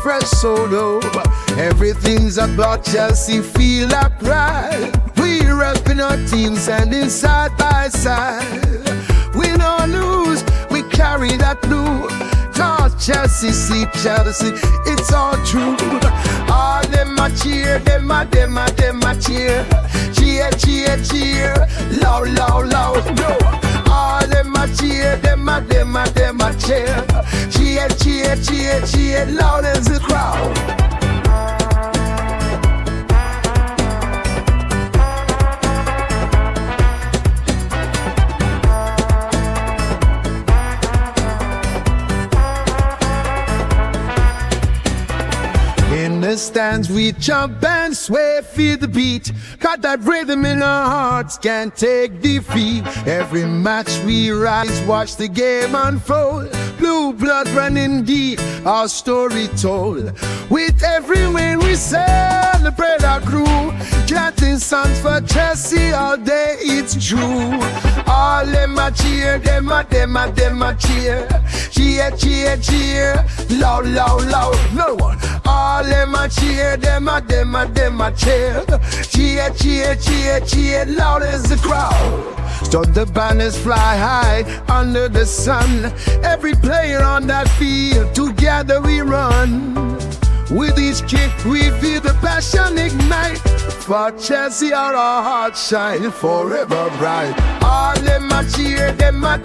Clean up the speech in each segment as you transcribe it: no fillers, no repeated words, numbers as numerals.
fresh, so low. Everything's about Chelsea, feel that pride. We repping our teams standing side by side. We don't lose, we carry that blue. Cause Chelsea, see Chelsea, it's all true. All them a cheer, them a cheer. Cheer, cheer, cheer, loud, loud, loud, no. All them a cheer, them a cheer. Cheer, cheer, cheer, cheer, loud as the crowd. In the stands we jump and sway, feel the beat. Got that rhythm in our hearts, can't take defeat. Every match we rise, watch the game unfold. Blue blood running deep, our story told. With every win we celebrate our crew. Chanting songs for Chelsea all day, it's true. All them a cheer, them a cheer. Cheer, cheer, cheer, loud, loud, loud, no one. All them a cheer, them a cheer. Cheer, cheer, cheer, cheer, loud as the crowd. So the banners fly high under the sun. Every player on that field, together we run. With each kick we feel the passion ignite. For Chelsea our hearts shine forever bright. All them a cheer, them a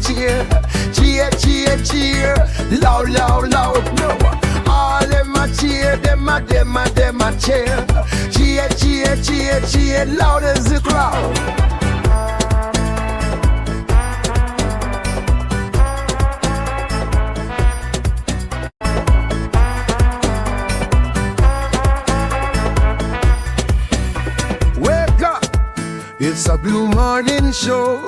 cheer. Cheer, cheer, cheer, loud, loud, loud, no one. All them a cheer, them a cheer. Cheer, cheer, cheer, cheer, loud as the crowd. It's a blue morning show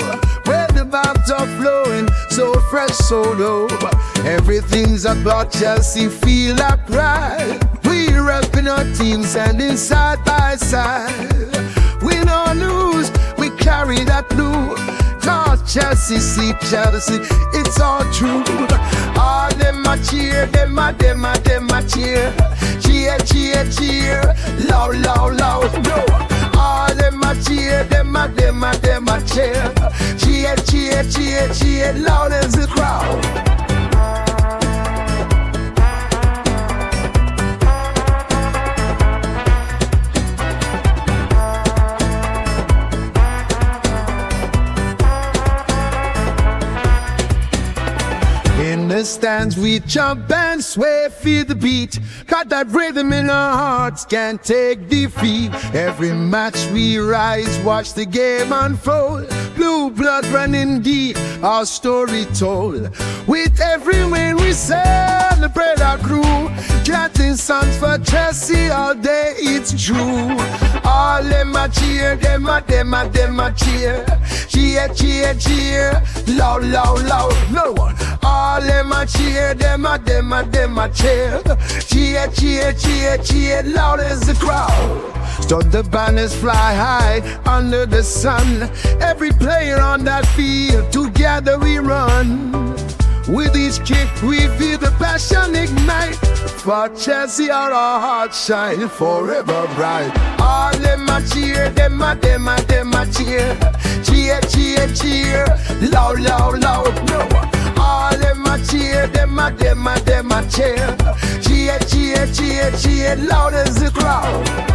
where the vibes are flowing, so fresh, so low. Everything's about Chelsea, feel that pride. We repping our teams standing side by side. We don't lose, we carry that blue. Cause Chelsea, see Chelsea, it's all true. All them a cheer, them a cheer. Cheer, cheer, cheer, loud, loud, loud, no. All them a cheer, them a cheer. Cheer, cheer, cheer, cheer, loud as the crowd. In the stands we jump and sway, feel the beat. Got that rhythm in our hearts, can't take defeat. Every match we rise, watch the game unfold. Blue blood running deep, our story told. With every win we celebrate our crew. Chanting songs for Chelsea all day, it's true. All them a cheer, them a cheer. Cheer, cheer, cheer, loud, loud, loud, no one. All them a cheer, them a cheer. Cheer, cheer, cheer, cheer, loud as the crowd. So the banners fly high under the sun. Every player on that field, together we run. With each kick we feel the passion ignite. For Chelsea our hearts shine forever bright. All them a cheer, them a cheer. Cheer, cheer, cheer, loud, loud, loud, no one. All them a cheer, them a cheer. Cheer, cheer, cheer, cheer, loud as the crowd.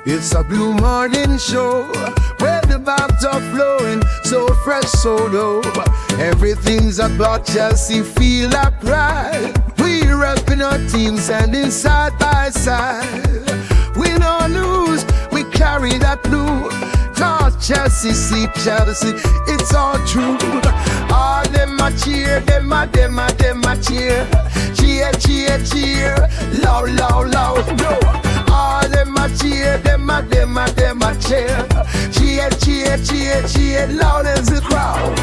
It's a blue morning show where the vibes are flowing, so fresh, so low. Everything's about Chelsea, feel that pride. We repping our teams standing side by side. We don't lose, we carry that blue. Cause Chelsea, see Chelsea, it's all true. All them a cheer, them a cheer. Cheer, cheer, cheer, loud, loud, loud, no. All them a cheer, them a cheer. Cheer, cheer, cheer, cheer, loud as the crowd.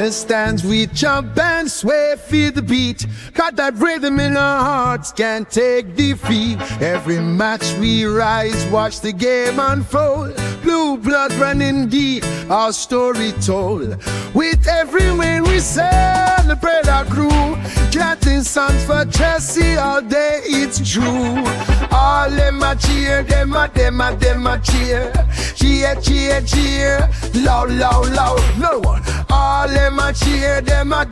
the stands we jump and sway, feel the beat. Got that rhythm in our hearts, can't take defeat. Every match we rise, watch the game unfold. Blue blood running deep, our story told. With every win we celebrate our crew. Chanting songs for Chelsea all day, it's true. All them a cheer, them a cheer. Cheer, cheer, cheer, loud, loud, loud, no one. All them a cheer, them a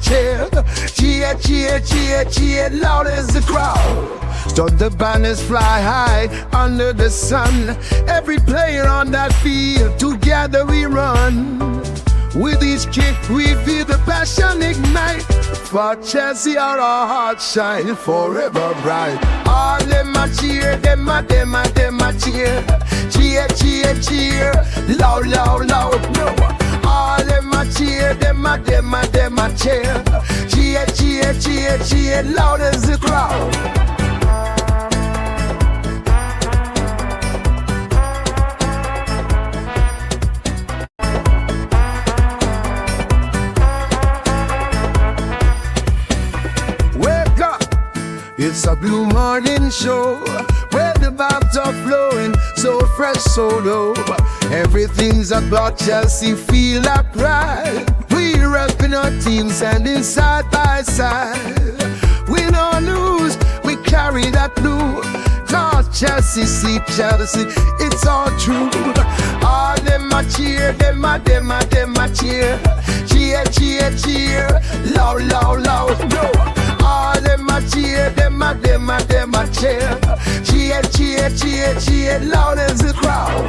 cheer. Cheer, cheer, cheer, cheer, loud as the crowd. Stop the banners fly high under the sun. Every player on that field, together we run. With each kick we feel the passion ignite. For Chelsea our hearts shine forever bright. All them a cheer, them a cheer. Cheer, cheer, cheer, loud, loud, loud, no one. All them a cheer, them a cheer. Cheer, cheer, cheer, cheer, loud as the crowd. It's a blue morning show where the vibes are flowing, so fresh, so low. Everything's about Chelsea, feel like pride. We repping our team, standing side by side. Win or lose, we carry that blue. Cause Chelsea, see Chelsea, it's all true. All them a cheer, them a cheer. Cheer, cheer, cheer, loud, loud, loud, no. All them a cheer, them a cheer. Cheer, cheer, cheer, cheer, loud as the crowd.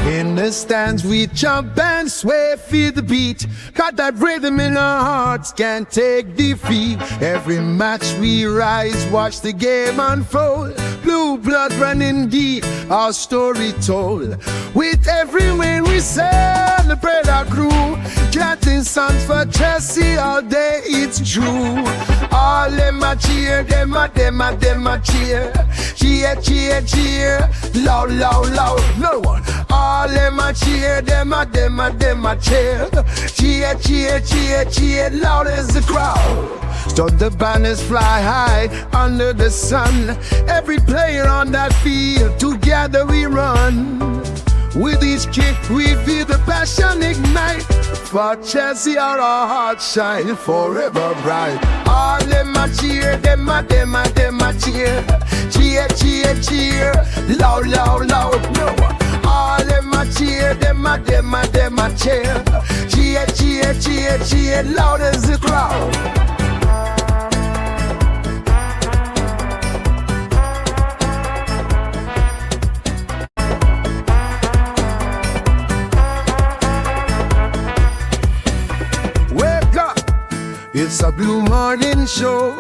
In the stands we jump and sway, feel the beat. Got that rhythm in our hearts, can't take defeat. Every match we rise, watch the game unfold. Blue blood running deep, our story told. With every win we celebrate our crew. Chanting songs for Chelsea all day, it's true. All them a cheer, them a cheer. Cheer, cheer, cheer, loud, loud, loud, no one. All them a cheer, them a cheer. Cheer, cheer, cheer, cheer, loud as the crowd. Stop the banners fly high under the sun. Every player on that field, together we run. With each kick we feel the passion ignite. For Chelsea our hearts shine forever bright. All them a cheer, them a cheer. Cheer, cheer, cheer, loud, loud, loud, no one. All them a cheer, them a cheer. Cheer, cheer, cheer, cheer, loud as the crowd. It's a blue morning show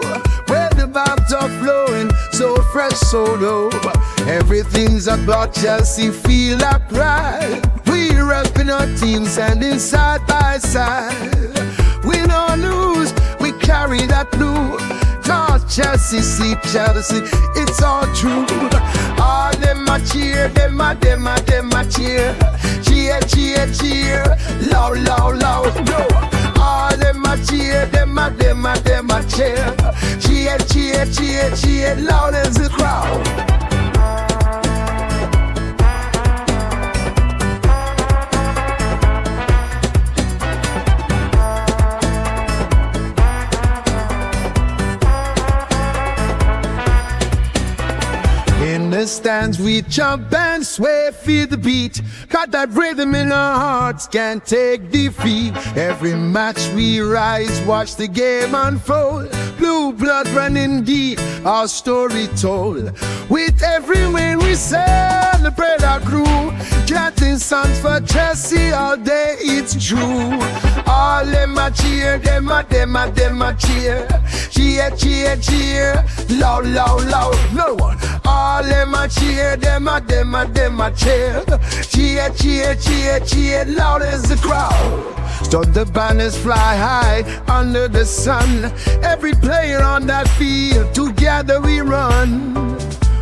where the vibes are flowing, so fresh, so low. Everything's about Chelsea, feel like pride. We repping our team, standing side by side. Win or lose, we carry that blue. Cause Chelsea, see Chelsea, it's all true. All them a cheer, them a cheer. Cheer, cheer, cheer, loud, loud, loud, no. All them a cheer, them a cheer. Cheer, cheer, cheer, cheer, loud as the crowd. In the stands we jump and sway, feel the beat. Got that rhythm in our hearts, can't take defeat. Every match we rise, watch the game unfold. Blue blood running deep, our story told. With every win we celebrate our crew. Chanting songs for Chelsea all day, it's true. All them a cheer, them a cheer. Cheer, cheer, cheer, loud, loud, loud, no one. All them a cheer, them a cheer. Cheer, cheer, cheer, cheer, loud as the crowd. So the banners fly high under the sun. Every player on that field, together we run.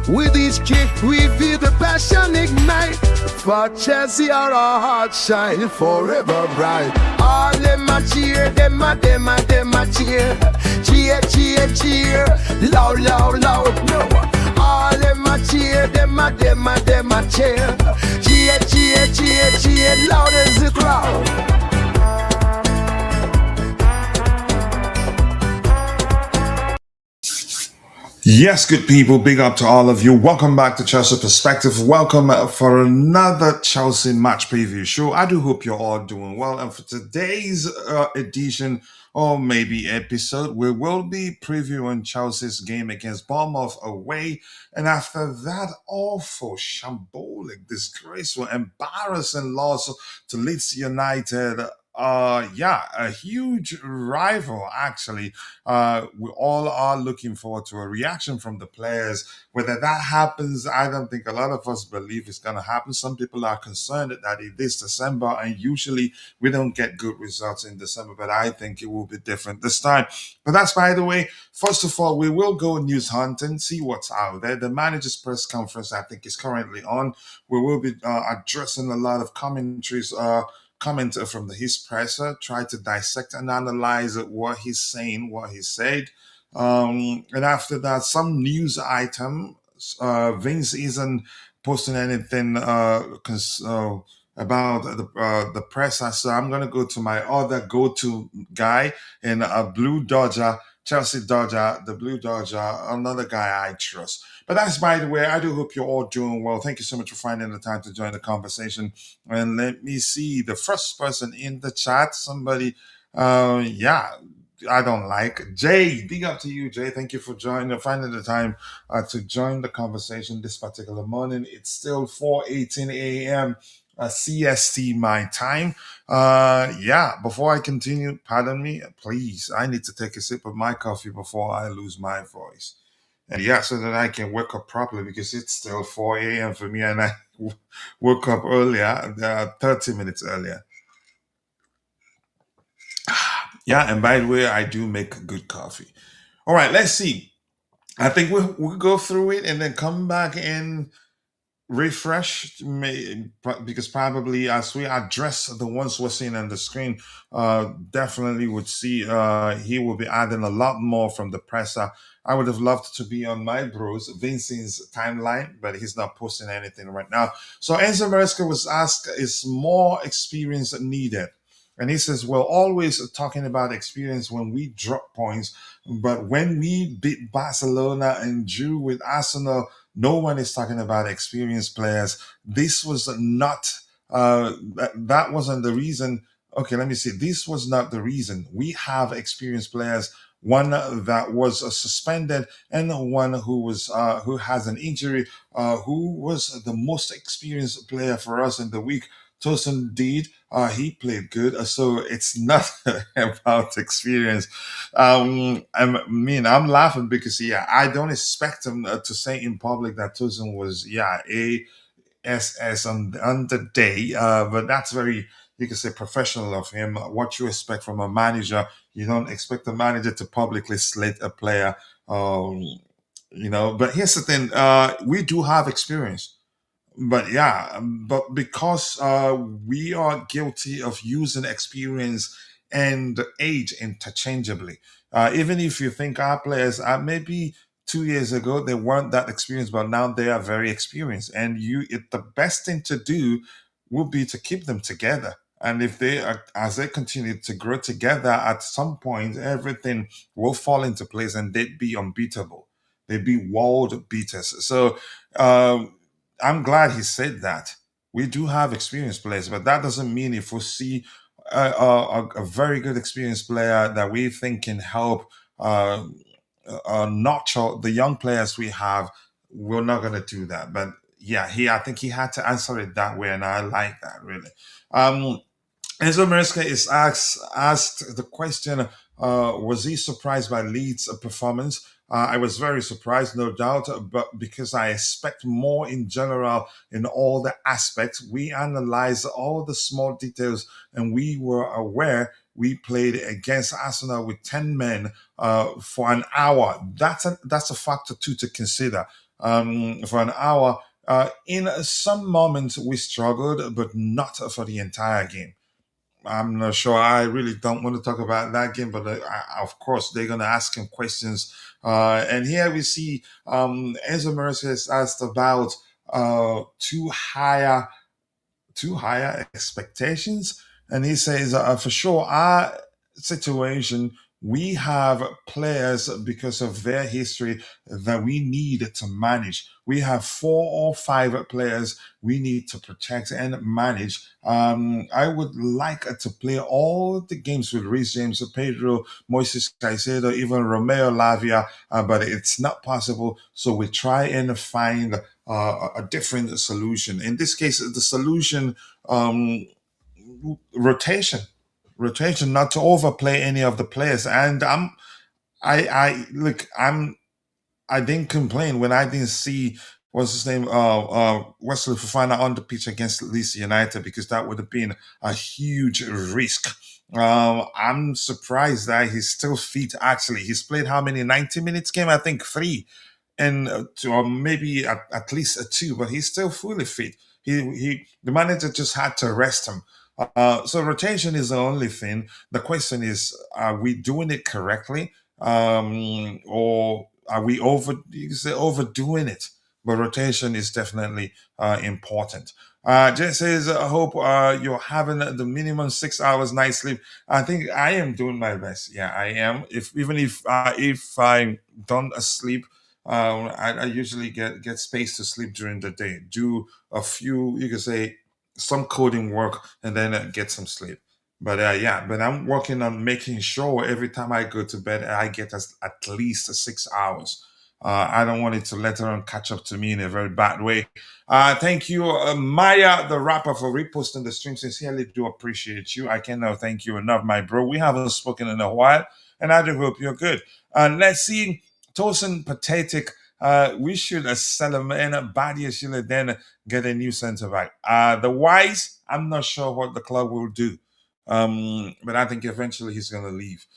With each kick we feel the passion ignite. For Chelsea our hearts shine forever bright. All them a cheer, them a cheer. Cheer, cheer, cheer, loud, loud, loud. No. All them a cheer, them a cheer. Cheer, cheer, cheer, cheer, loud as the crowd. Yes, good people, big up to all of you. Welcome back to Chelsea Perspective. Welcome for another Chelsea match preview show. I do hope you're all doing well. And for today's edition, or maybe episode, we will be previewing Chelsea's game against Bournemouth away. And after that awful, shambolic, disgraceful, embarrassing loss to Leeds United, a huge rival actually. We all are looking forward to a reaction from the players. Whether that happens, I don't think a lot of us believe it's going to happen. Some people are concerned that it is December, and usually we don't get good results in December, but I think it will be different this time. But that's by the way. First of all, we will go news hunting, see what's out there. The manager's press conference, I think, is currently on. We will be addressing a lot of commentaries, comment from his presser, try to dissect and analyze what he's saying, what he said. And after that, some news item. Vince isn't posting anything about the presser, so I'm going to go to my other go-to guy in a Blue Dodger, Chelsea Dodger, the Blue Dodger, another guy I trust. But that's by the way. I do hope you're all doing well. Thank you so much for finding the time to join the conversation. And let me see the first person in the chat. Somebody, I don't like Jay. Big up to you, Jay. Thank you for finding the time to join the conversation this particular morning. It's still 4:18 a.m. CST my time. Before I continue, pardon me, please. I need to take a sip of my coffee before I lose my voice. And so that I can wake up properly because it's still 4 a.m. for me, and I woke up earlier, 30 minutes earlier. And by the way, I do make good coffee. All right, let's see. I think we'll go through it and then come back and refresh, because probably as we address the ones we're seeing on the screen, definitely would see he will be adding a lot more from the presser. I would have loved to be on my bros Vincent's timeline, but he's not posting anything right now. So Enzo Maresca was asked, is more experience needed? And he says, we're always talking about experience when we drop points, but when we beat Barcelona and drew with Arsenal, no one is talking about experienced players. This was not, that wasn't the reason. Okay, let me see. This was not the reason. We have experienced players, one that was suspended and one who has an injury, who was the most experienced player for us in the week. Tosin did. He played good. So it's not about experience. I'm laughing because, I don't expect him to say in public that Tosin was, ASS on the day. But that's very, you can say, professional of him. What you expect from a manager, you don't expect the manager to publicly slate a player. But here's the thing. We do have experience. But because we are guilty of using experience and age interchangeably. Even if you think our players are maybe 2 years ago they weren't that experienced, but now they are very experienced, and the best thing to do would be to keep them together. And if as they continue to grow together, at some point everything will fall into place, and they'd be unbeatable. They'd be world beaters. So. I'm glad he said that. We do have experienced players, but that doesn't mean if we see a very good experienced player that we think can help nurture the young players we have, we're not going to do that. But I think he had to answer it that way, and I like that, really. Enzo Maresca is asked the question, was he surprised by Leeds' performance? I was very surprised, no doubt, but because I expect more in general in all the aspects. We analyzed all the small details, and we were aware we played against Arsenal with 10 men for an hour. That's a factor too to consider. For an hour, in some moments we struggled, but not for the entire game. I'm not sure. I really don't want to talk about that game, but of course they're going to ask him questions. And here we see Enzo Maresca is asked about too higher expectations. And he says, for sure, our situation, we have players because of their history that we need to manage. We have 4 or 5 players we need to protect and manage. I would like to play all the games with Reece James, Pedro, Moises Caicedo, even Romeo Lavia, but it's not possible. So we try and find a different solution. In this case, the solution, um, rotation, rotation, not to overplay any of the players. And I look, I didn't complain when I didn't see what's his name, Wesley Fofana on the pitch against Leeds United, because that would have been a huge risk. I'm surprised that he's still fit. Actually, he's played how many 90 minutes game? I think 3, and or maybe at least 2, but he's still fully fit. The manager just had to rest him. So rotation is the only thing. The question is, are we doing it correctly, or are we you can say overdoing it? But rotation is definitely important. Jen says, I hope you're having the minimum 6 hours night sleep. I think I am doing my best. Yeah, I am. If I don't sleep, I usually get space to sleep during the day. Do a few, you can say, some coding work, and then get some sleep. But yeah, but I'm working on making sure every time I go to bed, I get at least 6 hours. I don't want it to later on catch up to me in a very bad way. Thank you, Maya, the rapper, for reposting the stream. Sincerely do appreciate you. I cannot thank you enough, my bro. We haven't spoken in a while, and I do hope you're good. Let's see. Tosin Pathetic. We should sell him in a body should then get a new centre back. The Wise, I'm not sure what the club will do. But I think eventually he's going to leave.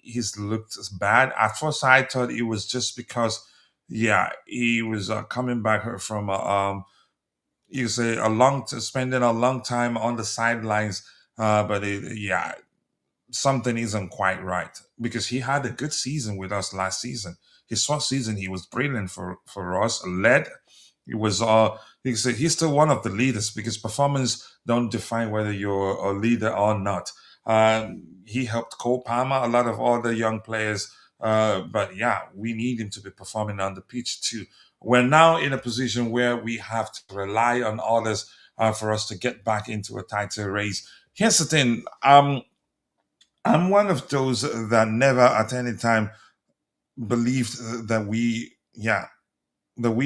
He's looked bad. At first, I thought it was just because, yeah, he was coming back from you say spending a long time on the sidelines. But yeah, something isn't quite right, because he had a good season with us last season. His first season, he was brilliant for us. Led, he was he's still one of the leaders, because performance don't define whether you're a leader or not. He helped Cole Palmer, a lot of other young players. But yeah, we need him to be performing on the pitch too. We're now in a position where we have to rely on others for us to get back into a title race. Here's the thing. I'm one of those that never at any time believed that we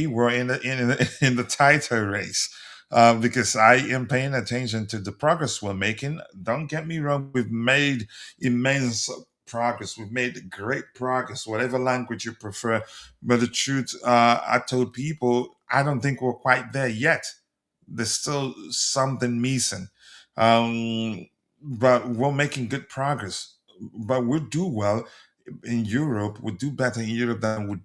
were in the title race, because I am paying attention to the progress we're making. Don't get me wrong, we've made immense progress. We've made great progress, whatever language you prefer. But the truth, I told people, I don't think we're quite there yet. There's still something missing. Um, but we're making good progress. But we'll do well in Europe. We'll do better in Europe than we'll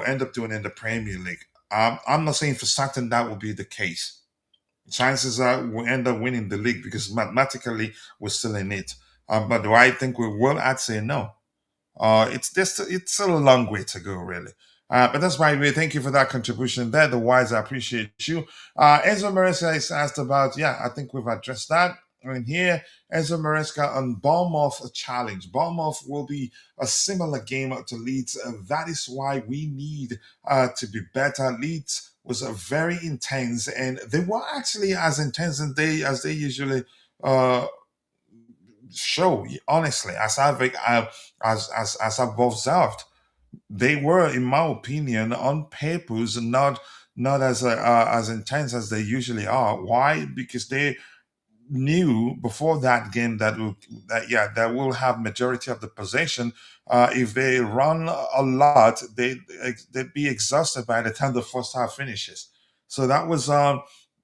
end up doing in the Premier League. I'm not saying for certain that will be the case. Chances are we'll end up winning the league, because mathematically we're still in it. But do I think we will? I'd say no. It's still a long way to go, really. But that's why we thank you for that contribution there. The Wise, I appreciate you. Enzo Maresca is asked about, yeah, I think we've addressed that. And here, Enzo Maresca on Bournemouth challenge. Bournemouth will be a similar game to Leeds. That is why we need to be better. Leeds was very intense, and they were actually as intense as they usually uh, show. Honestly, as I've observed, they were, in my opinion, on papers not as intense as they usually are. Why? Because they knew before that game that we'll have majority of the possession, If they run a lot, they'd be exhausted by the time the first half finishes. So that was,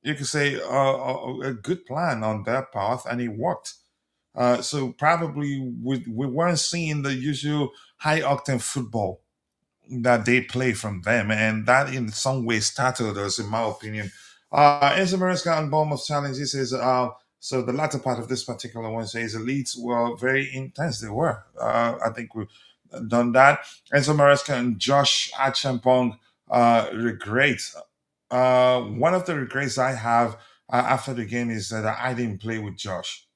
you could say, a good plan on their part, and it worked. So probably we weren't seeing the usual high octane football that they play from them, and that in some way startled us, in my opinion. Enzo Maresca and Bournemouth challenges is so the latter part of this particular one says the Leeds were very intense. They were. I think we've done that. Enzo Maresca and Josh Achampong regret. One of the regrets I have after the game is that I didn't play with Josh.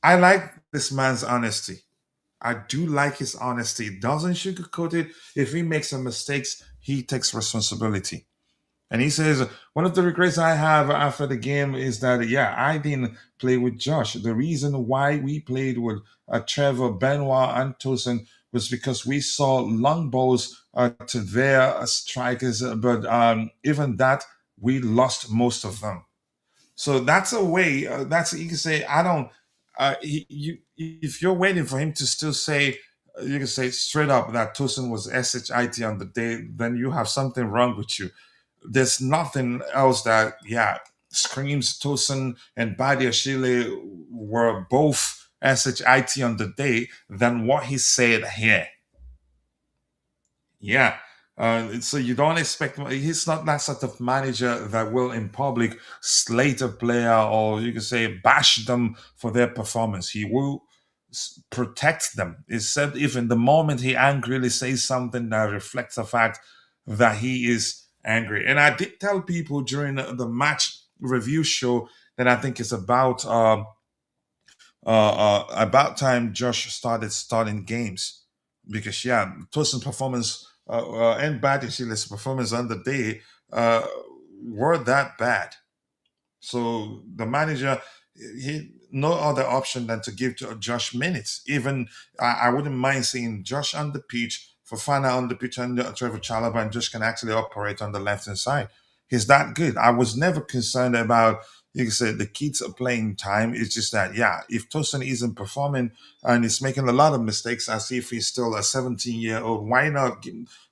I like this man's honesty. I do like his honesty. He doesn't sugarcoat it. If he makes some mistakes, he takes responsibility. And he says, one of the regrets I have after the game is that, yeah, I didn't play with Josh. The reason why we played with Trevor, Benoit, and Tosin was because we saw long balls to their strikers. But even that, we lost most of them. So that's a way. That's you can say. I don't. You if you're waiting for him to still say, you can say straight up that Tosin was shit on the day. Then you have something wrong with you. There's nothing else that screams Tosin and Badia Shile were both shit on the day than what he said here. Yeah. So you don't expect he's not that sort of manager that will in public slate a player or you can say bash them for their performance. He will protect them. Except if in the moment he angrily says something that reflects the fact that he is angry. And I did tell people during the match review show that I think it's about time Josh started starting games because Tosin's performance and Badishili's performance on the day uh, were that bad. So the manager, he no other option than to give to Josh minutes. Even I wouldn't mind seeing Josh on the pitch, Fofana on the pitch, and Trevor Chalaba, and Josh can actually operate on the left hand side. He's that good. I was never concerned about. You can say the kids are playing time. It's just that, if Tosin isn't performing and he's making a lot of mistakes as if he's still a 17-year-old, why not?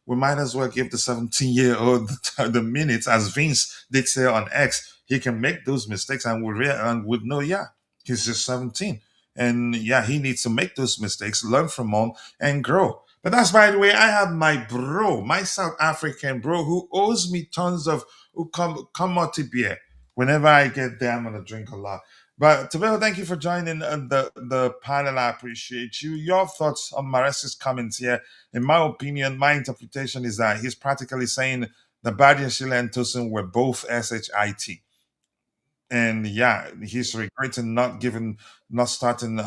We might as well give the 17-year-old the minutes, as Vince did say on X. He can make those mistakes and would know, he's just 17. And he needs to make those mistakes, learn from them, and grow. But that's by the way, I have my bro, my South African bro, who owes me tons of commodity beer. Whenever I get there, I'm gonna drink a lot. But Tabeo, thank you for joining the panel. I appreciate you. Your thoughts on Maresca's comments here. In my opinion, my interpretation is that he's practically saying the Badia Sheila and Tosin were both SHIT. And he's regretting not starting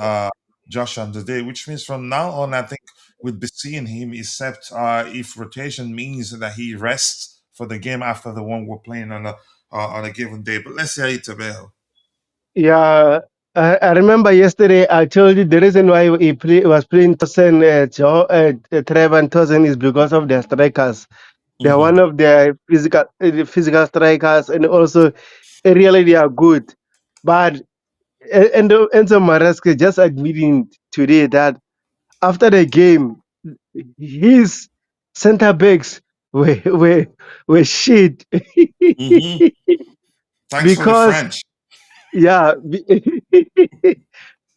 Josh on the day, which means from now on, I think we'll be seeing him, except if rotation means that he rests for the game after the one we're playing on a given day. But let's see how it's available. Yeah, I remember yesterday I told you the reason why was playing Tosin, Trevor and Tosin is because of their strikers. They're Hmm. one of their physical strikers, and also really they are good. But and Enzo Maresca just admitting today that after the game, his center backs were shit Hmm. Thanks for the because French. yeah.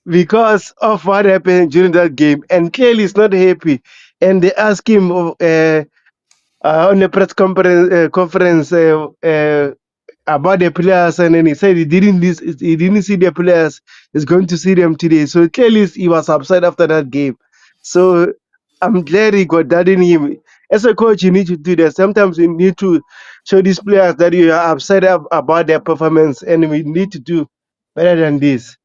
Because of what happened during that game, and clearly he's not happy. And they asked him on the press conference about the players, and then he said he didn't see the players. He's going to see them today. So clearly he was upset after that game. So I'm glad he got that in him. As a coach, you need to do that. Sometimes you need to show these players that you are upset about their performance, and we need to do better than this.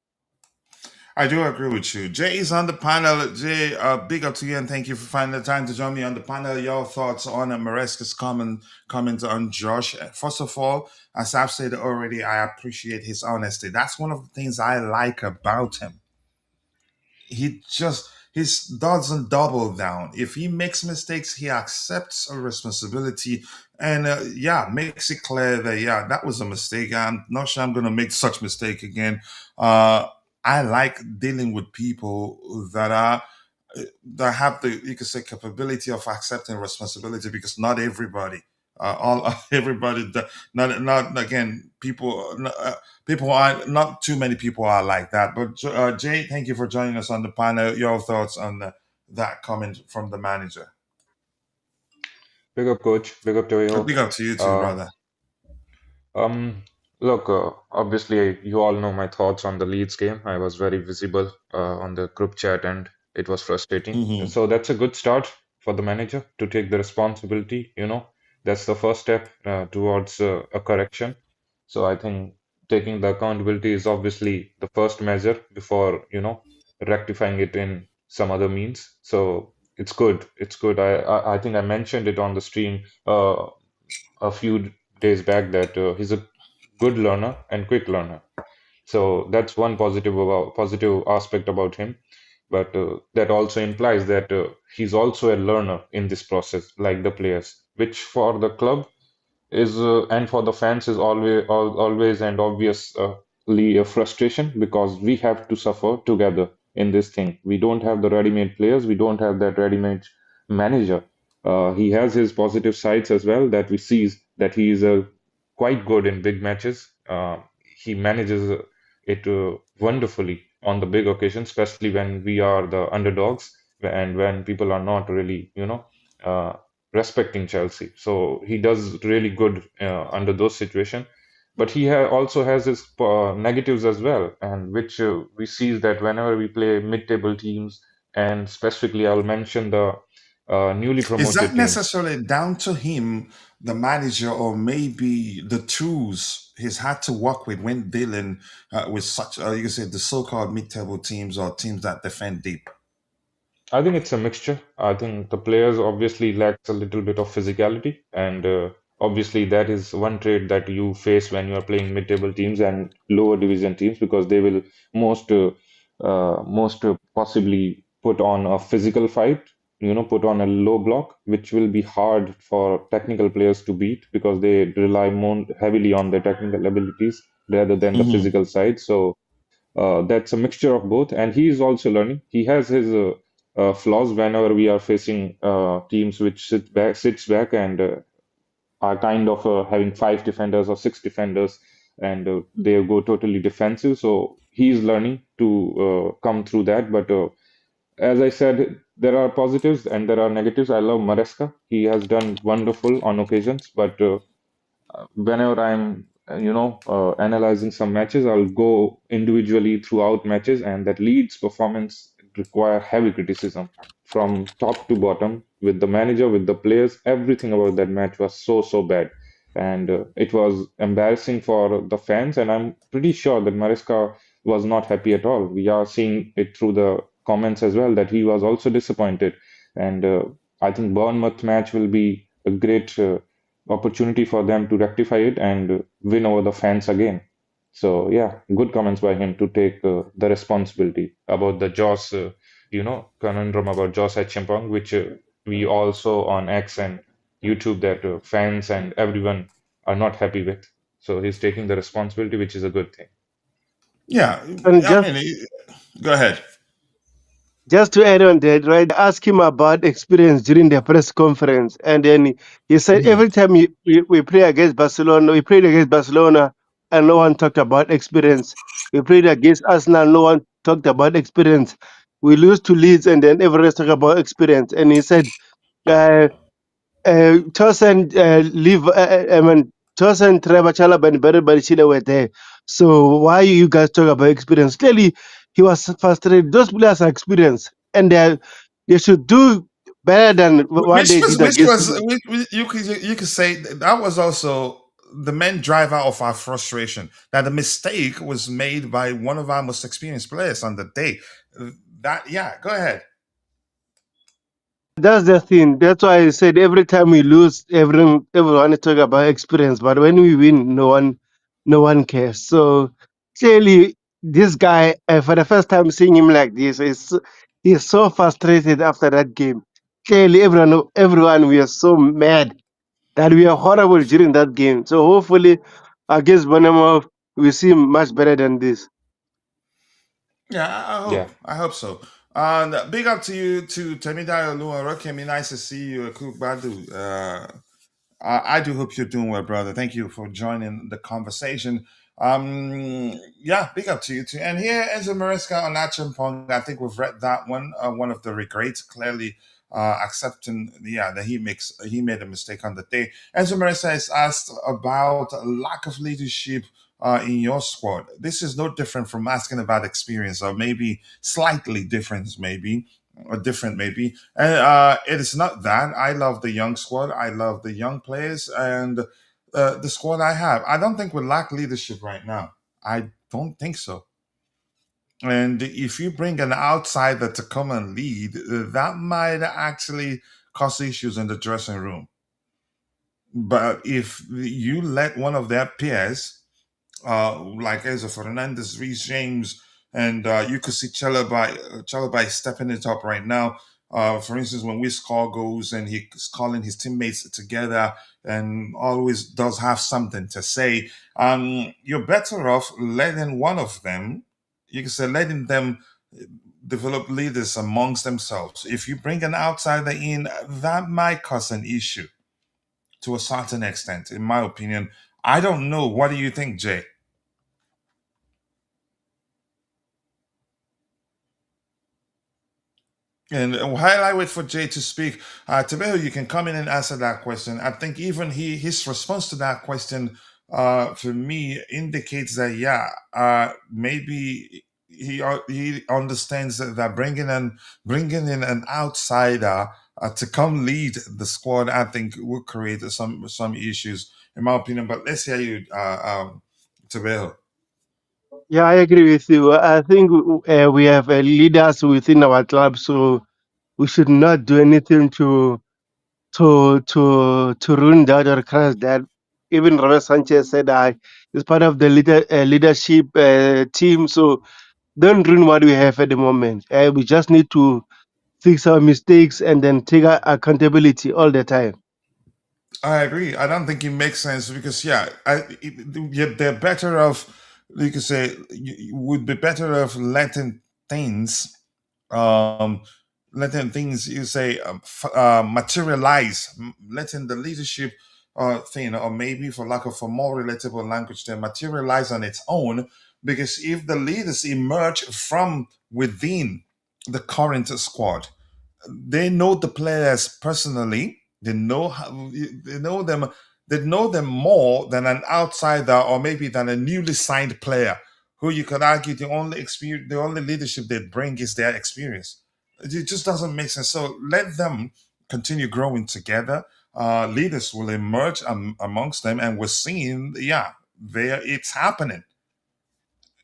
I do agree with you. Jay is on the panel. Jay, big up to you and thank you for finding the time to join me on the panel. Your thoughts on Maresca's comment on Josh. First of all, as I've said already, I appreciate his honesty. That's one of the things I like about him. He doesn't double down. If he makes mistakes, he accepts a responsibility and makes it clear that that was a mistake. I'm not sure I'm going to make such mistake again. I like dealing with people that are that have the, you could say, capability of accepting responsibility, because not everybody, all everybody, not again, people, people are not too many people are like that. But Jay, thank you for joining us on the panel. Your thoughts on that comment from the manager? Big up, coach. Big up to you. Big up to you too, Uh, brother. um, Look, obviously, you all know my thoughts on the Leeds game. I was very visible on the group chat, and it was frustrating. Hmm. So that's a good start for the manager to take the responsibility. That's the first step towards a correction. So I think taking the accountability is obviously the first measure before, rectifying it in some other means. So it's good. It's good. I think I mentioned it on the stream a few days back that he's a good learner and quick learner. So that's one positive aspect about him. But that also implies that he's also a learner in this process, like the players, which for the club is and for the fans is always and obviously a frustration because we have to suffer together in this thing. We don't have the ready-made players, we don't have that ready-made manager. He has his positive sides as well that we see that he is quite good in big matches. He manages it wonderfully on the big occasions, especially when we are the underdogs and when people are not really, uh, respecting Chelsea. So he does really good under those situations. But he also has his negatives as well, and which we see that whenever we play mid-table teams, and specifically I'll mention the newly Is that promoted teams. necessarily down to him, the manager, or maybe the tools he's had to work with when dealing with such, you can say, the so-called mid-table teams or teams that defend deep? I think it's a mixture. I think the players obviously lacks a little bit of physicality, and obviously that is one trait that you face when you are playing mid-table teams and lower division teams because they will most possibly put on a physical fight, put on a low block, which will be hard for technical players to beat because they rely more heavily on their technical abilities rather than the Hmm. physical side. So that's a mixture of both, and he is also learning. He has his flaws whenever we are facing teams which sits back and are kind of having five defenders or six defenders, and they go totally defensive. So he is learning to come through that. But as I said, there are positives and there are negatives. I love Maresca. He has done wonderful on occasions, but whenever I'm analyzing some matches, I'll go individually throughout matches, and that Leeds performance require heavy criticism from top to bottom with the manager, with the players. Everything about that match was so bad, and it was embarrassing for the fans. And I'm pretty sure that Maresca was not happy at all. We are seeing it through the comments as well that he was also disappointed, and I think Bournemouth match will be a great. Opportunity for them to rectify it and win over the fans again. So yeah, good comments by him to take the responsibility about the Joss, conundrum about Joss Chimpong, which we also on X and YouTube that fans and everyone are not happy with. So he's taking the responsibility, which is a good thing. Yeah, And I just mean, go ahead. just to add on that, right? I asked him about experience during the press conference, and then he said Hmm. every time we play against Barcelona, we played against Barcelona, and no one talked about experience. We played against Arsenal, no one talked about experience. We lose to Leeds, and then everyone talk about experience. And he said, uh, Tosin, I mean, Tosin, Trevor Chalaba, and Barry Barichile were there. So why you guys talk about experience? Clearly, he was frustrated. Those players are experienced, and they should do better than what Which they was, did which against was, Leeds. you could say that was also the main driver of our frustration. That the mistake was made by one of our most experienced players on the day. That, yeah, go ahead. That's the thing. That's why I said every time we lose, everyone is talking about experience, but when we win, no one cares. So clearly, this guy, for the first time seeing him like this, he's so frustrated after that game. Clearly, everyone, we are so mad that we are horrible during that game. So hopefully, against Bournemouth, we see much better than this. Yeah, Yeah. I hope so. And big up to you to Temidayo Luarokemi. Nice to see you, Badu. I do hope you're doing well, brother. Thank you for joining the conversation. Yeah, big up to you too. And here, Enzo Maresca on Achimpong. I think we've read that one. One of the regrets, clearly accepting, yeah, that he made a mistake on the day. Enzo Maresca is asked about lack of leadership in your squad. This is no different from asking about experience, or maybe slightly different, maybe or different, maybe. And it is not that. I love the young squad. I love the young players and the squad I have. I don't think we lack leadership right now. I don't think so. And if you bring an outsider to come and lead, that might actually cause issues in the dressing room. But if you let one of their peers like Enzo Fernandez, Reece James, and you could see Chalabai stepping it up right now. For instance, when we score goals and he's calling his teammates together and always does have something to say, you're better off letting one of them, you can say, letting them develop leaders amongst themselves. If you bring an outsider in, that might cause an issue to a certain extent, in my opinion. I don't know. What do you think, Jay? And while I wait for Jay to speak, Tabeho, you can come in and answer that question. I think even his response to that question, for me, indicates that yeah, maybe he understands that bringing in an outsider to come lead the squad, I think would create some issues, in my opinion. But let's hear you, Tabeho. Yeah, I agree with you. I think we have leaders within our club, so we should not do anything to ruin that or crash that. Even Robert Sanchez said I is part of the leadership team, so don't ruin what we have at the moment. We just need to fix our mistakes and then take accountability all the time. I agree. I don't think it makes sense because yeah, they're better off. You could say you would be better off things, um, letting things you say materialize, letting the leadership thing, or maybe for lack of a more relatable language, then materialize on its own. Because if the leaders emerge from within the current squad, they know the players personally. They know them. They know them more than an outsider or maybe than a newly signed player, who you could argue the only leadership they bring is their experience. It just doesn't make sense. So let them continue growing together. Leaders will emerge amongst them, and we're seeing, yeah, there it's happening.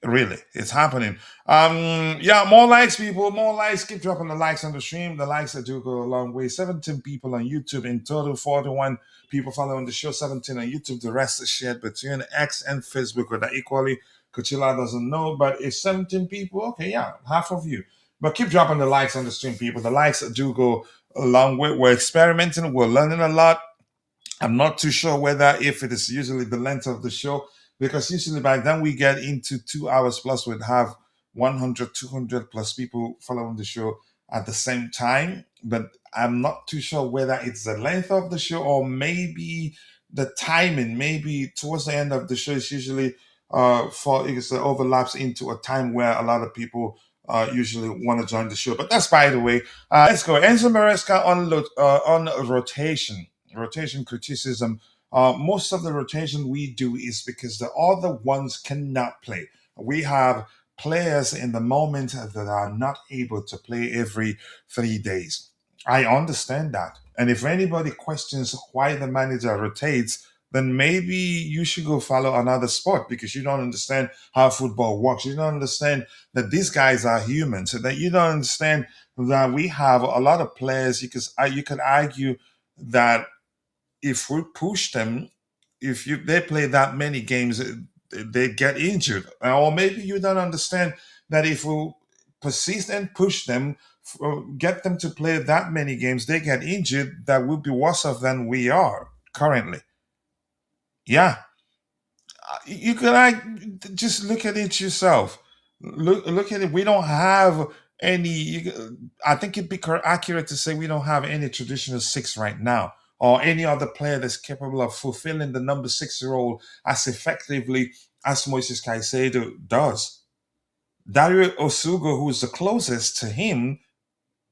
Really, it's happening. Yeah, more likes, people, more likes. Keep dropping the likes on the stream. The likes that do go a long way. 17 people on YouTube in total, 41 people following the show, 17 on YouTube. The rest is shared between X and Facebook, or that equally. Coachila doesn't know, but it's 17 people. Okay, yeah, half of you. But keep dropping the likes on the stream, people. The likes do go a long way. We're experimenting, we're learning a lot. I'm not too sure whether if it is usually the length of the show, because usually by then we get into 2 hours plus, we'd have 100, 200 plus people following the show at the same time. But I'm not too sure whether it's the length of the show or maybe the timing. Maybe towards the end of the show is usually for it overlaps into a time where a lot of people usually want to join the show. But that's by the way. Let's go. Enzo Maresca on rotation criticism. Most of the rotation we do is because the other ones cannot play. We have players in the moment that are not able to play every 3 days. I understand that. And if anybody questions why the manager rotates, then maybe you should go follow another sport because you don't understand how football works. You don't understand that these guys are humans, so that you don't understand that we have a lot of players. You could argue that if we push them, if they play that many games, they get injured. Or maybe you don't understand that if we persist and push them, get them to play that many games, they get injured, that would be worse off than we are currently. Yeah, you could just look at it yourself. Look at it. We don't have I think it'd be accurate to say we don't have any traditional six right now, or any other player that's capable of fulfilling the number six role as effectively as Moises Caicedo does. Dario Osugo, who is the closest to him,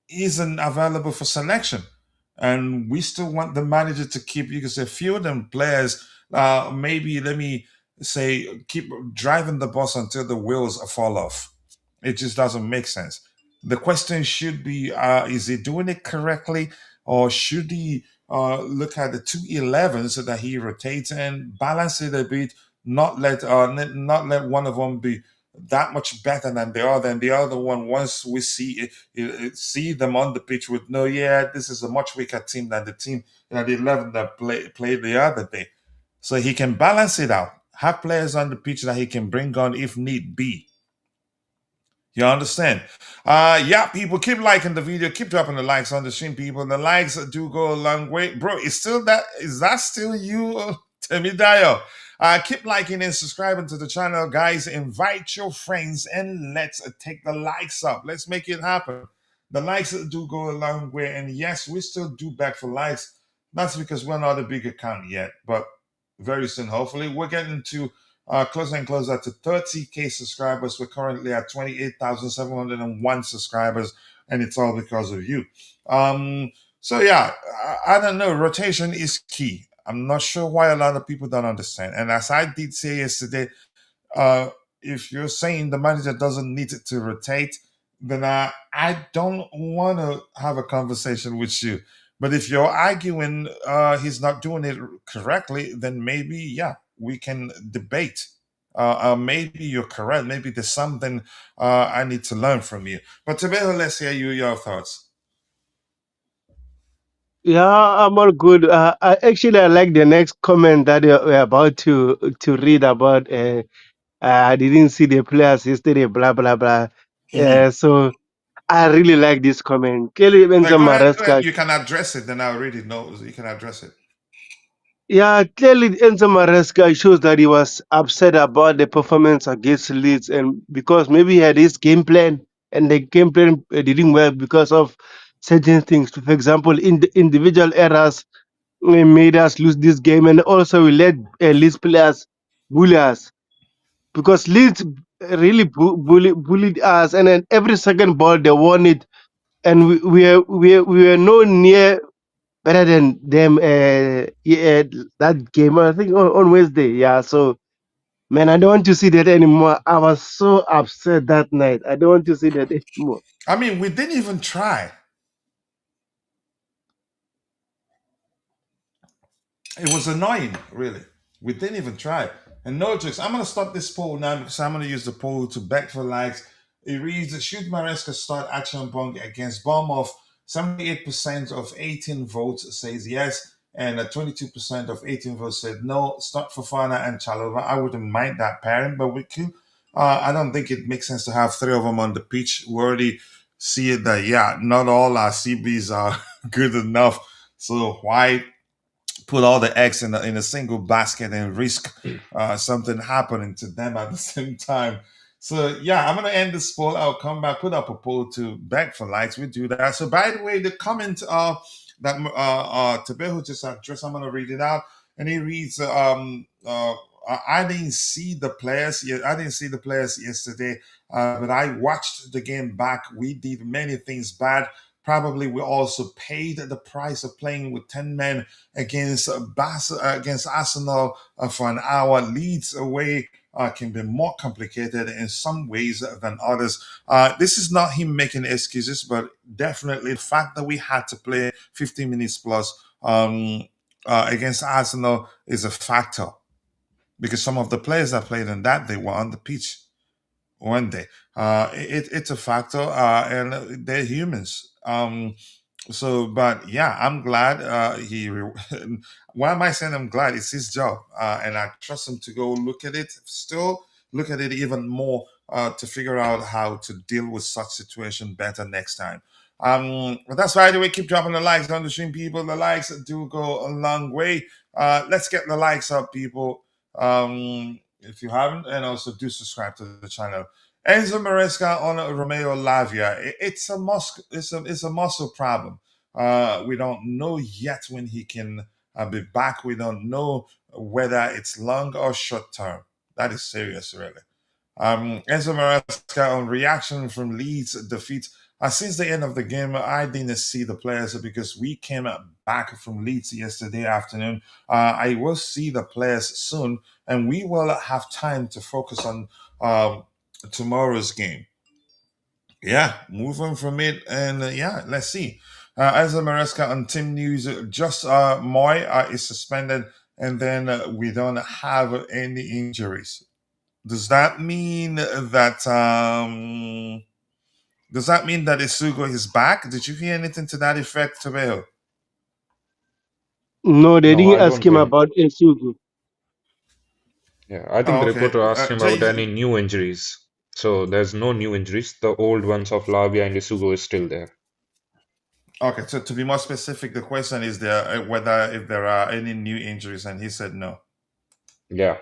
isn't available for selection. And we still want the manager to keep, you can say, few of them players, maybe let me say, keep driving the bus until the wheels fall off. It just doesn't make sense. The question should be, is he doing it correctly? Or should he look at the 2 11s so that he rotates and balance it a bit, not let one of them be that much better than the other, and the other one, once we see them on the pitch, with no, yeah, this is a much weaker team than the team, the 11 that played the other day. So he can balance it out, have players on the pitch that he can bring on if need be. You understand? Yeah, people, keep liking the video, keep dropping the likes on the stream, people. The likes do go a long way. Bro, is that still you, Temidayo? Keep liking and subscribing to the channel, guys. Invite your friends and let's take the likes up. Let's make it happen. The likes do go a long way. And yes, we still do back for likes. That's because we're not a big account yet, but very soon, hopefully, we're getting to closer and closer to 30K subscribers. We're currently at 28,701 subscribers, and it's all because of you. So yeah, I don't know. Rotation is key. I'm not sure why a lot of people don't understand. And as I did say yesterday, uh, if you're saying the manager doesn't need to rotate, then I don't want to have a conversation with you. But if you're arguing he's not doing it correctly, then maybe, yeah, we can debate. Maybe you're correct. Maybe there's something I need to learn from you. But Tabeho, let's hear your thoughts. Yeah, I'm all good. I like the next comment that you're about to read about. I didn't see the players yesterday. Blah blah blah. Mhm. So I really like this comment. Kelly Like, Enzo go ahead, go ahead. Maresca. You can address it, then I already know you can address it. Yeah, clearly Enzo Maresca shows that he was upset about the performance against Leeds, and because maybe he had his game plan and the game plan didn't work because of certain things. For example, in the individual errors made us lose this game, and also we let Leeds players bully us because Leeds really bullied us, and then every second ball they won it, and we were no near better than them. Yeah, that game I think on Wednesday. Yeah, so man, I don't want to see that anymore. I was so upset that night. I don't want to see that anymore. I mean, we didn't even try. It was annoying, really. We didn't even try. And no jokes. I'm gonna stop this poll now because I'm gonna use the poll to beg for likes. It reads: should Maresca start Action Bong against Bournemouth? 78% of 18 votes says yes, and 22% of 18 votes said no. Start Fofana and Chalova. I wouldn't mind that pairing, but we could. I don't think it makes sense to have three of them on the pitch. We already see it that, yeah, not all our CBs are good enough. So why put all the eggs in a single basket and risk something happening to them at the same time? So yeah, I'm gonna end this poll. I'll come back, put up a poll to beg for likes. We do that. So by the way, the comment that Tabeho just addressed, I'm gonna read it out, and he reads, I didn't see the players. I didn't see the players yesterday, but I watched the game back. We did many things bad. Probably we also paid the price of playing with 10 men against against Arsenal for an hour. Leeds away can be more complicated in some ways than others. This is not him making excuses, but definitely the fact that we had to play 15 minutes plus against Arsenal is a factor, because some of the players that played in that, they were on the pitch one day. It's a factor, and they're humans. But yeah, I'm glad why am I saying I'm glad? It's his job, and I trust him to go look at it, still look at it even more, to figure out how to deal with such situation better next time. But that's why, anyway, keep dropping the likes on the stream, people. The likes do go a long way. Let's get the likes up, people. If you haven't, and also do subscribe to the channel. Enzo Maresca on Romeo Lavia. It's a muscle problem. We don't know yet when he can be back. We don't know whether it's long or short term. That is serious, really. Enzo Maresca on reaction from Leeds defeat. Since the end of the game, I didn't see the players because we came back from Leeds yesterday afternoon. I will see the players soon, and we will have time to focus on tomorrow's game. Yeah, moving from it, and yeah, let's see. Enzo Maresca on team news, just Moy is suspended, and then we don't have any injuries. Does that mean that Isugo is back? Did you hear anything to that effect, Tabeo? No, they No, didn't I ask don't him think. about Ensugu. Yeah, I think Oh, the okay. reporter asked him about Jay, any new injuries. So there's no new injuries. The old ones of Lavia and Isugo is still there. okay. So to be more specific, the question is there whether if there are any new injuries, and he said no. Yeah.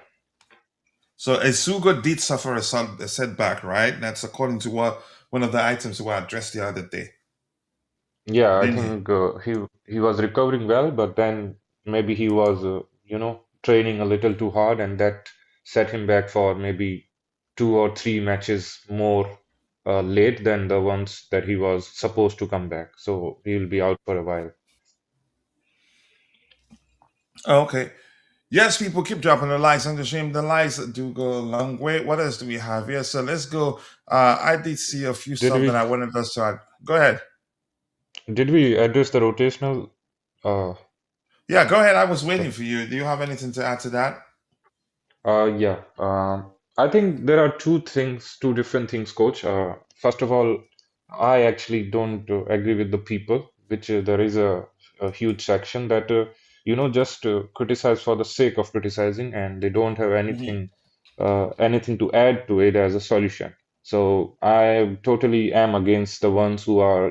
So Isugo did suffer a setback, right? That's according to what one of the items were addressed the other day, Yeah, I didn't he? think he was recovering well, but then maybe he was training a little too hard, and that set him back for maybe 2 or 3 matches more late than the ones that he was supposed to come back. So he'll be out for a while. Okay. Yes, people keep dropping the likes. And the shame the likes do go a long way. What else do we have here? So let's go. I did see a few Did stuff that we I wanted us to add. Go ahead. did we address the rotational? Uh, Yeah, go ahead. I was the waiting for you. Do you have anything to add to that? Yeah, I think there are two different things, Coach. First of all, I actually don't agree with the people, which there is a huge section that just criticize for the sake of criticizing, and they don't have Mhm. anything to add to it as a solution. So I totally am against the ones who are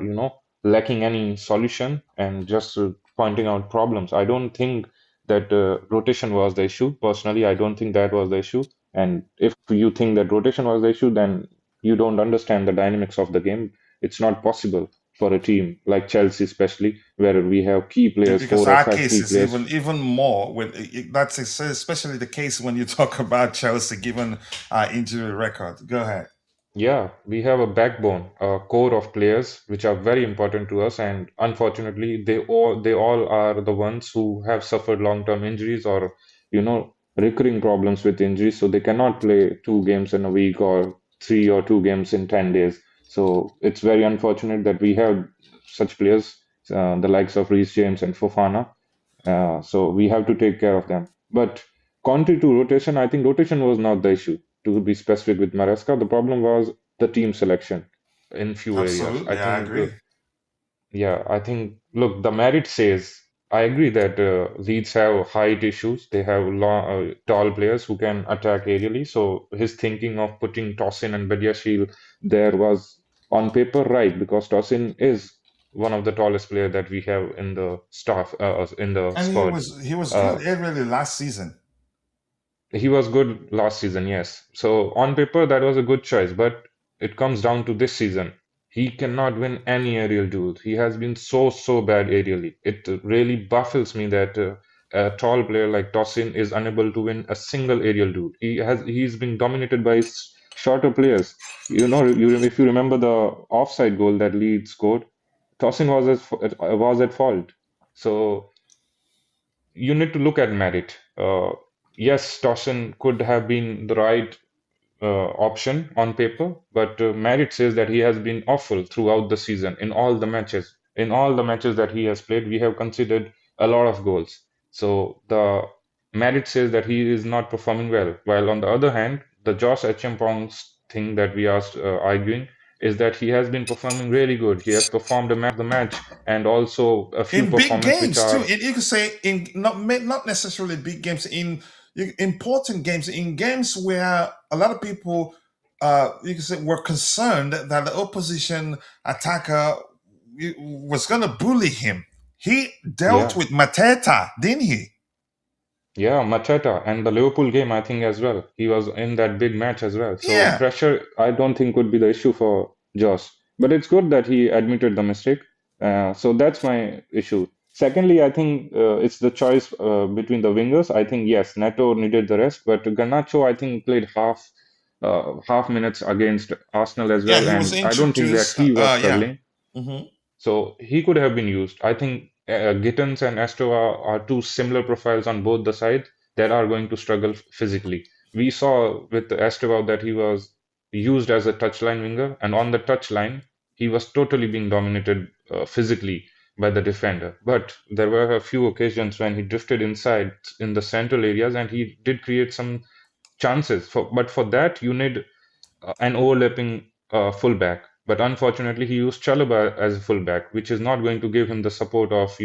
lacking any solution and just pointing out problems. I don't think that rotation was the issue. Personally, I don't think that was the issue. And if you think that rotation was the issue, then you don't understand the dynamics of the game. It's not possible for a team like Chelsea, especially where we have key players, Because four or our five case key is players. even more with that's especially the case when you talk about Chelsea, given our injury record. Go ahead. Yeah, we have a backbone, a core of players which are very important to us, and unfortunately, they all are the ones who have suffered long-term injuries or recurring problems with injuries, so they cannot play 2 games in a week or 3 or 2 games in 10 days. So it's very unfortunate that we have such players, the likes of Reece James and Fofana. So we have to take care of them. But contrary to rotation, I think rotation was not the issue. To be specific with Maresca, the problem was the team selection in few areas. I Absolutely, I think, agree. yeah, I think, look, the merit says, I agree that Leeds have height issues. They have tall players who can attack aerially. So his thinking of putting Tosin and Badiashile there was on paper right, because Tosin is one of the tallest players that we have in the staff, in the And squad. he was Uh, good really last season. he was good last season, yes. So on paper, that was a good choice, but it comes down to this season. He cannot win any aerial duels. He has been so bad aerially. It really baffles me that a tall player like Tosin is unable to win a single aerial duel. He's been dominated by shorter players. If you remember the offside goal that Leeds scored, Tosin was at fault. So you need to look at merit. Yes, Dawson could have been the right option on paper, but merit says that he has been awful throughout the season in all the matches. In all the matches that he has played, we have considered a lot of goals. So the merit says that he is not performing well. While on the other hand, the Josh Achampong's thing that we are arguing is that he has been performing really good. He has performed a man of the match and also a few In big performances which games too. are, You could say in not necessarily big games, in important games, in games where a lot of people you could say were concerned that the opposition attacker was going to bully him. He dealt yeah. with Mateta, didn't he? Yeah, Macheta and the Liverpool game, I think as well. He was in that big match as well. So Yeah, pressure, I don't think would be the issue for Josh. But it's good that he admitted the mistake. So that's my issue. Secondly, I think it's the choice between the wingers. I think yes, Neto needed the rest, but Garnacho I think played half minutes against Arsenal as yeah, well, he was and I don't think that introduced. he was Yeah. struggling. Hmm. So he could have been used. I think Gittins and Astro are two similar profiles on both the sides that are going to struggle physically. We saw with Astro that he was used as a touchline winger, and on the touchline, he was totally being dominated physically by the defender. But there were a few occasions when he drifted inside in the central areas, and he did create some chances. But for that, you need an overlapping fullback. But unfortunately, he used Chalobah as a fullback, which is not going to give him the support of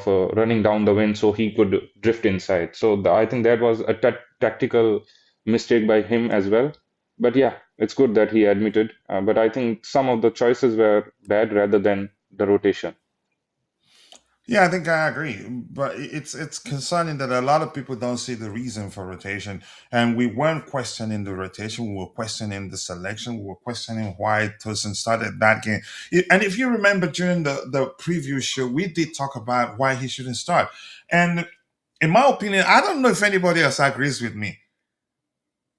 uh, running down the wing, so he could drift inside. So I think that was a tactical mistake by him as well. But yeah, it's good that he admitted. But I think some of the choices were bad rather than the rotation. Yeah, I think I agree, but it's concerning that a lot of people don't see the reason for rotation, and we weren't questioning the rotation. We were questioning the selection. We were questioning why Tosin started that game. And if you remember during the preview show, we did talk about why he shouldn't start. And in my opinion, I don't know if anybody else agrees with me.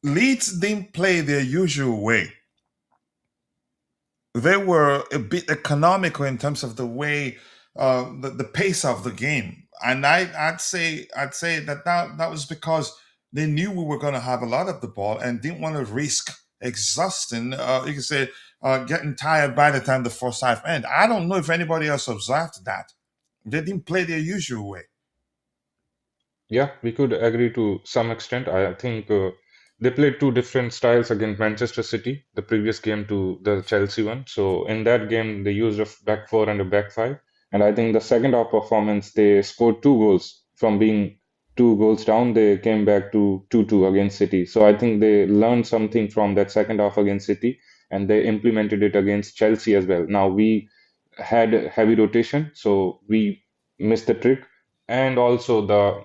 Leeds didn't play their usual way. They were a bit economical in terms of the way the pace of the game, and I'd say that was because they knew we were going to have a lot of the ball and didn't want to risk exhausting. You could say getting tired by the time the first half end. I don't know if anybody else observed that. They didn't play their usual way. Yeah, we could agree to some extent. I think they played two different styles against Manchester City, the previous game to the Chelsea one. So in that game, they used a back four and a back five. And I think the second half performance, they scored two goals from being two goals down. They came back to 2-2 against City. So I think they learned something from that second half against City and they implemented it against Chelsea as well. Now we had heavy rotation, so we missed the trick. And also the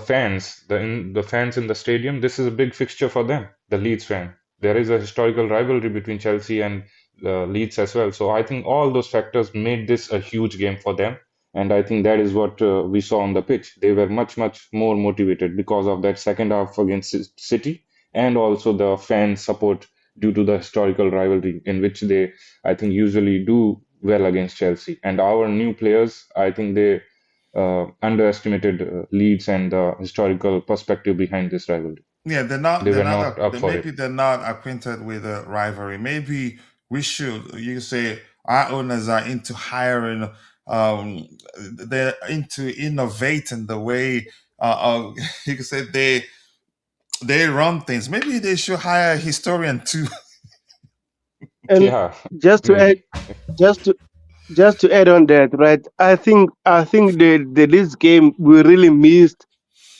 fans, the fans in the stadium. This is a big fixture for them, the Leeds fan. There is a historical rivalry between Chelsea and Leeds as well. So I think all those factors made this a huge game for them. And I think that is what we saw on the pitch. They were much more motivated because of that second half against City, and also the fan support due to the historical rivalry in which they, I think, usually do well against Chelsea. And our new players, I think they underestimated Leeds and the historical perspective behind this rivalry. Yeah, they're not. They They're were not. not up for Maybe it. they're not acquainted with the rivalry. Maybe we should. You say our owners are into hiring. They're into innovating the way. You could say they run things. Maybe they should hire a historian too. And Yeah, just to add, maybe. just to just to add on that, right? I think the this game we really missed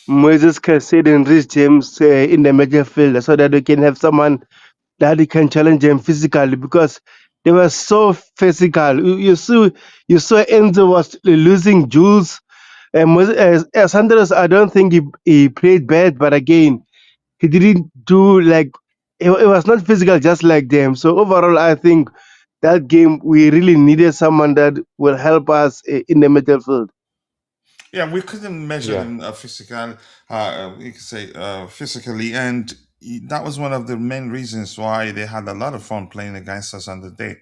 Moses Cascade and Reece James in the major field, so that we can have someone that he can challenge them physically, because they were so physical. You saw Enzo was losing Jules. And Sanders, I don't think he played bad, but again, he didn't do like it was not physical just like them. So overall, I think that game we really needed someone that will help us in the midfield. Yeah, we couldn't measure Yeah, them you could say physically, and that was one of the main reasons why they had a lot of fun playing against us on the day.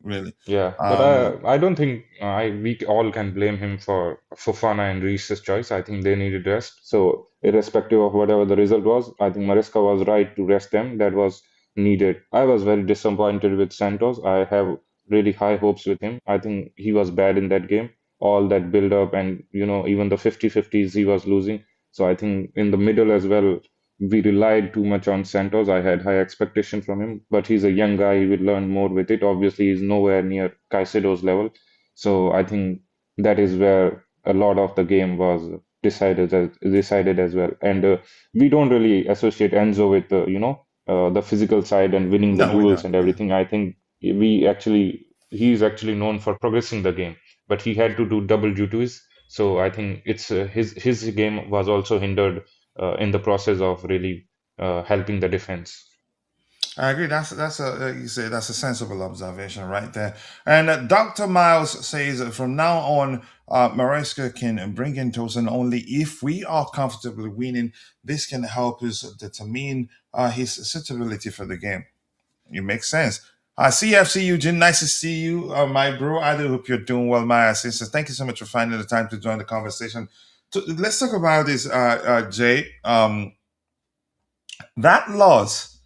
Really. yeah. But Um, I don't think we all can blame him for Fofana and Reese's choice. I think they needed rest. So irrespective of whatever the result was, I think Maresca was right to rest them. That was needed. I was very disappointed with Santos. I have really high hopes with him. I think he was bad in that game. All that build up and even the 50-50s he was losing. So I think in the middle as well, we relied too much on Santos. I had high expectation from him, but he's a young guy. He will learn more with it. Obviously, he's nowhere near Caicedo's level. So I think that is where a lot of the game was decided as well. And we don't really associate Enzo with the physical side and winning the no, we duels don't. and Yeah. everything. I think he's actually known for progressing the game, but he had to do double duties. So I think it's his game was also hindered in the process of really helping the defense. I agree. That's a you say that's a sensible observation right there. And Dr. Miles says from now on, Maresca can bring in Tosin only if we are comfortably winning. This can help us determine his suitability for the game. It makes sense. CFC Eugene, nice to see you, my bro. I do hope you're doing well, my sister. Thank you so much for finding the time to join the conversation. Let's talk about this, Jay. That loss,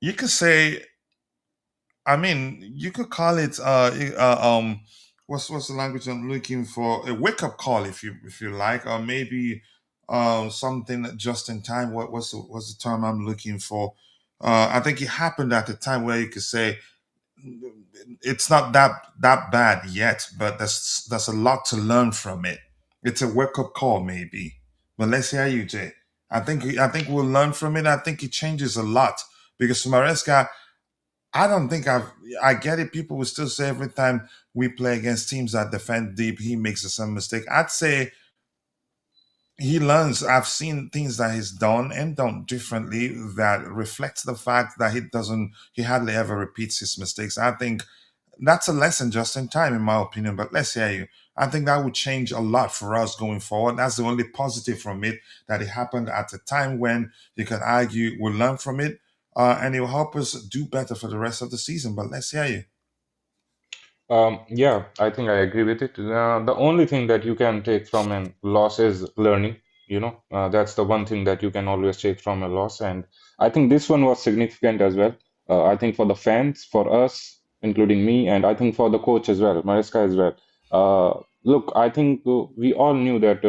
you could say. I mean, you could call it what's the language I'm looking for? A wake up call, if you like, or maybe something just in time. What's the term I'm looking for? I think it happened at the time where you could say it's not that bad yet, but there's a lot to learn from it. It's a wake up call, maybe. But let's hear you, Jay. I think we'll learn from it. I think it changes a lot because Maresca, I don't think I get it. People will still say every time we play against teams that defend deep, he makes some mistake. I'd say he learns. I've seen things that he's done and done differently that reflects the fact that he hardly ever repeats his mistakes. I think that's a lesson just in time, in my opinion. But let's hear you. I think that would change a lot for us going forward. That's the only positive from it, that it happened at a time when you can argue we'll learn from it, and it will help us do better for the rest of the season. But let's hear you. Yeah, I think I agree with it. The only thing that you can take from a loss is learning. That's the one thing that you can always take from a loss. And I think this one was significant as well. I think for the fans, for us, including me, and I think for the coach as well, Mariska as well. Look, I think we all knew that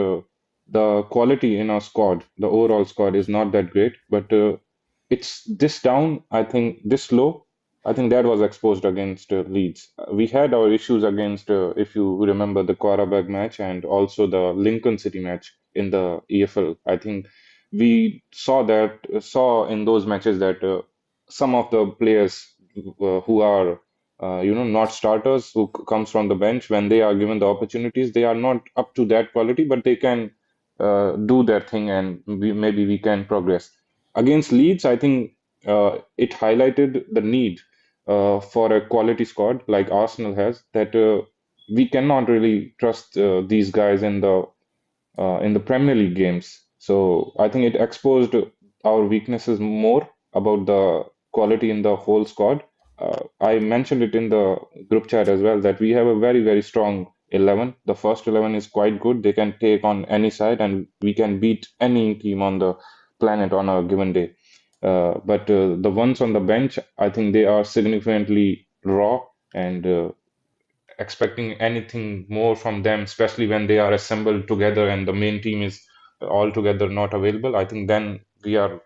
the quality in our squad, the overall squad, is not that great, but it's this down, I think, this low. I think that was exposed against Leeds. We had our issues against, if you remember, the Quarterback match and also the Lincoln City match in the EFL. I think we saw in those matches that some of the players who are, not starters, who comes from the bench, when they are given the opportunities, they are not up to that quality, but they can do their thing, and maybe we can progress. Against Leeds, I think it highlighted the need for a quality squad like Arsenal has, that we cannot really trust these guys in the Premier League games. So I think it exposed our weaknesses more about the quality in the whole squad. I mentioned it in the group chat as well that we have a very, very strong 11. The first 11 is quite good. They can take on any side and we can beat any team on the planet on a given day. But the ones on the bench, I think they are significantly raw, and expecting anything more from them, especially when they are assembled together and the main team is all together not available, I think then we are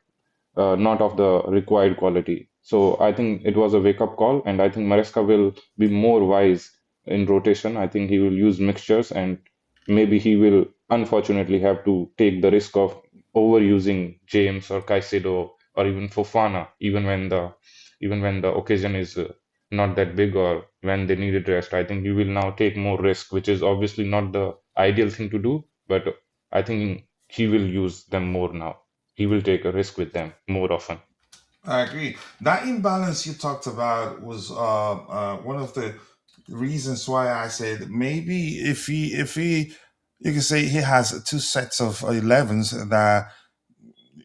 not of the required quality. So I think it was a wake-up call, and I think Maresca will be more wise in rotation. I think he will use mixtures, and maybe he will unfortunately have to take the risk of overusing James or Caicedo or even Fofana, even when the occasion is not that big or when they needed rest. I think he will now take more risk, which is obviously not the ideal thing to do, but I think he will use them more now. He will take a risk with them more often. I agree. That imbalance you talked about was one of the reasons why I said maybe if he you can say he has two sets of 11s that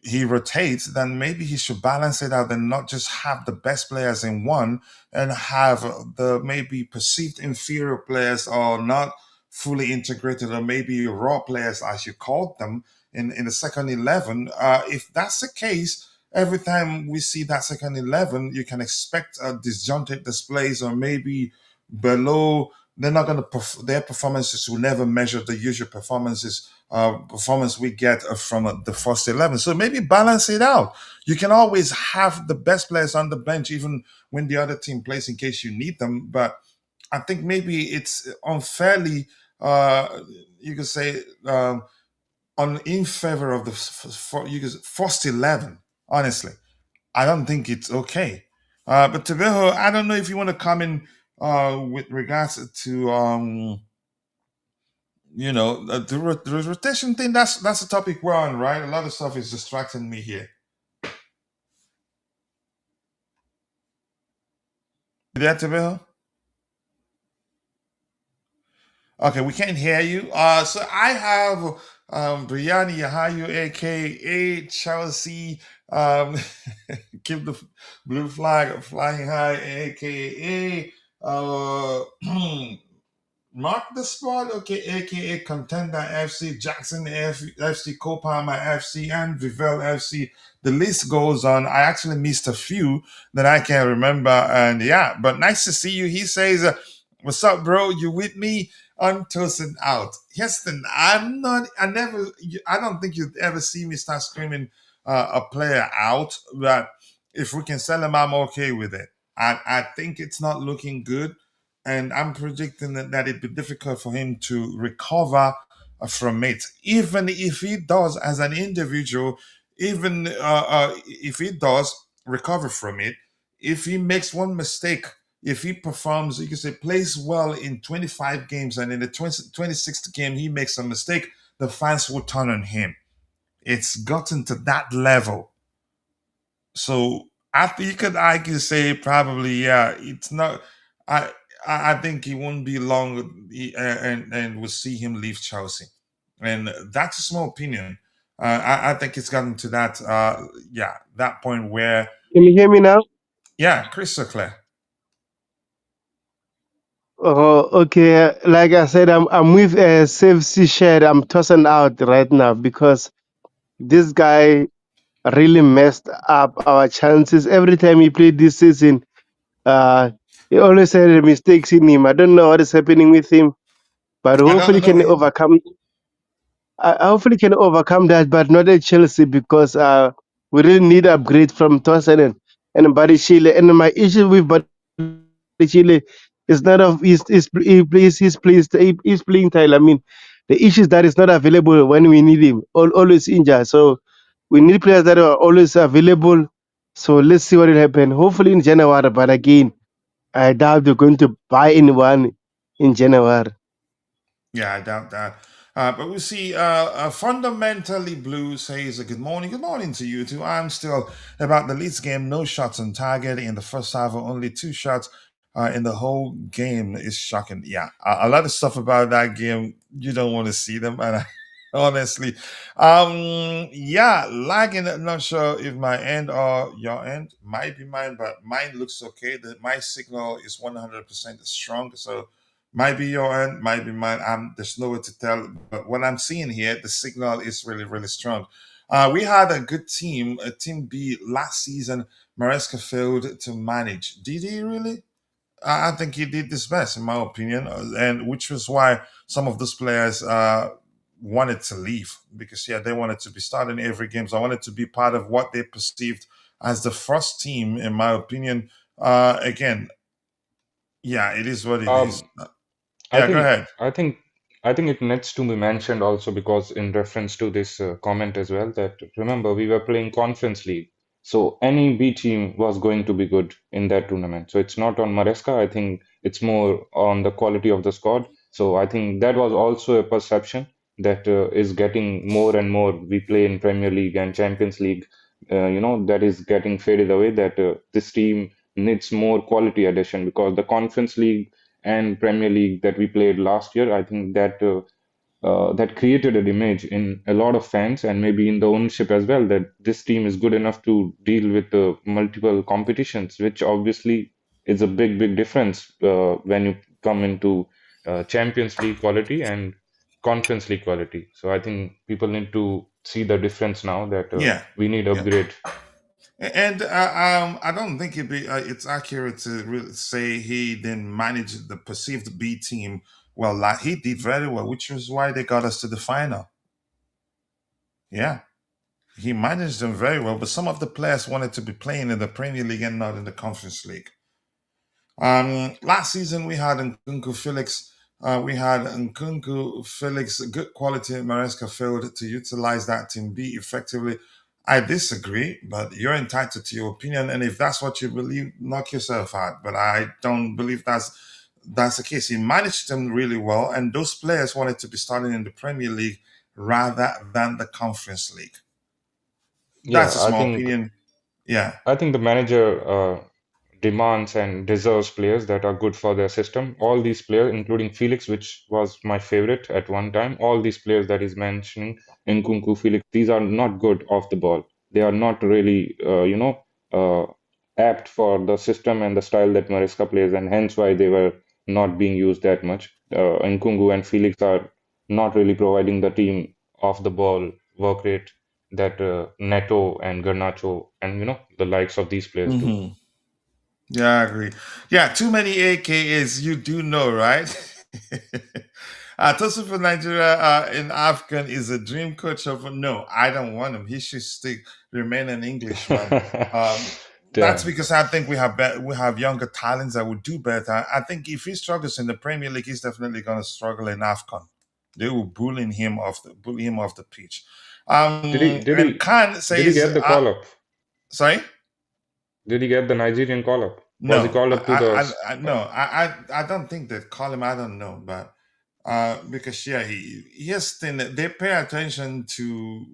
he rotates, then maybe he should balance it out and not just have the best players in one and have the maybe perceived inferior players or not fully integrated or maybe raw players, as you called them, in the second 11. If that's the case, every time we see that second 11, you can expect disjointed displays or maybe below. They're not going to their performances will never measure the usual performance we get from the first 11. So maybe balance it out. You can always have the best players on the bench, even when the other team plays, in case you need them. But I think maybe it's unfairly, uh, you could say, in favor of the you could say, first 11. Honestly, I don't think it's okay. But Tabejo, I don't know if you want to come in with regards to The rotation thing. That's the topic we're on, right? A lot of stuff is distracting me here. You there, Tabel? Okay, we can't hear you. So I have Brianni Yahayu, aka Chelsea. Um, keep the blue flag flying high, aka Mark the Spot, okay, aka Contender FC, Jackson FC, Copama FC, and Vivel FC. The list goes on. I actually missed a few that I can't remember. And yeah, but nice to see you. He says, what's up, bro? You with me? Untoasted out. Houston, I'm not, I don't think you'd ever see me start screaming a player out, but if we can sell him, I'm okay with it. I think it's not looking good, and I'm predicting that it'd be difficult for him to recover from it. Even if he does, as an individual, even if he does recover from it, if he makes one mistake, if he performs, you can say plays well in 25 games, and in the 26th game he makes a mistake, the fans will turn on him. It's gotten to that level. So I think you could argue say probably yeah. It's not. I I think he won't be long, and we'll see him leave Chelsea, and that's a small opinion. I think it's gotten to that that point where Can you hear me now? yeah, crystal clear. Oh, okay. Like I said, I'm with Save Sea Shed. I'm tossing out right now because this guy really messed up our chances every time he played this season. Uh, he always had mistakes in him. I don't know what is happening with him, but I don't know either. hopefully can overcome that, but not at Chelsea because we really need upgrade from Tosin and Barichile. And my issue with Barichile is not of he's playing style. I mean, the issue is that he's not available when we need him. Always injured. So we need players that are always available. So let's see what will happen. Hopefully in January, but again, I doubt they're going to buy anyone in January. Yeah, I doubt that. But we see fundamentally blue says good morning. Good morning to you too. I'm still about the Leeds game. No shots on target in the first half. Only two shots in the whole game is shocking. Yeah, a lot of stuff about that game you don't want to see them. And honestly, yeah, lagging. Not sure if my end or your end might be mine, but mine looks okay. My signal is 100% strong, so might be your end, might be mine. There's no way to tell. But what I'm seeing here, the signal is really, really strong. We had a good team, a team B last season. Maresca failed to manage. Did he really? I think he did his best, in my opinion, and which was why some of those players wanted to leave because yeah, they wanted to be starting every game. So I wanted to be part of what they perceived as the first team, in my opinion. Again, yeah, it is what it is. Um, I Yeah, go think ahead. I think I think it needs to be mentioned also because in reference to this comment as well that remember we were playing Conference League, so any B team was going to be good in that tournament. So it's not on Maresca. I think it's more on the quality of the squad. So I think that was also a perception that is getting more and more. We play in Premier League and Champions League. That is getting faded away. That this team needs more quality addition because the Conference League and Premier League that we played last year, I think that that created an image in a lot of fans and maybe in the ownership as well that this team is good enough to deal with multiple competitions, which obviously is a big, big difference when you come into Champions League quality and Conference League quality. So I think people need to see the difference now that Yeah, we need yeah. upgrade. And I don't think it's accurate to really say he didn't manage the perceived B team well. Like he did very well, which was why they got us to the final. Yeah, he managed them very well, but some of the players wanted to be playing in the Premier League and not in the Conference League. Last season we had Nkunku Felix. We had Nkunku Felix, good quality. Maresca failed to utilize that team B effectively. I disagree, but you're entitled to your opinion, and if that's what you believe, knock yourself out. But I don't believe that's that's the case. He managed them really well, and those players wanted to be starting in the Premier League rather than the Conference League. Yeah, That's a small opinion. Yeah. I think the manager demands and deserves players that are good for their system. All these players, including Felix, which was my favorite at one time, all these players that he's mentioning, Nkunku, Felix, these are not good off the ball. They are not really, uh, apt for the system and the style that Maresca plays, and hence why they were not being used that much. Nkunku and Felix are not really providing the team off the ball work rate that Neto and Garnacho and the likes of these players do. Hmm. Yeah, I agree. Yeah, too many AKAs, you do know, right? Tosin for Nigeria in African is a dream coach of. No, I don't want him. He should remain an Englishman. That's Damn. because I think we have younger talents that would do better. I think if he struggles in the Premier League, he's definitely going to struggle in AFCON. They will bully him off the pitch. Did he did And he Khan did he says, get the call up? sorry. Did he get the Nigerian call up? Was he No, called up to the no, I don't think they call him. I don't know, but because yeah, here's the thing. They pay attention to,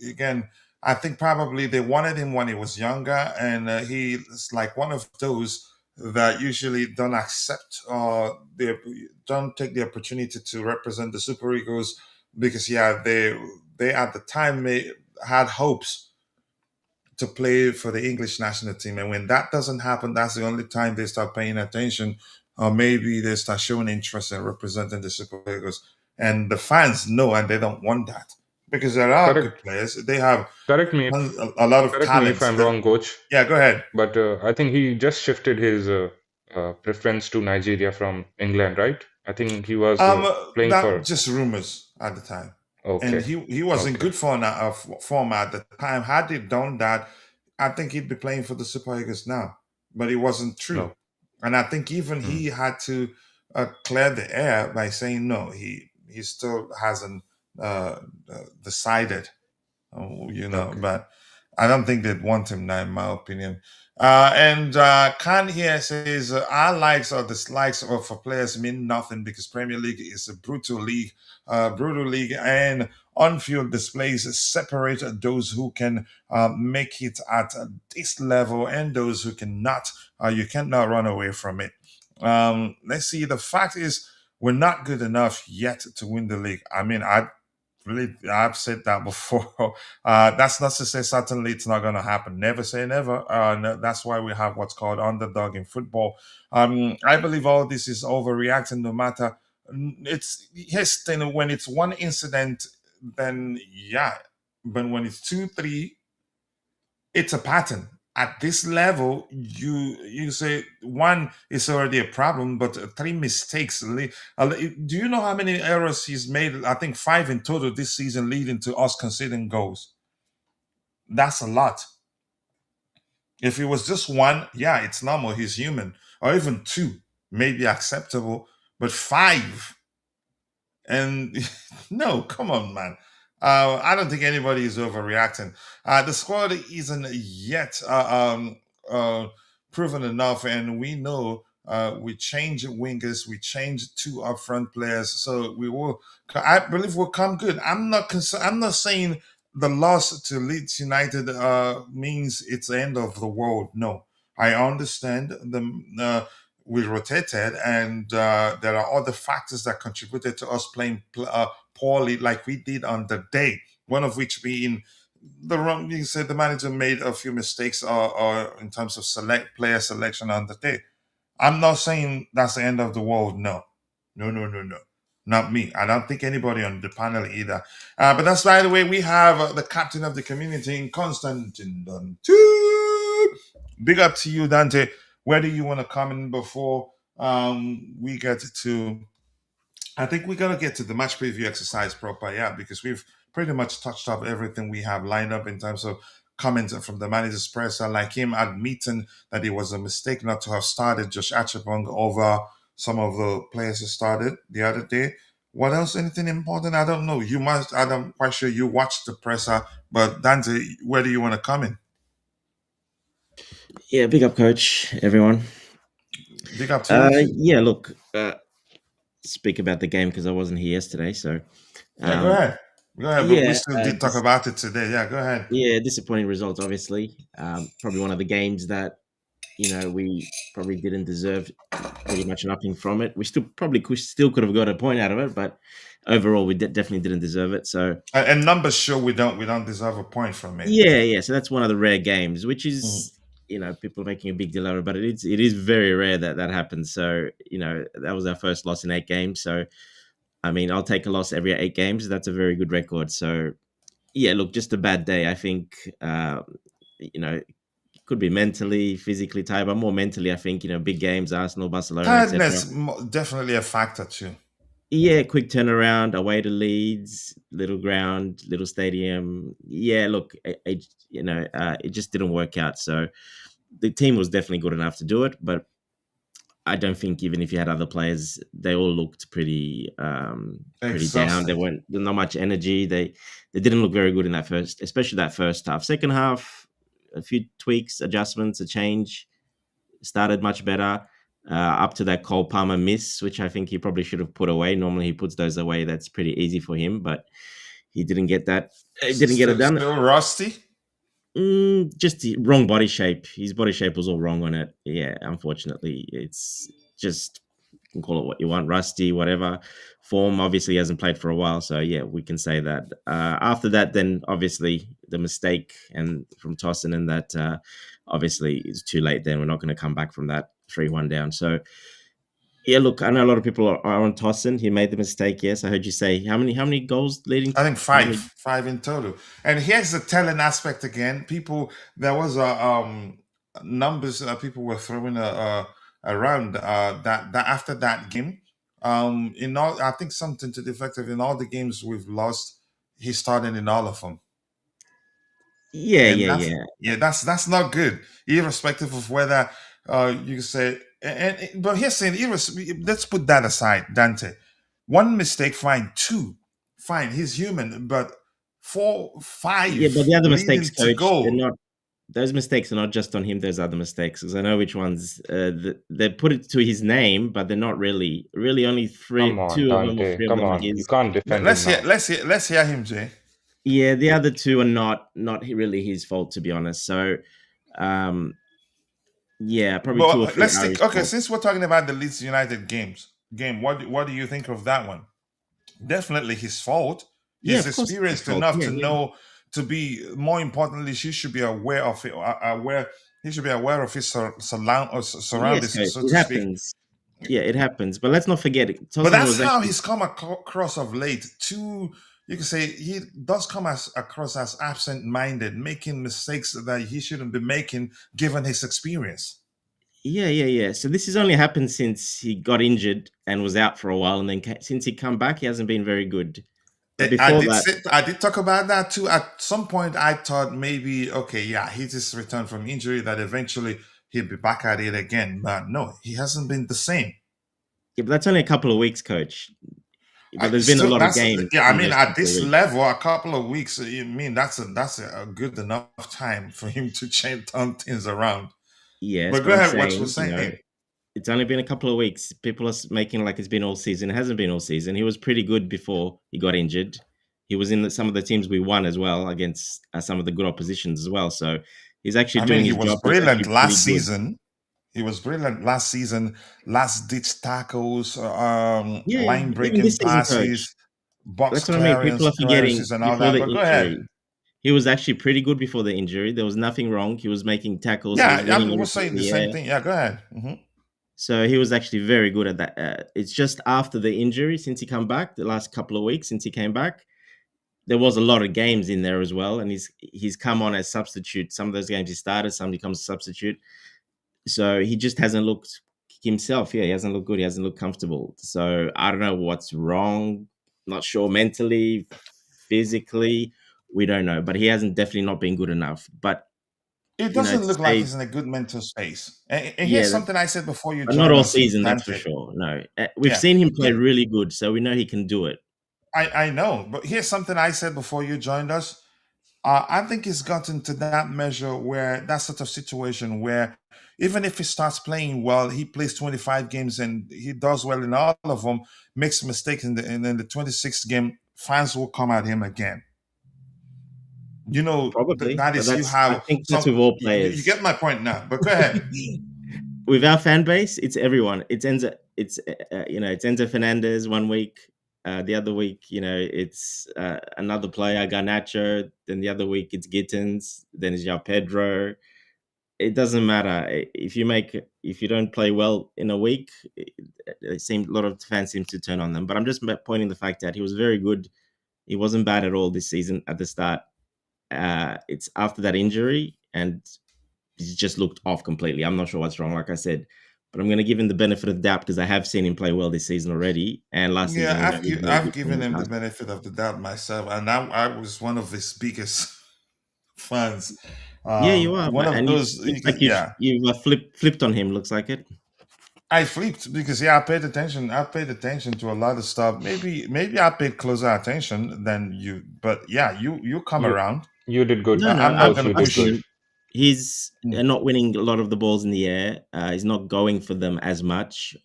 again. I think probably they wanted him when he was younger, and he's like one of those that usually don't accept or they don't take the opportunity to represent the Super Eagles because yeah, they at the time had hopes to play for the English national team. And when that doesn't happen, that's the only time they start paying attention, or maybe they start showing interest in representing the Super Eagles. And the fans know, and they don't want that because there are good correct players. They have correct me a lot of correct me if talents. I'm wrong, coach, Yeah, go ahead. but I think he just shifted his preference to Nigeria from England, right? I think he was playing That for. just rumors at the time, and Okay, he was in okay, good form at the time. Had he done that, I think he'd be playing for the Super Eagles now. But it wasn't true, no. and I think even Hmm. he had to clear the air by saying no. He still hasn't decided, Okay. but I don't think they'd want him now, in my opinion. And Khan here says our likes or dislikes for players mean nothing because Premier League is a brutal league, and on-field displays separate those who can make it at this level and those who cannot. You cannot run away from it. Let's see. The fact is, we're not good enough yet to win the league. I mean, I've said that before. That's not to say certainly it's not going to happen. Never say never. No, that's why we have what's called underdog in football. I believe all this is overreacting. No matter, it's yes. Then when it's one incident, then yeah. But when it's two, three, it's a pattern. At this level, you say one is already a problem, but three mistakes. Do you know how many errors he's made? I think five in total this season, leading to us conceding goals. That's a lot. If it was just one, yeah, it's normal. He's human. Or even two, maybe acceptable. But five, and no, come on, man. I don't think anybody is overreacting. The squad isn't yet proven enough, and we know we change wingers, we change two upfront players, so we will. I believe we'll come good. I'm not concerned. I'm not saying the loss to Leeds United means it's the end of the world. No, I understand we rotated, and there are other factors that contributed to us playing poorly, like we did on the day. One of which being the wrong. You said the manager made a few mistakes, or in terms of player selection on the day. I'm not saying that's the end of the world. No, no, no, no, no. Not me. I don't think anybody on the panel either. But that's by the way, we have the captain of the community in Constantine Dante. Big up to you, Dante. Where do you want to come in before we get to? I think we got to get to the match preview exercise proper, yeah, because we've pretty much touched up everything we have lined up in terms of comments from the manager's presser, like him admitting that it was a mistake not to have started Josh Achapong over some of the players who started the other day. What else? Anything important? I don't know. You must. I'm quite sure you watched the presser, but Dante, where do you want to come in? Yeah, big up, coach, everyone. Big up to you. Yeah, look, speak about the game because I wasn't here yesterday. So, Yeah, go um, ahead. Go ahead. But we yeah, still did talk about it today. Yeah, go ahead. yeah, disappointing results. Obviously, probably one of the games that we probably didn't deserve pretty much nothing from it. We still could have got a point out of it, but overall, we definitely didn't deserve it. So, And numbers show we don't deserve a point from it. yeah. So that's one of the rare games, which Mhm. is people are making a big deal out of it, but it is very rare that that happens. So that was our first loss in 8 games. So I mean, I'll take a loss every 8 games. That's a very good record. So yeah, look, just a bad day. I think could be mentally, physically tired, but more mentally. I think big games, Arsenal, Barcelona, etc. Tiredness definitely a factor too. Yeah, quick turnaround away to Leeds, little ground, little stadium. Yeah, look, it just didn't work out. So the team was definitely good enough to do it, but I don't think even if you had other players, they all looked pretty down. There Exhausted. weren't not much energy. They didn't look very good in that first, especially that first half. Second half, a few tweaks, adjustments, a change started much better. Up to that Cole Palmer miss, which I think he probably should have put away. Normally he puts those away. That's pretty easy for him, but he didn't get that. He didn't get it done. Still rusty. Just the wrong body shape. His body shape was all wrong on it. Yeah, unfortunately, it's just you can call it what you want, rusty, whatever. Form obviously he hasn't played for a while, so yeah, we can say that. After that, then obviously the mistake and from Tosin and that obviously it's too late. Then we're not going to come back from that 3-1 down. So yeah, look, I know a lot of people are on Tosin. He made the mistake. Yes, I heard you say how many goals leading? I think How five, many? five in total. And here's the telling aspect again. People, there was a numbers people were throwing around that after that game. In all, I think something to the effect of in all the games we've lost, he's starting in all of them, Yeah, and yeah, yeah. that's not good, irrespective of whether you can say. But here's saying, let's put that aside, Dante. One mistake, fine. Two, fine. He's human, but four, Yeah, but five the other mistakes, leading to coach, they're goal. not. Those mistakes are not just on him. There's other mistakes because I know which ones. They put it to his name, but they're not really. Really, only Come three, on, two of them or Dante. three of Come them are on. You his. can't defend him Let's hear. now. Let's hear him, Jay. Yeah, the other two are not really his fault, to be honest. So, um, yeah, probably two or But three let's are take. his Okay, fault. since we're talking about the Leeds United game, what do you think of that one? Definitely his fault. Yeah, He's of course, it's his experienced fault. enough Yeah, to yeah. know, to be more importantly, she should be aware of it. Aware, he should be aware of his Yes, surroundings, coach. so It to speak. happens. Yeah, it happens. But let's not forget it. But Tosin that's was how actually. he's come across of late. Too, you can say he does come across as absent-minded, making mistakes that he shouldn't be making, given his experience. Yeah, yeah, yeah. So this has only happened since he got injured and was out for a while, and then since he come back, he hasn't been very good. But before that, I did talk about that too. At some point, I thought maybe, okay, yeah, he just returned from injury, that eventually he'll be back at it again. But no, he hasn't been the same. yeah, but that's only a couple of weeks, coach. But I there's been a still, lot of that's games yeah. I in mean, those at couple of this weeks. level, a couple of weeks. You mean that's a good enough time for him to turn things around. Yes, But but go I'm ahead. What you were saying, saying? it's only been a couple of weeks. People are making like it's been all season. It hasn't been all season. He was pretty good before he got injured. He was in some of the teams we won as well against some of the good oppositions as well. So he's actually I mean, doing he his was job. He's brilliant actually pretty last good. season. He was brilliant last season. Last ditch tackles, Yeah, line even this breaking season, coach. passes, box That's what I mean. People are forgetting clearances, and all before that. the But go ahead. injury. He was actually pretty good before the injury. There was nothing wrong. He was making tackles. He was Yeah, winning I was in saying the the same air. thing. Yeah, go ahead. So he was actually very good at that. It's just after the injury, since he come back, the last couple of weeks since he came back, there was a lot of games in there as well, and he's come on as substitute. Some of those games he started, some he comes substitute. So he just hasn't looked himself. Yeah, he hasn't looked good. He hasn't looked comfortable. So I don't know what's wrong. Not sure mentally, physically, we don't know. But he hasn't definitely not been good enough. But It to doesn't look like say, he's in a good mental space. And here's yeah, something I said before you but not joined all us, season, that's for Dante. sure. No, we've Yeah, seen him play Here- really good, so we know he can do it. I know. But here's something I said before you joined us. I think he's gotten to that measure where that sort of situation where even if he starts playing well, he plays 25 games and he does well in all of them, makes mistakes in the 26th game, fans will come at him again. You know, Probably, that but is, you I have think that's some, with all you players. get my point now, but go ahead. With our fan base, it's everyone. It's Enzo Fernandez one week, the other week, it's another player, Garnacho. Then the other week it's Gittins. Then it's João Pedro. It doesn't matter if you don't play well in a week. A lot of fans seem to turn on them. But I'm just pointing the fact that he was very good. He wasn't bad at all this season at the start. It's after that injury, and he's just looked off completely. I'm not sure what's wrong, like I said, but I'm going to give him the benefit of the doubt because I have seen him play well this season already, and last Yeah, season he was very I've good for given him the Newcastle. benefit of the doubt myself, and I was one of his biggest fans. Yeah, you are, One of and you those, looks like yeah. you've flipped on him. Looks like it. I flipped because yeah, I paid attention. I paid attention to a lot of stuff. Maybe I paid closer attention than you, but yeah, you come You around. you did good, No, no, I'm not I've gonna coach. You I've did push. seen good. him. He's Mm. not winning a lot of the balls in the air. He's not going for them as much.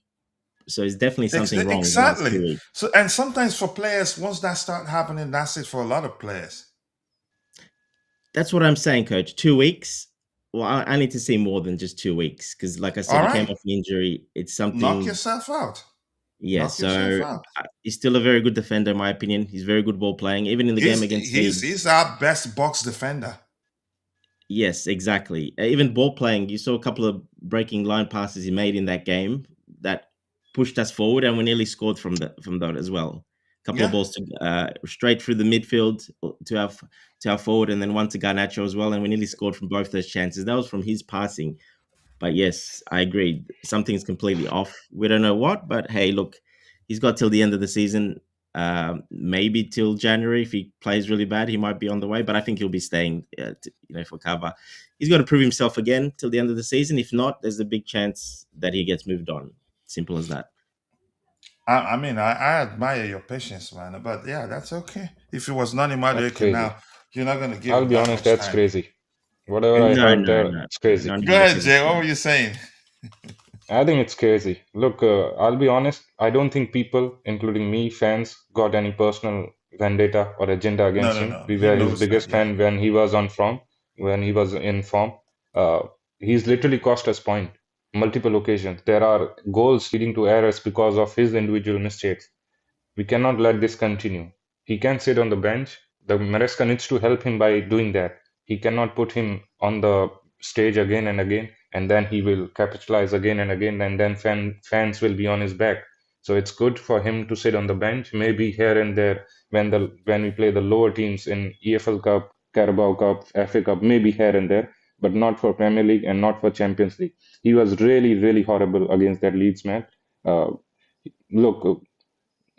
So it's definitely something wrong in the last 2 Exactly. weeks. So and sometimes for players, once that start happening, that's it for a lot of players. That's what I'm saying, Coach. 2 weeks. Well, I need to see more than just 2 weeks because, like I said, All he came right, off an injury. It's knock something. yourself out. Yeah, Knock yourself so out. he's still a very good defender, in my opinion. He's very good ball playing, even in the game against He's Leeds. our best box defender. Yes, exactly. Even ball playing, you saw a couple of breaking line passes he made in that game that pushed us forward, and we nearly scored from that as well. A couple of Yeah. balls straight through the midfield to our forward, and then one to Garnacho as well, and we nearly scored from both those chances. That was from his passing. But yes, I agree. Something's completely off. We don't know what, but hey, look, he's got till the end of the season. Maybe till January. If he plays really bad, he might be on the way. But I think he'll be staying, for cover. He's got to prove himself again till the end of the season. If not, there's a big chance that he gets moved on. Simple as that. I mean, I admire your patience, man. But yeah, that's okay. If it was Nani That's Madueke crazy. now, you're not gonna give I'll him be that honest, much that's time. crazy. Whatever I No, heard no, there, no, it's crazy. not Go ahead, Madueke. Jay. What were you saying? I think it's crazy. Look, I'll be honest. I don't think people, including me, fans, got any personal vendetta or agenda No, against no, him. no. We He were his knows that. biggest Yeah. fan when he was on form, when he was in form. Uh, he's literally cost us point multiple occasions. There are goals leading to errors because of his individual mistakes. We cannot let this continue. He can sit on the bench. The Maresca needs to help him by doing that. He cannot put him on the stage again and again, and then he will capitalize again and again, and then fans will be on his back. So it's good for him to sit on the bench, maybe here and there when we play the lower teams in EFL Cup, Carabao Cup, FA Cup, maybe here and there, but not for Premier League and not for Champions League. He was really, really horrible against that Leeds man. Uh, look,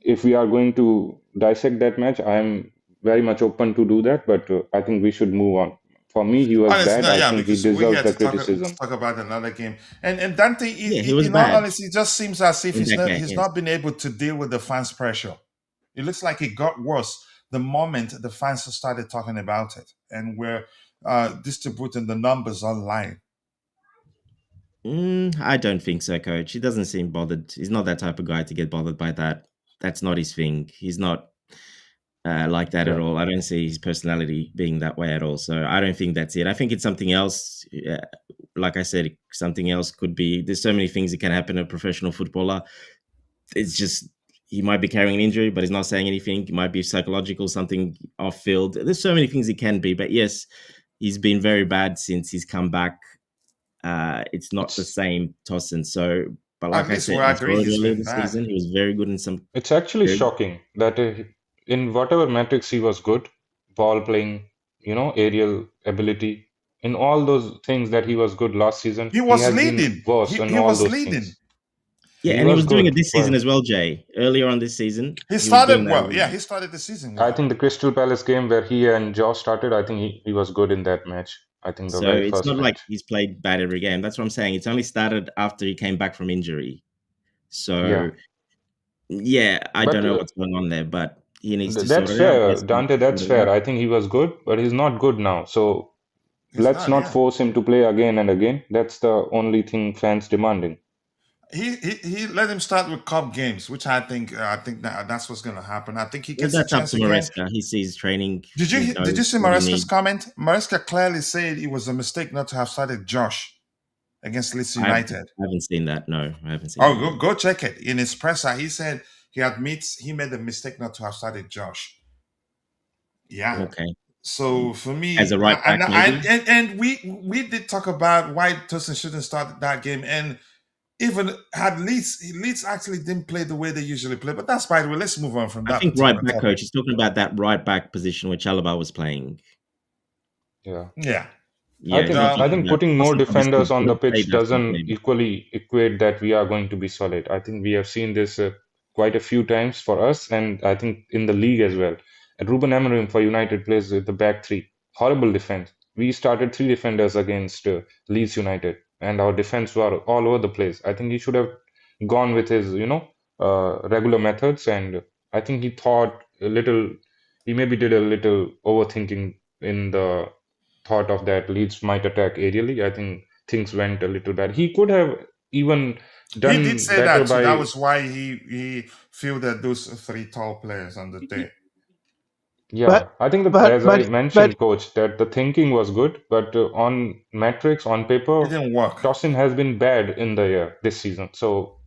if we are going to dissect that match, I am very much open to do that, but I think we should move on. For me, he was Honestly, bad. no, I yeah, think he because we're deserves here the to talk. Let's criticism. talk about another game. And Dante, Yeah, he was in all bad honesty, it just seems as if in that game. he's Yes. not been able to deal with the fans' pressure. It looks like it got worse the moment the fans started talking about it, and we're distributing the numbers online. I don't think so, Coach. He doesn't seem bothered. He's not that type of guy to get bothered by that. That's not his thing. He's not like that at Yeah, all. I don't see his personality being that way at all. So I don't think that's it. I think it's something else. Like I said, something else could be. There's so many things that can happen to a professional footballer. It's just he might be carrying an injury, but he's not saying anything. It might be psychological, something off field. There's so many things it can be. But yes, he's been very bad since he's come back. It's not the it's same Tosin. So, but At like I least said, we I saw agree it he's earlier been this bad. season. He was very good in some. it's actually Very, shocking that in whatever metrics he was good, ball playing, aerial ability, in all those things that he was good last season, He he was has been leading. worse in He all was those leading. things. yeah, He and he was was doing it good, this season but as well, Jay. Earlier on this season, He he was doing started that as well. Yeah, well. he started the season I well. think the Crystal Palace game where he and Josh started, I think he was good in that match. I think the So very it's first not like match. he's played bad every game. That's what I'm saying. It's only started after he came back from injury. Yeah. So yeah, I don't But know what's going on there, but he needs to That's sort it out. fair, Yes, he needs Dante. to sort That's it fair. out. I think he was good, but he's not good now. So He's let's not, not yeah. force him to play again and again. That's the only thing fans demanding. He let him start with cup games, which I think that's what's going to happen. I think he Well, gets a that's up chance to again. Maresca. He sees training. Did He you knows see what he Maresca's needs. comment? Maresca clearly said it was a mistake not to have started Josh against Leeds I United. haven't seen that. No, I haven't seen Oh, that yet. go check it. In his presser, he said he admits he made a mistake not to have started Josh. Yeah. Okay. So for As me, a right back, maybe. and we did talk about why Tosin shouldn't start that game, and even had Leeds actually didn't play the way they usually play. But that's by the way. Let's move on from I that think right particular back topic. coach. He's talking about that right back position where Chalobah was playing. Yeah. Yeah. Yeah, he's not I talking think about putting more Tosin. Obviously, defenders on would the have played pitch that first doesn't game. equally equate that we are going to be solid. I think we have seen this quite a few times for us, and I think in the league as well. And Ruben Amorim for United plays with the back three. Horrible defense. We started three defenders against Leeds United, and our defense were all over the place. I think he should have gone with his, regular methods, and I think he thought a little. He maybe did a little overthinking in the thought of that Leeds might attack aerially. I think things went a little bad. He could have even He did done say better that too. That by, was why he fielded those three tall players on the day. yeah. But I think that, but as I but but mentioned, coach, that the thinking was good, but on metrics, on It paper, didn't work. Tosin has been bad in the year this season. So,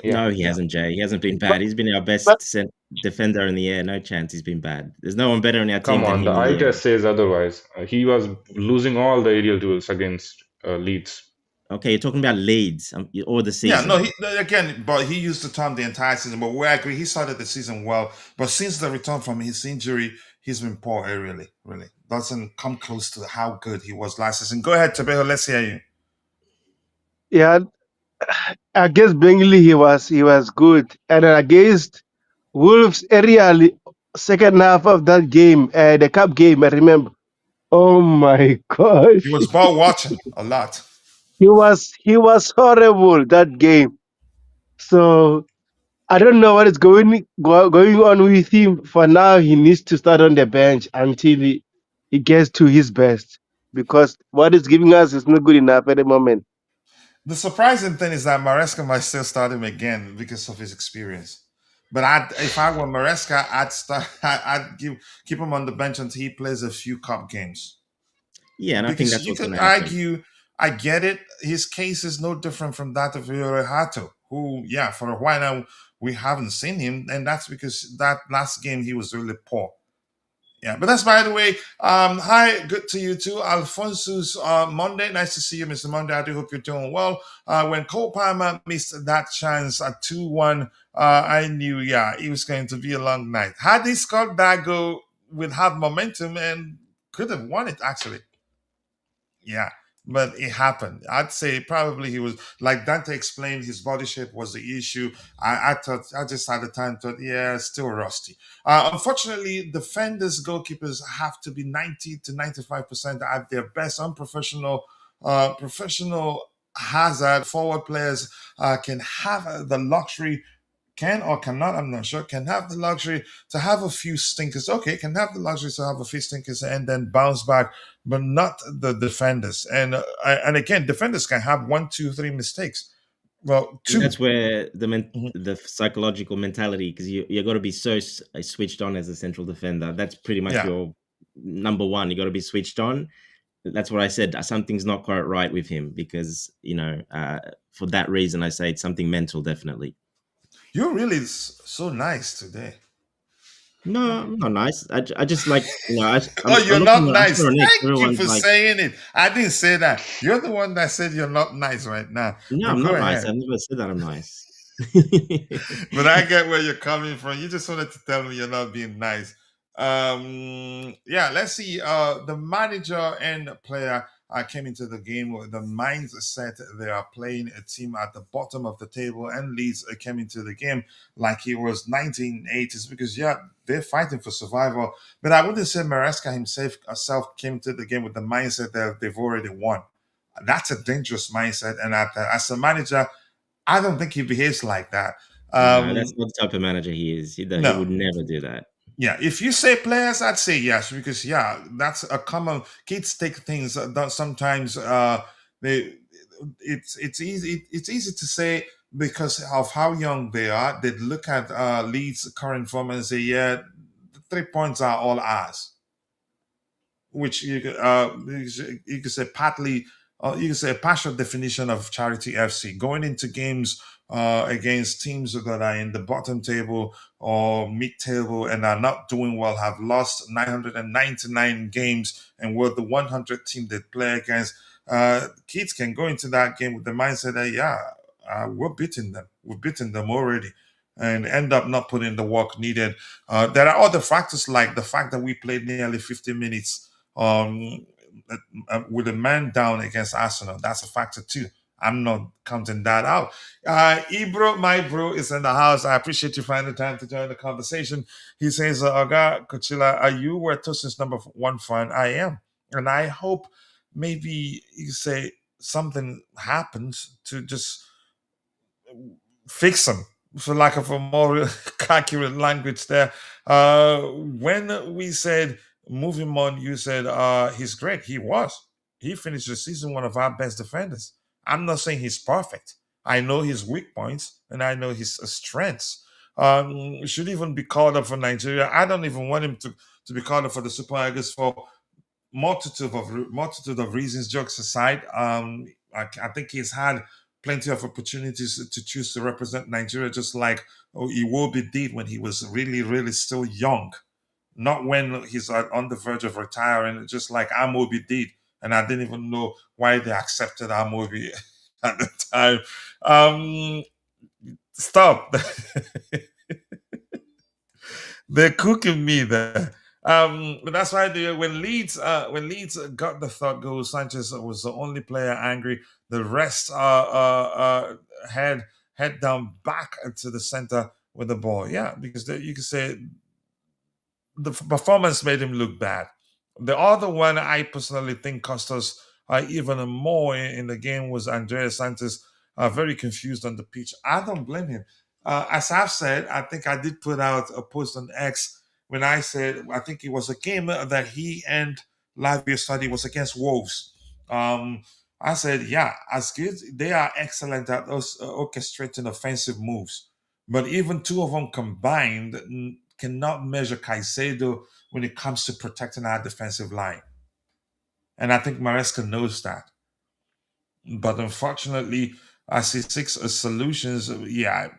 yeah. No, he Yeah. hasn't, Jay. He hasn't been but bad. He's been our but best defender in the air. No chance he's been bad. There's no one better in our team Come than on, the him in eye the air. test says otherwise. He was losing all the aerial duels against Leeds. Okay, you're talking about Leeds or the Yeah, no, season. again, but he used the term the entire season. But we agree, he started the season well. But since the return from his injury, he's been poor, really. Doesn't come close to how good he was last season. Go ahead, Tabeho, let's hear you. yeah, against Burnley he was good, and against Wolves area second half of that game, the cup game, I remember. Oh my He gosh, was ball watching a lot. he was horrible that game. So I don't know what is going on with him. For now, he needs to start on the bench until he gets to his best, because what he's giving us is not good enough at the moment. The surprising thing is that Maresca might still start him again because of his experience. But if I were Maresca, I'd start. I'd keep him on the bench until he plays a few cup games. Yeah, and I think Because that's you what's going could to happen. argue, I get it. His case is no different from that of Hato, who, yeah, for a while now we haven't seen him, and that's because that last game he was really poor. Yeah, but that's by the way. Hi, good to you too, Alfonso's Monday. Nice to see you, Mr. Monday. I do hope you're doing well. When Cole Palmer missed that chance at 2-1, I knew, yeah, it was going to be a long night. Had he scored that goal, would have momentum and could have won it actually. Yeah, but it happened. I'd say probably he was like Dante explained. His body shape was the issue. I thought I just at the time thought, yeah, still rusty. Unfortunately, defenders, goalkeepers have to be 90 to 95% at their best. Unprofessional, professional hazard forward players can have the luxury can or cannot, I'm not sure, can have the luxury to have a few stinkers. Okay, can have the luxury to have a few stinkers and then bounce back, but not the defenders. And again, defenders can have one, two, three mistakes. Well, And two. that's where Mhm. the psychological mentality, because you got to be so switched on as a central defender. That's pretty much Yeah. your number one. You got to be switched on. That's what I said. Something's not quite right with him because for that reason, I say it's something mental, definitely. You're really so nice today. No, I'm not nice. I just like Oh, I'm you're not looking at I nice. saw an X. Thank you Everyone's for like, saying it. I didn't say that. You're the one that said you're not nice right now. no, But I'm go not nice. ahead. I've never said that I'm nice. But I get where you're coming from. You just wanted to tell me you're not being nice. Yeah, let's see. The manager and the player came into the game with the mindset they are playing a team at the bottom of the table, and Leeds came into the game like it was 1980s because yeah, they're fighting for survival. But I wouldn't say Maresca himself came to the game with the mindset that they've already won. That's a dangerous mindset, and as a manager, I don't think he behaves like that. No, that's not the type of manager he is. He No. would never do that. Yeah, if you say players, I'd say yes, because that's a common. Kids take things that sometimes they it's easy to say because of how young they are. They look at Leeds' current form and say, yeah, the 3 points are all ours, which you could say partly, you could say a partial definition of charity FC. Going into games against teams that are in the bottom table or mid-table and are not doing well, have lost 999 games and were the 100 team they play against. Kids can go into that game with the mindset that we're beating them. We've beaten them already, and end up not putting the work needed. There are other factors like the fact that we played nearly 50 minutes um, with a man down against Arsenal. That's a factor too. I'm not counting that out. Ibro, my bro, is in the house. I appreciate you finding the time to join the conversation. He says, Oga Coachila, are you were Tosin's number one fan? I am. And I hope maybe you say something happens to just fix him, for lack of a more accurate language there. When we said move him on, you said he's great. He was. He finished the season one of our best defenders. I'm not saying he's perfect. I know his weak points and I know his strengths. Should even be called up for Nigeria. I don't even want him to be called up for the Super Eagles for multitude of reasons. Jokes aside, I think he's had plenty of opportunities to choose to represent Nigeria, just like Iwobi did when he was really, really still young. Not when he's on the verge of retiring, just like Amobi did. And I didn't even know why they accepted Amobi at the time. Stop. They're cooking me there. But that's why when Leeds got the third goal, Sanchez was the only player angry. The rest head down back to the center with the ball. Yeah, because you could say the performance made him look bad. The other one I personally think cost us even more in the game was Andrea Santos, very confused on the pitch. I don't blame him. As I've said, I think I did put out a post on X when I said I think it was a game that he and Lavia study was against Wolves. I said, yeah, as good, they are excellent at us orchestrating offensive moves. But even two of them combined cannot measure Caicedo when it comes to protecting our defensive line. And I think Maresca knows that. But unfortunately, I see six solutions. Yeah,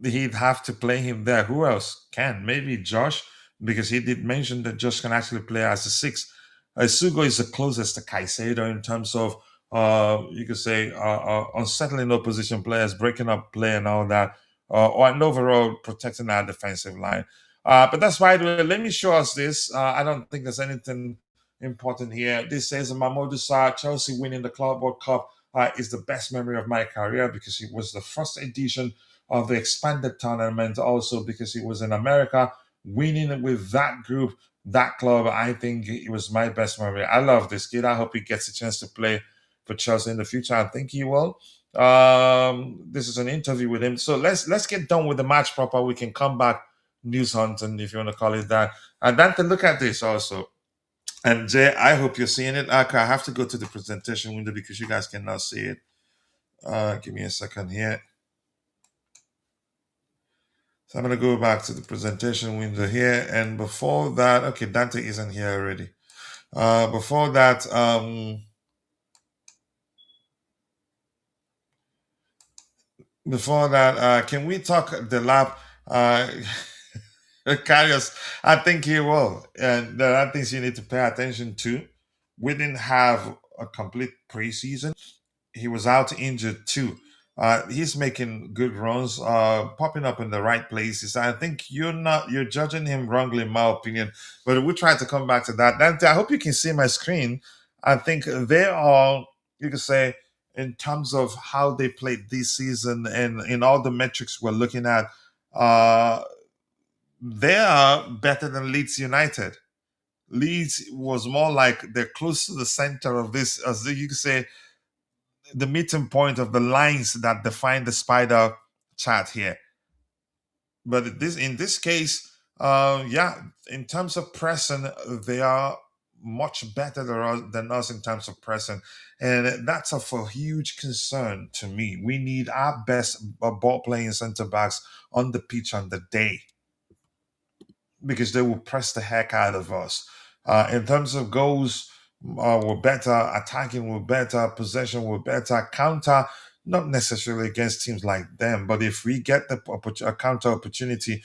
he'd have to play him there. Who else can? Maybe Josh, because he did mention that Josh can actually play as a six. Sugo is the closest to Caicedo in terms of, you could say, unsettling opposition players, breaking up play and all that, or an overall protecting our defensive line. But that's why, let me show us this. I don't think there's anything important here. This says Mamadou Sarr, Chelsea winning the Club World Cup is the best memory of my career because it was the first edition of the expanded tournament, also because it was in America, winning with that group, that club. I think it was my best memory. I love this kid. I hope he gets a chance to play for Chelsea in the future. I think he will. This is an interview with him. So let's get done with the match proper. We can come back news hunting, if you want to call it that. And Dante, look at this also. And Jay, I hope you're seeing it. I have to go to the presentation window because you guys cannot see it. Give me a second here. So I'm going to go back to the presentation window here. And before that, okay, Dante isn't here already. Before that, can we talk the lab? Carriers, I think he will. And there are things you need to pay attention to. We didn't have a complete preseason. He was out injured too. He's making good runs, popping up in the right places. I think you're judging him wrongly, in my opinion. But we'll try to come back to that. Dante, I hope you can see my screen. I think they are, you could say, in terms of how they played this season and in all the metrics we're looking at, they are better than Leeds United. Leeds was more like they're close to the center of this, as you could say, the meeting point of the lines that define the spider chat here. But in this case, yeah, in terms of pressing, they are much better than us in terms of pressing, and that's of a huge concern to me. We need our best ball playing centre backs on the pitch on the day, because they will press the heck out of us. In terms of goals, we're better, attacking we're better, possession we're better, counter, not necessarily against teams like them, but if we get a counter opportunity,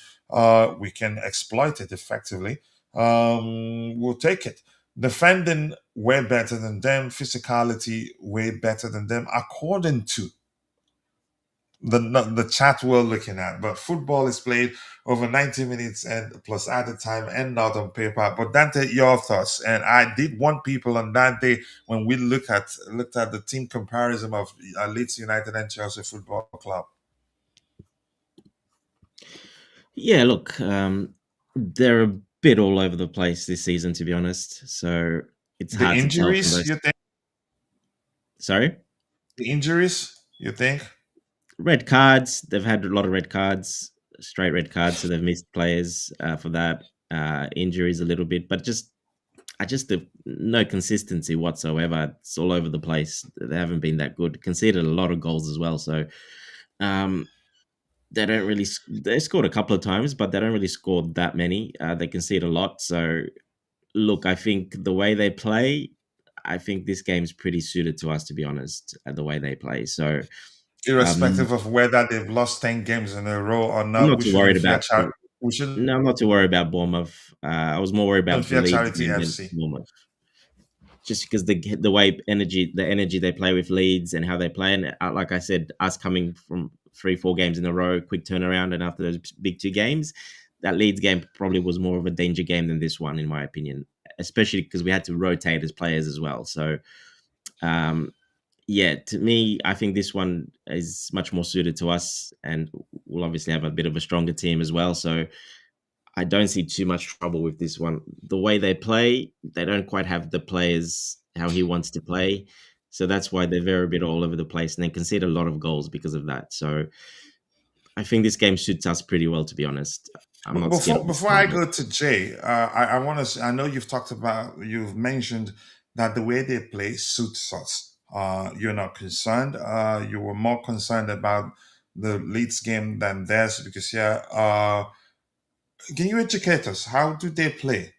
we can exploit it effectively. We'll take it. Defending, way better than them. Physicality, way better than them, according to the chat we're looking at. But football is played over 90 minutes and plus added time and not on paper. But Dante, your thoughts? And I did want people on Dante when we looked at the team comparison of Leeds United and Chelsea Football Club. Yeah, look, they're a bit all over the place this season, to be honest. So it's The hard to tell from injuries, those. you think? Sorry? The injuries, you think? Red cards. They've had a lot of red cards, straight red cards. So they've missed players for that. Injuries a little bit, but just no consistency whatsoever. It's all over the place. They haven't been that good. Conceded a lot of goals as well. So they don't really. They scored a couple of times, but they don't really score that many. They concede a lot. So look, I think the way they play, I think this game's pretty suited to us, to be honest. The way they play. So Irrespective of whether they've lost 10 games in a row or I'm not, not we too shouldn't worried fear about. charity. We shouldn't No, I'm not too worried about Bournemouth. I was more worried about the fear Leeds Charity game than FC. Bournemouth. Just because the way the energy they play with Leeds and how they play, and like I said, us coming from 3-4 games in a row, quick turnaround, and after those big 2 games, that Leeds game probably was more of a danger game than this one, in my opinion. Especially because we had to rotate as players as well. So, yeah, to me, I think this one is much more suited to us, and we'll obviously have a bit of a stronger team as well. So, I don't see too much trouble with this one. The way they play, they don't quite have the players how he wants to play. So that's why they're very bit all over the place, and they concede a lot of goals because of that. So I think this game suits us pretty well, to be honest. I'm not scared of this Before game I at all. go to Jay, I want to. I know you've mentioned that the way they play suits us. You're not concerned. You were more concerned about the Leeds game than theirs because, yeah. Can you educate us? How do they play?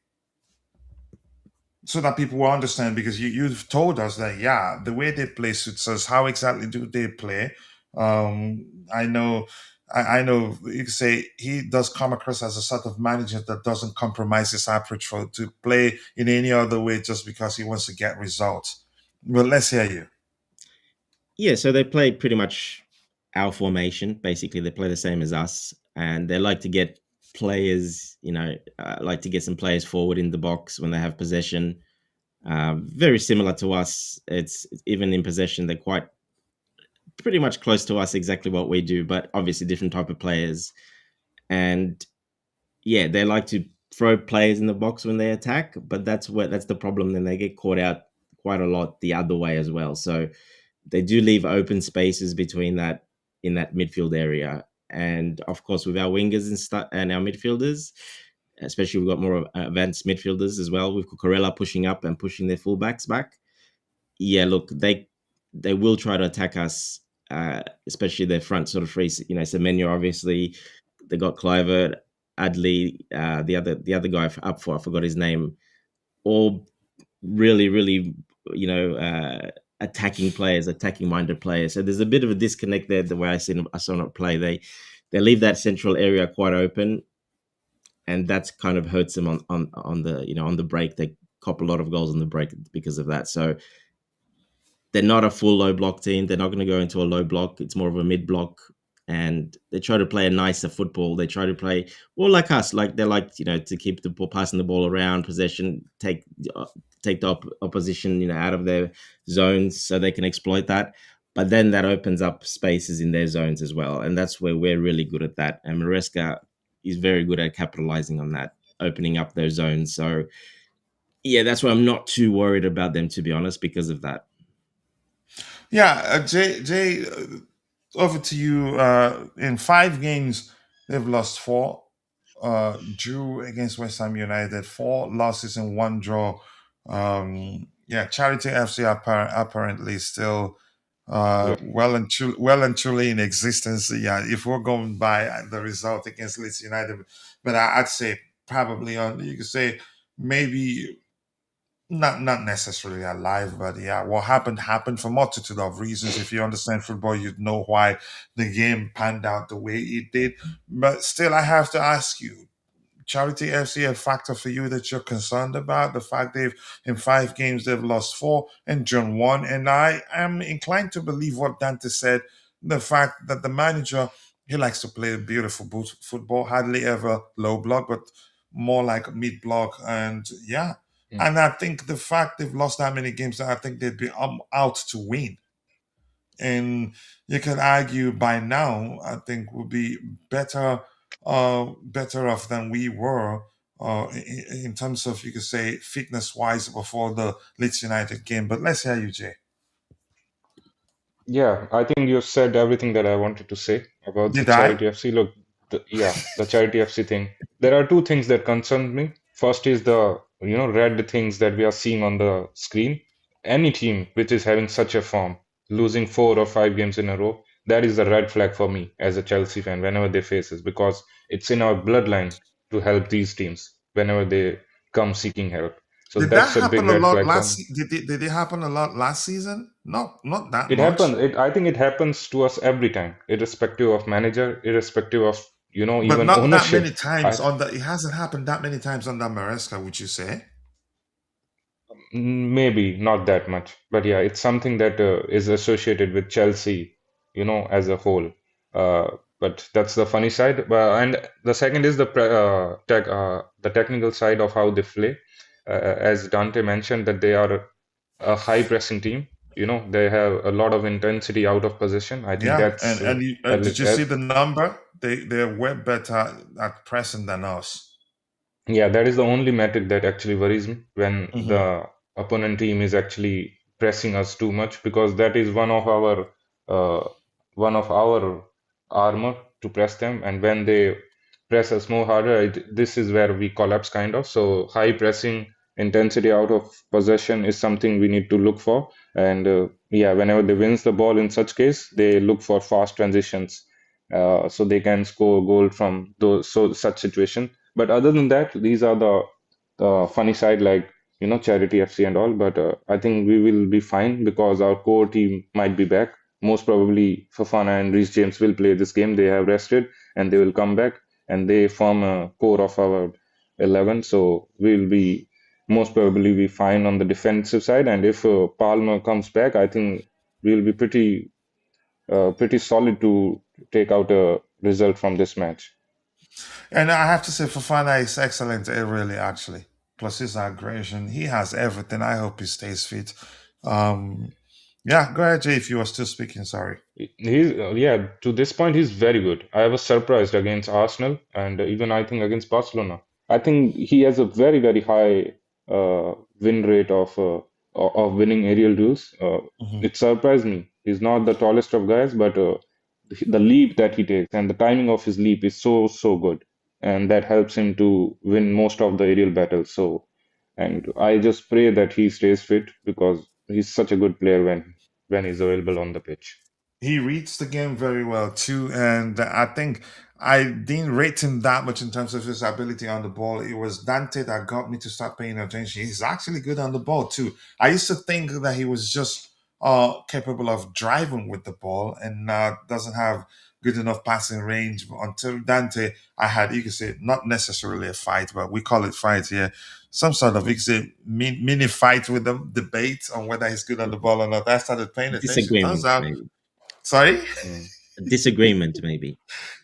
So that people will understand, because you've told us that, yeah, the way they play suits us. How exactly do they play? I know, I know you can say he does come across as a sort of manager that doesn't compromise his approach to play in any other way just because he wants to get results. Well, let's hear you. Yeah, so they play pretty much our formation. Basically, they play the same as us, and they like to get players, like to get some players forward in the box when they have possession. Very similar to us. It's even in possession, they're quite pretty much close to us, exactly what we do, but obviously different type of players. And yeah, they like to throw players in the box when they attack, but that's the problem. Then they get caught out quite a lot the other way as well. So they do leave open spaces between that in that midfield area. And of course, with our wingers and our midfielders, especially we've got more advanced midfielders as well. With Coachila pushing up and pushing their fullbacks back. Yeah, look, they will try to attack us, especially their front sort of three. Semenya, obviously, they got Clivert, Adley, the other guy up for, I forgot his name. All really, really, attacking players, attacking minded players. So there's a bit of a disconnect there. The way I saw not play, they leave that central area quite open, and that's kind of hurts them on the break. They cop a lot of goals on the break because of that. So they're not a full low block team. They're not going to go into a low block. It's more of a mid block, and they try to play a nicer football. They try to play well like us. Like they like to keep the ball, passing the ball around, possession, take the opposition out of their zones so they can exploit that. But then that opens up spaces in their zones as well, and that's where we're really good at that. And Maresca is very good at capitalizing on that, opening up those zones. So yeah, that's why I'm not too worried about them, to be honest, because of that. Yeah, Jay, over to you. In 5 games, they've lost four. Drew against West Ham United, 4 losses and 1 draw. Yeah, Charity FC apparently still Yeah. well and truly in existence. Yeah, if we're going by the result against Leeds United, but I'd say probably on, you could say maybe not necessarily alive, but yeah, what happened for multitude of reasons. If you understand football, you'd know why the game panned out the way it did. But still, I have to ask you, Charity FC a factor for you that you're concerned about? The fact they've in 5 games they've lost four and drawn one, and I am inclined to believe what Dante said. The fact that the manager, he likes to play beautiful football, hardly ever low block, but more like mid block, and yeah. Mm. And I think the fact they've lost that many games, I think they'd be out to win. And you can argue by now, I think we'll be better, better off than we were in terms of, you could say, fitness wise before the Leeds United game. But let's hear you, Jay. Yeah, I think you said everything that I wanted to say about the Did I? Charity FC. Look, the Charity FC thing. There are two things that concern me. First is the, red things that we are seeing on the screen. Any team which is having such a form, losing 4 or 5 games in a row, that is the red flag for me as a Chelsea fan whenever they face us, because it's in our bloodline to help these teams whenever they come seeking help. So Did that that's a big happen a red lot flag for last? me. Did it happen a lot last season? No, not that It much. happens. I think it happens to us every time, irrespective of manager, irrespective of, But even not that many ownership. times I on the. It hasn't happened that many times under Maresca, would you say? Maybe not that much, but yeah, it's something that is associated with Chelsea, as a whole. But that's the funny side. And the second is the technical side of how they play. As Dante mentioned, that they are a high pressing team. They have a lot of intensity out of possession. I think Yeah, that's did you see the number? They're way better at pressing than us. yeah, that is the only metric that actually worries me when Hmm. the opponent team is actually pressing us too much, because that is uh, one of our armor to press them, and when they press us more harder, this is where we collapse kind of. So high pressing, intensity out of possession is something we need to look for, and yeah, whenever they wins the ball in such case, they look for fast transitions, so they can score goal from such situation. But other than that, these are the funny side, like Charity FC and all. But I think we will be fine because our core team might be back. Most probably, Fofana and Reece James will play this game. They have rested and they will come back, and they form a core of our 11. So we'll be most probably be fine on the defensive side. And if Palmer comes back, I think we'll be pretty solid to take out a result from this match. And I have to say, Fofana is excellent, really, actually. Plus his aggression, he has everything. I hope he stays fit. Um, yeah, go ahead, Jay. If you are still speaking, sorry. Yeah, to this point, he's very good. I was surprised against Arsenal and even I think against Barcelona. I think he has a very, very high win rate of winning aerial duels. Mhm. It surprised me. He's not the tallest of guys, but the leap that he takes and the timing of his leap is so good, and that helps him to win most of the aerial battles. So, and I just pray that he stays fit because he's such a good player when he's available on the pitch. He reads the game very well too, and I think I didn't rate him that much in terms of his ability on the ball. It was Dante that got me to start paying attention. He's actually good on the ball too. I used to think that he was just capable of driving with the ball and doesn't have good enough passing range. But until Dante, I had, you could say, not necessarily a fight, but we call it fight here. Some sort of, you could say, mini fight with them, debate on whether he's good on the ball or not. I started paying attention. Turns Disagreement, out, maybe. sorry. Mm. A disagreement, maybe.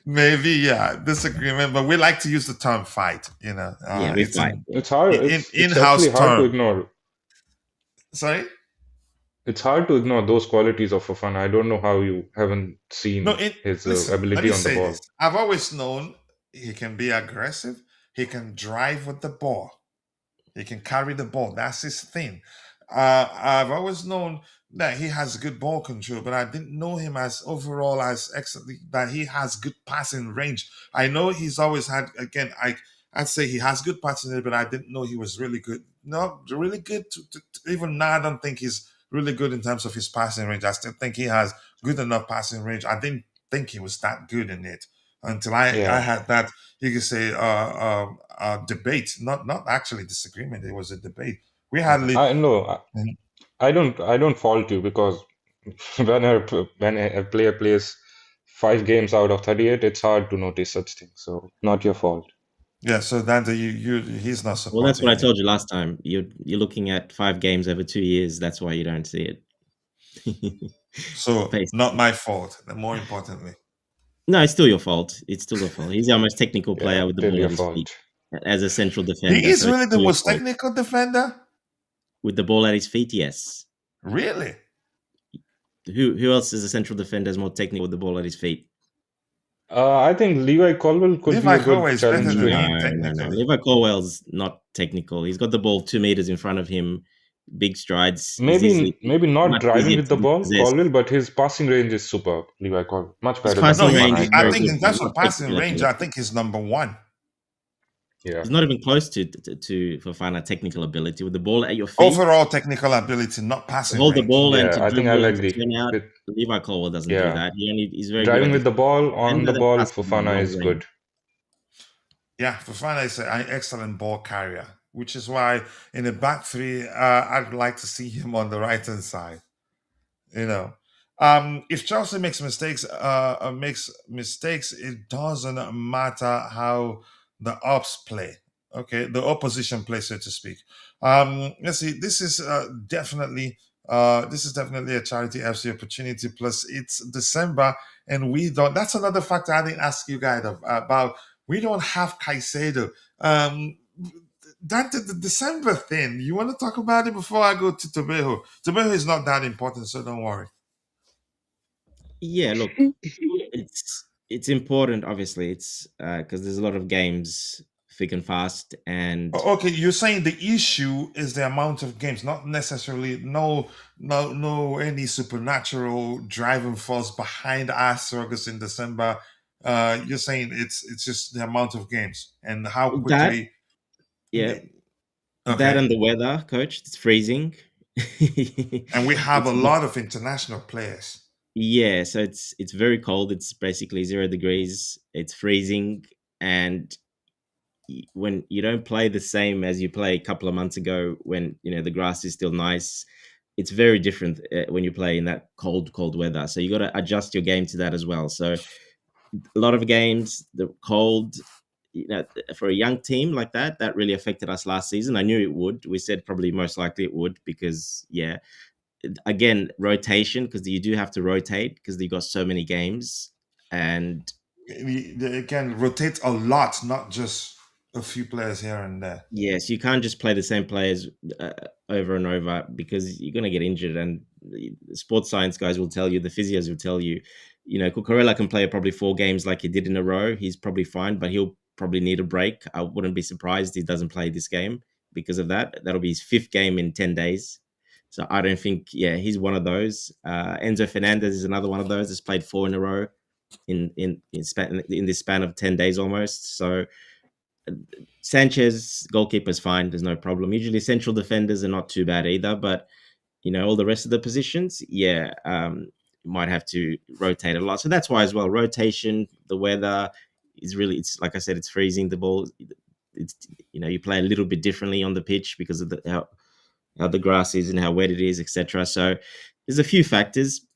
Maybe, yeah, disagreement, but we like to use the term fight. Yeah, we It's fight. an Yeah. It's hard. It's actually in-house hard to term. ignore. Sorry. It's hard to ignore those qualities of Fofana. I don't know how you haven't No, seen his listen. Let ability me on the say this. ball. I've always known he can be aggressive. He can drive with the ball. He can carry the ball. That's his thing. I've always known that he has good ball control, but I didn't know him as overall as excellent. That he has good passing range. I know he's always had. Again, I'd say he has good passing range, but I didn't know he was really good. No, really good. Even now, I don't think he's really good in terms of his passing range. I still think he has good enough passing range. I didn't think he was that good in it until I Yeah, had that, you could say, debate, not actually disagreement. It was a debate. We had yeah. I know. I don't fault you because when a player plays 5 games out of 38, it's hard to notice such things. So not your fault. yeah. So Dante, he's not Well, that's what I supporting you. told you last time. You're looking at 5 games over 2 years. That's why you don't see it. So not Basically. my fault. More importantly, No, it's still your fault. It's still your fault. He's our most technical Yeah, player with the still ball your at his feet fault. as a central he defender. is So it's really the still your most fault. technical defender. With the ball at his feet, yes. Really? Who else is a central defender is more technical with the ball at his feet? I think Levi Colwell could be Levi a good Kowa is better challenge to than No, him. him no. technically. Levi Colwell's not technical. He's got the ball 2 meters in front of him, big strides. He's easily Maybe not much driving easier with to the ball, dispossess. Colwell, but his passing range is superb. Levi Colwell, much His better than No, passing he. Fofana, range I is I very think agree. good, in but terms not of passing technical range, I ability. think he's number one. Yeah, He's not even close to Fofana technical ability with the ball at your feet. Overall technical ability, not To passing hold the range. ball and yeah, to I think I'll dribble and to agree. turn out. With Levi Colwell doesn't do yeah, that. He's very good driving at with the ball, on defender the that ball, passes from Fofana long is range. good. Yeah, Fofana is an excellent ball carrier, which is why in the back three, I'd like to see him on the right hand side. You know, if Chelsea makes mistakes, it doesn't matter how the ops play. Okay, the opposition play, so to speak. Let's see. This is definitely a charity FC opportunity. Plus, it's December, and we don't. That's another factor I didn't ask you guys about. We don't have Caicedo. That the December thing. You want to talk about it before I go to Tobejo? Tobejo is not that important, so don't worry. Yeah, look, it's important. Obviously, it's because there's a lot of games thick and fast, and Okay, you're saying the issue is the amount of games, not necessarily no any supernatural driving force behind our struggles in December. You're saying it's just the amount of games and how that quickly. yeah, that Okay, and the weather, coach. It's freezing. and we have a It's not. lot of international players. Yeah, so it's very cold. It's basically 0 degrees. It's freezing, and when you don't play the same as you play a couple of months ago, when the grass is still nice, it's very different when you play in that cold weather. So you got to adjust your game to that as well. So a lot of games, the cold, for a young team like that, that really affected us last season. I knew it would. We said probably most likely it would because, yeah, again, rotation, because you do have to rotate because you got so many games. And They can rotate a lot, not just a few players here and there. yes, you can't just play the same players over and over because you're going to get injured. And the sports science guys will tell you, the physios will tell you, Cucurella can play probably 4 games like he did in a row. He's probably fine, but he'll probably need a break. I wouldn't be surprised he doesn't play this game because of that. That'll be his 5th game in 10 days. So I don't think, yeah, he's one of those. Enzo Fernandez is another one of those that's played 4 in a row in this span of 10 days almost. So Sanchez, goalkeeper's fine. There's no problem. Usually central defenders are not too bad either, but all the rest of the positions, yeah, you might have to rotate a lot. So that's why as well, rotation, the weather is really, it's like I said, it's freezing. The ball, it's you play a little bit differently on the pitch because of how the grass is and how wet it is, etc. So there's a few factors.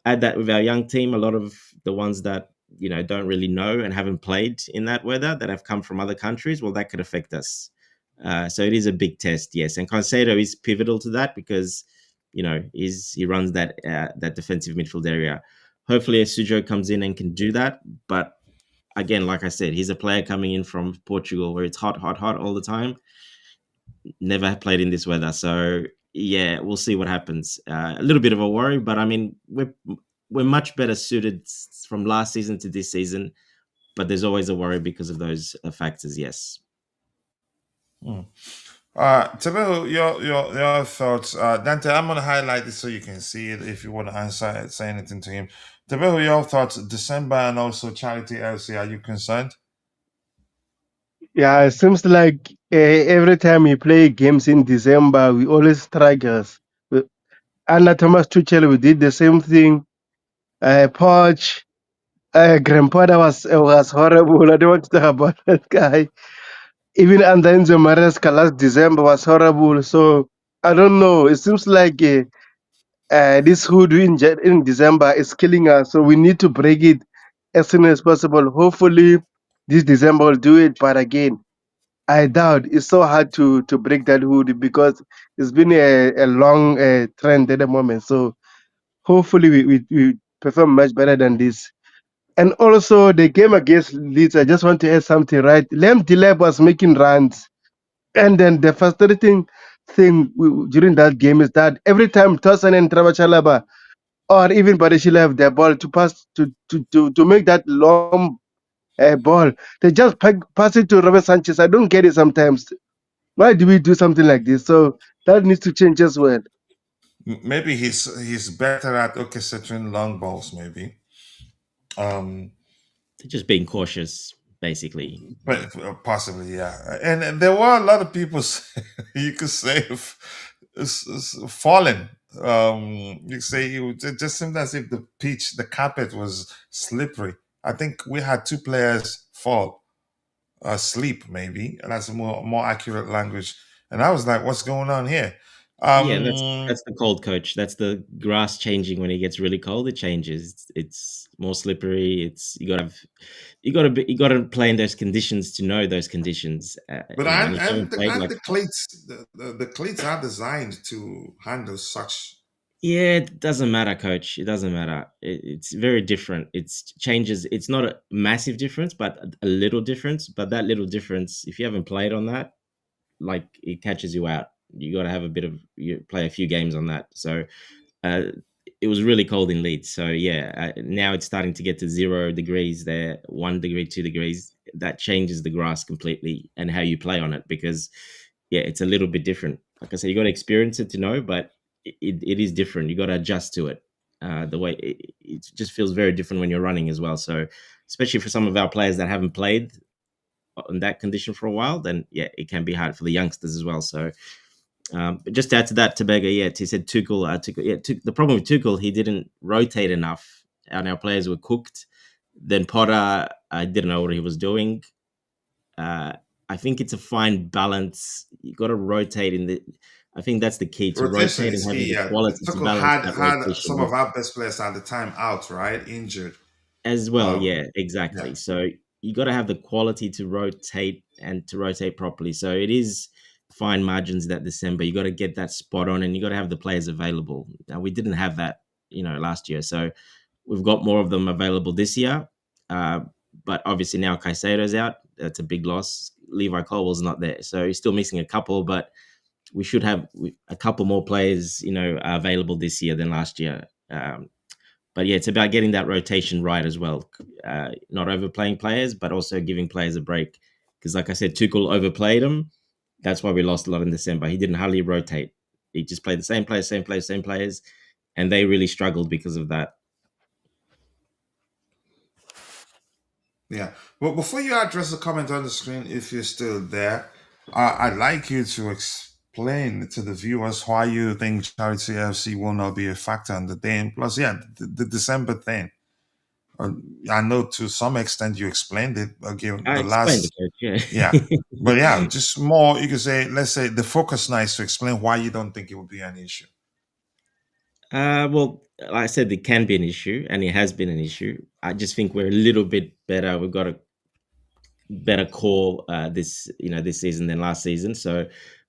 Add that with our young team, a lot of the ones that don't really know and haven't played in that weather that have come from other countries, well, that could affect us. So it is a big test, yes. And Caicedo is pivotal to that because he runs that defensive midfield area. Hopefully, Sujo comes in and can do that. But again, like I said, he's a player coming in from Portugal where it's hot, hot, hot all the time. Never played in this weather, so yeah, we'll see what happens. A little bit of a worry, but I mean, we're much better suited from last season to this season. But there's always a worry because of those factors. Yes. Hmm. Tabeho, your thoughts. Dante, I'm gonna highlight it so you can see it if you want to answer it, say anything to him. Tabeho, your thoughts. December and also Charity LC. Are you concerned? Yeah, it seems like every time we play games in December, we always struggles. Under Thomas Tuchel, we did the same thing. Poch, Grandpa was horrible. I don't want to talk about that guy. Even under Enzo Maresca last December was horrible. So I don't know. It seems like this hoodoo in December is killing us. So we need to break it as soon as possible. Hopefully, this December will do it. But again, I doubt it's so hard to break that hood because it's been a long trend at the moment. So hopefully we perform much better than this. And also the game against Leeds, I just want to add something, right? Lem Deleb was making runs. And then the frustrating thing during that game is that every time Tosan and Travachalaba or even Badeshila have their ball to pass to make that long ball, they just pass it to Robert Sanchez. I don't get it sometimes. Why do we do something like this? So that needs to change as well. Maybe he's better at orchestrating long balls. Maybe. Um, They're just being cautious, basically. but possibly, yeah. And there were a lot of people you could say falling. You could say it just seemed as if the pitch, the carpet was slippery. I think we had two players fall asleep, maybe, and that's a more accurate language. And I was like, "What's going on here?" Yeah, Um, that's the cold coach. That's the grass changing when it gets really cold. It changes. It's more slippery. It's you got to play in those conditions to know those conditions. but And if you haven't played and like the cleats, the cleats are designed to handle such. yeah, it doesn't matter, coach. It doesn't matter. It's very different. It's changes. It's not a massive difference, but a little difference. But that little difference, if you haven't played on that, like it catches you out. You got to have a bit of you play a few games on that. So uh, it was really cold in Leeds. So yeah, now it's starting to get to 0 degrees there, 1 degree, 2 degrees. That changes the grass completely and how you play on it because yeah, it's a little bit different. Like I said, you got to experience it to know, but it is different. You got to adjust to it. The way it just feels very different when you're running as well. So especially for some of our players that haven't played in that condition for a while, then yeah, it can be hard for the youngsters as well. So but just to add to that, Tabega, yeah, he said Tuchel. The problem with Tuchel, he didn't rotate enough, and our players were cooked. Then Potter, I didn't know what he was doing. I think it's a fine balance. You got to rotate in the. I think that's the key to Rotation rotate and is having key. the Yeah, quality to Tuchel balance that had rotation some of with our best players at the time out, right, injured. as well. Um, Yeah, yeah, exactly. So you got to have the quality to rotate and to rotate properly. So it is fine margins that December. You got to get that spot on, and you got to have the players available. Now we didn't have that, last year. So we've got more of them available this year. Uh, but obviously now Caicedo's out. That's a big loss. Levi Colwell's not there, so he's still missing a couple. But we should have a couple more players, available this year than last year. But yeah, it's about getting that rotation right as well. Not overplaying players, but also giving players a break. Because, like I said, Tuchel overplayed them. That's why we lost a lot in December. He didn't hardly rotate. He just played the same players, same players, same players, and they really struggled because of that. yeah. Well, before you address the comment on the screen, if you're still there, I'd like you to explain to the viewers why you think Charity FC will not be a factor on the day. And plus, yeah, the December thing. Uh, I know to some extent you explained it, given I the explained last, it, coach. yeah. Yeah. But yeah, just more, you could say, let's say the focus now is to explain why you don't think it will be an issue. Well, like I said, it can be an issue, and it has been an issue. I just think we're a little bit better. We've got a better core this season than last season. So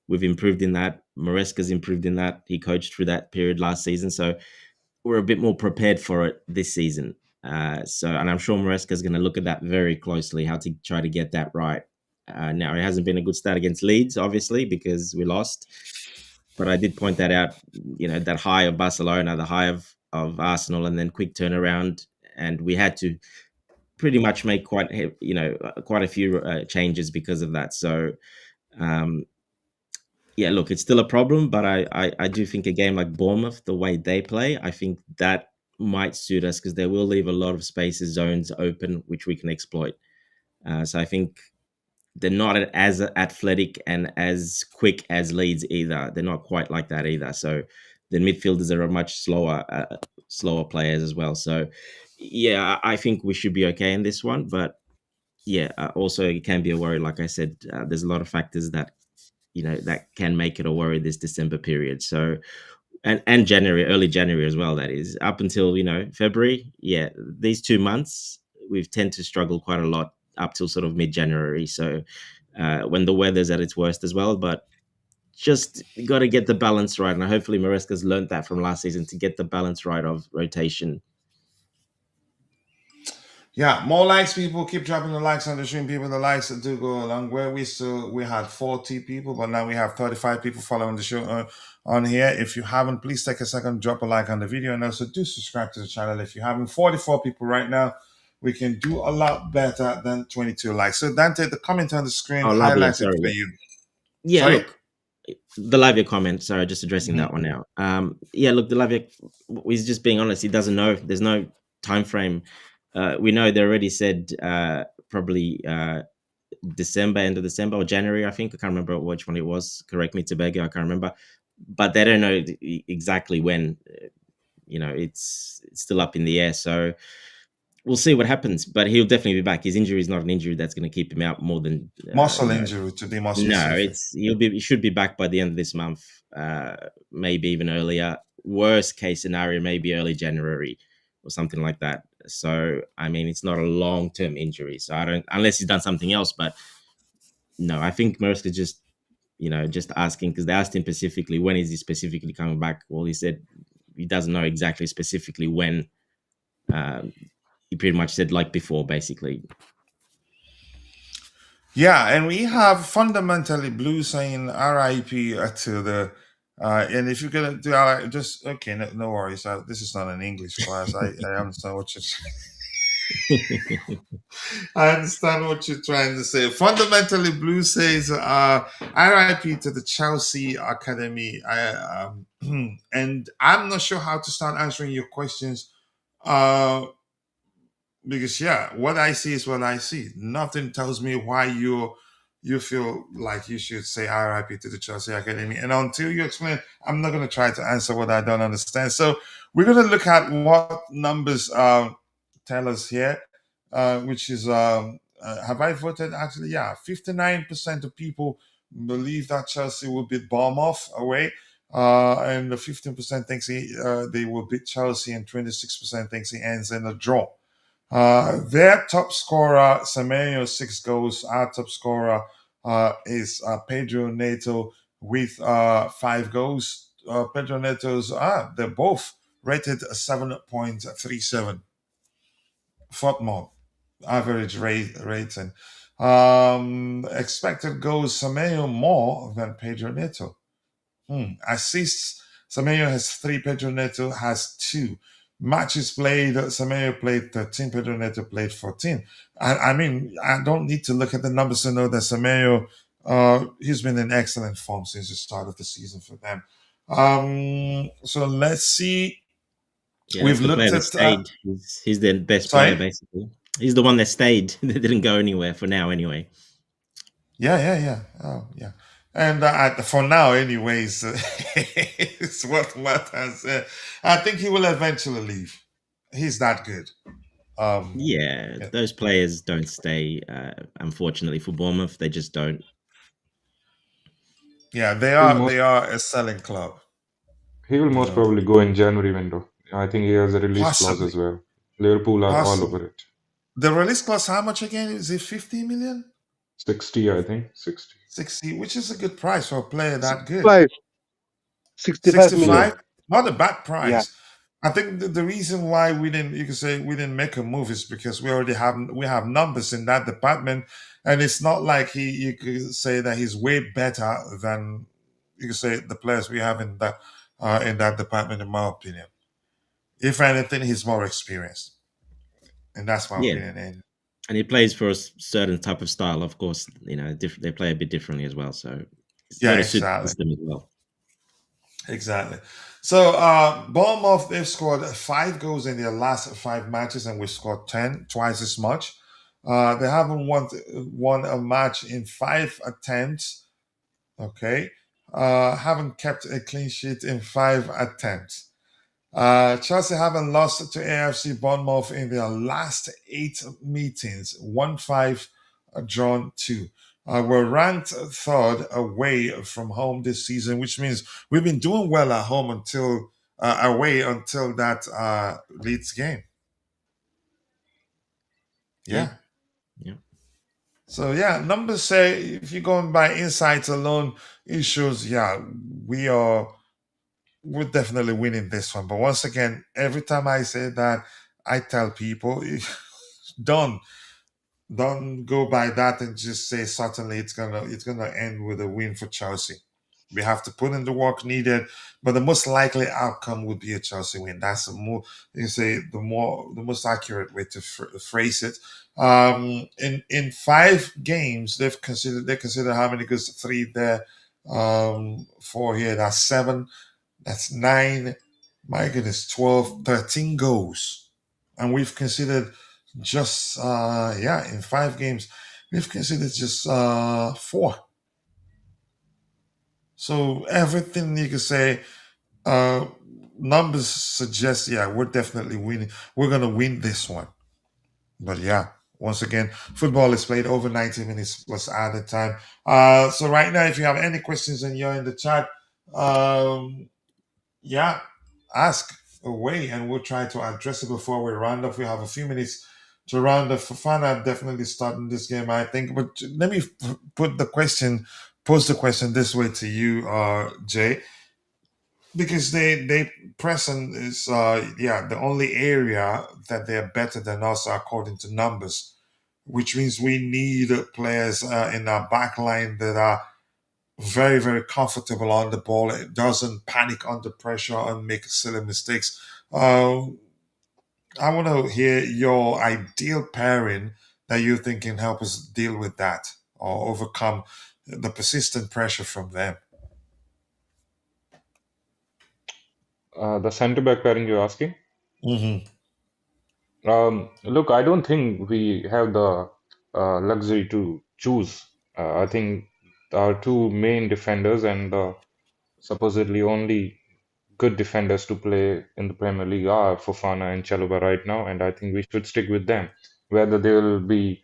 we've improved in that. Maresca's improved in that. He coached through that period last season. So we're a bit more prepared for it this season. And I'm sure Maresca's going to look at that very closely, how to try to get that right. Now, it hasn't been a good start against Leeds, obviously, because we lost. But I did point that out, that high of Barcelona, the high of Arsenal, and then quick turnaround. And we had to pretty much make quite a few changes because of that. So, um, Yeah, look, it's still a problem, but I do think a game like Bournemouth, the way they play, I think that might suit us because they will leave a lot of spaces, zones open, which we can exploit. So I think they're not as athletic and as quick as Leeds either. They're not quite like that either. So the midfielders are much slower players as well. So yeah, I think we should be okay in this one. But yeah, also it can be a worry. Like I said, there's a lot of factors that that can make it a worry this December period. So and January, early January as well. That is up until February. Yeah, these 2 months we've tend to struggle quite a lot up till sort of mid January. So when the weather's at its worst as well, but just got to get the balance right, and hopefully Maresca's learned that from last season to get the balance right of rotation. Yeah, more likes, people. Keep dropping the likes on the stream, people. The likes do go along. Where we had 40 people, but now we have 35 people following the show on here. If you haven't, please take a second, drop a like on the video, and also do subscribe to the channel. If you haven't, 44 people right now. We can do a lot better than 22 likes. So Dante, the comment on the screen Oh, Lavia, highlighted sorry. for you. Yeah, Sorry? look, the Lavia comment. Sorry, just addressing Mhm. that one now. Yeah, look, the Lavia, he's just being honest. He doesn't know. There's no time frame. We know they already said probably December, end of December or January. I think I can't remember which one it was. Correct me, Tobago. I can't remember, but they don't know exactly when. It's still up in the air. So we'll see what happens. But he'll definitely be back. His injury is not an injury that's going to keep him out more than Muscle injury, to be more no, specific. he should be back by the end of this month, maybe even earlier. Worst case scenario, maybe early January or something like that. So I mean, it's not a long term injury. So I don't, unless he's done something else. But no, I think Maresca just asking because they asked him specifically when is he specifically coming back. Well, he said he doesn't know exactly specifically when. He pretty much said like before, basically. Yeah, and we have fundamentally blue saying RIP to the and if you're gonna do just okay, no worries. This is not an English class. I understand what you're I understand what you're trying to say. Fundamentally blue says RIP to the Chelsea Academy. And I'm not sure how to start answering your questions. Because what I see is what I see. Nothing tells me why you feel like you should say RIP to the Chelsea Academy. And until you explain, I'm not going to try to answer what I don't understand. So we're going to look at what numbers tell us here, which is have I voted? Actually, 59% of people believe that Chelsea will beat Bournemouth away. And the 15% thinks they will beat Chelsea, and 26% thinks he ends in a draw. Their top scorer, Semenyo, 6 goals. Our top scorer is Pedro Neto with 5 goals. Pedro Neto's, they're both rated 7.37. Football average rating. Expected goals, Semenyo more than Pedro Neto. Assists, Semenyo has 3, Pedro Neto has 2. Matches played, Semenyo played 13, Pedro Neto played 14. I mean, I don't need to look at the numbers to know that Semenyo, he's been in excellent form since the start of the season for them. So let's see. Yeah, We've that's the player looked that at. stayed. He's the best player, Sorry? basically. He's the one that stayed. They didn't go anywhere for now, anyway. Yeah. Oh, yeah. And for now, anyways, it's what matters. I think he will eventually leave. He's that good. Yeah, Yeah, those players don't stay. Unfortunately for Bournemouth, they just don't. yeah, they He'll are. most They are a selling club. he will You most know, probably go in January window. I think he has a release clause possibly, as well. Liverpool are all possibly. over it. The release cost how much again? Is it 50 million? 60, I think. 60. 60, which is a good price for a player that good. 65, 65 Yeah. million. 65, not a bad Yeah. price. I think the reason why you could say we didn't make a move is because we have numbers in that department, and it's not like you could say that he's way better than you could say the players we have in that department, in my opinion. If anything, he's more experienced, and that's my Yeah, opinion. and he plays for a certain type of style. Of course, they play a bit differently as well. So It's Yeah, going to suit the exactly. system as well. Exactly. So Bournemouth, they've scored 5 goals in their last 5 matches, and we scored 10, twice as much. They haven't won a match in 5 attempts. Okay. Haven't kept a clean sheet in 5 attempts. Chelsea haven't lost to AFC Bournemouth in their last 8 meetings, won 5, drawn 2. We're ranked third away from home this season, which means we've been doing well at home until away until that Leeds game. Yeah. Yeah. So yeah, numbers say if you're going by insights alone, it shows we're definitely winning this one. But once again, every time I say that, I tell people, don't go by that and just say certainly it's gonna end with a win for Chelsea. We have to put in the work needed, but the most likely outcome would be a Chelsea win. That's the most accurate way to phrase it. In 5 games, they consider how many goals? 3 there, 4 here. That's 7. That's 9. My goodness, 12, 13 goals. And we've considered just, in 5 games, we've considered just 4. So everything you can say, numbers suggest, we're definitely winning. We're going to win this one. But once again, football is played over 90 minutes plus added time. So right now, if you have any questions and you're in the chat, ask away and we'll try to address it before we round off. We have a few minutes to round off. Fofana definitely starting this game, I think. But let me pose the question this way to you, Jay, because they Preston is the only area that they're better than us according to numbers, which means we need players in our back line that are very, very comfortable on the ball. It doesn't panic under pressure and make silly mistakes. I want to hear your ideal pairing that you think can help us deal with that or overcome the persistent pressure from them. The centre back pairing you're asking? Mm-hmm. Look, I don't think we have the luxury to choose. I think our two main defenders and the supposedly only good defenders to play in the Premier League are Fofana and Chalobah right now, and I think we should stick with them. Whether they will be,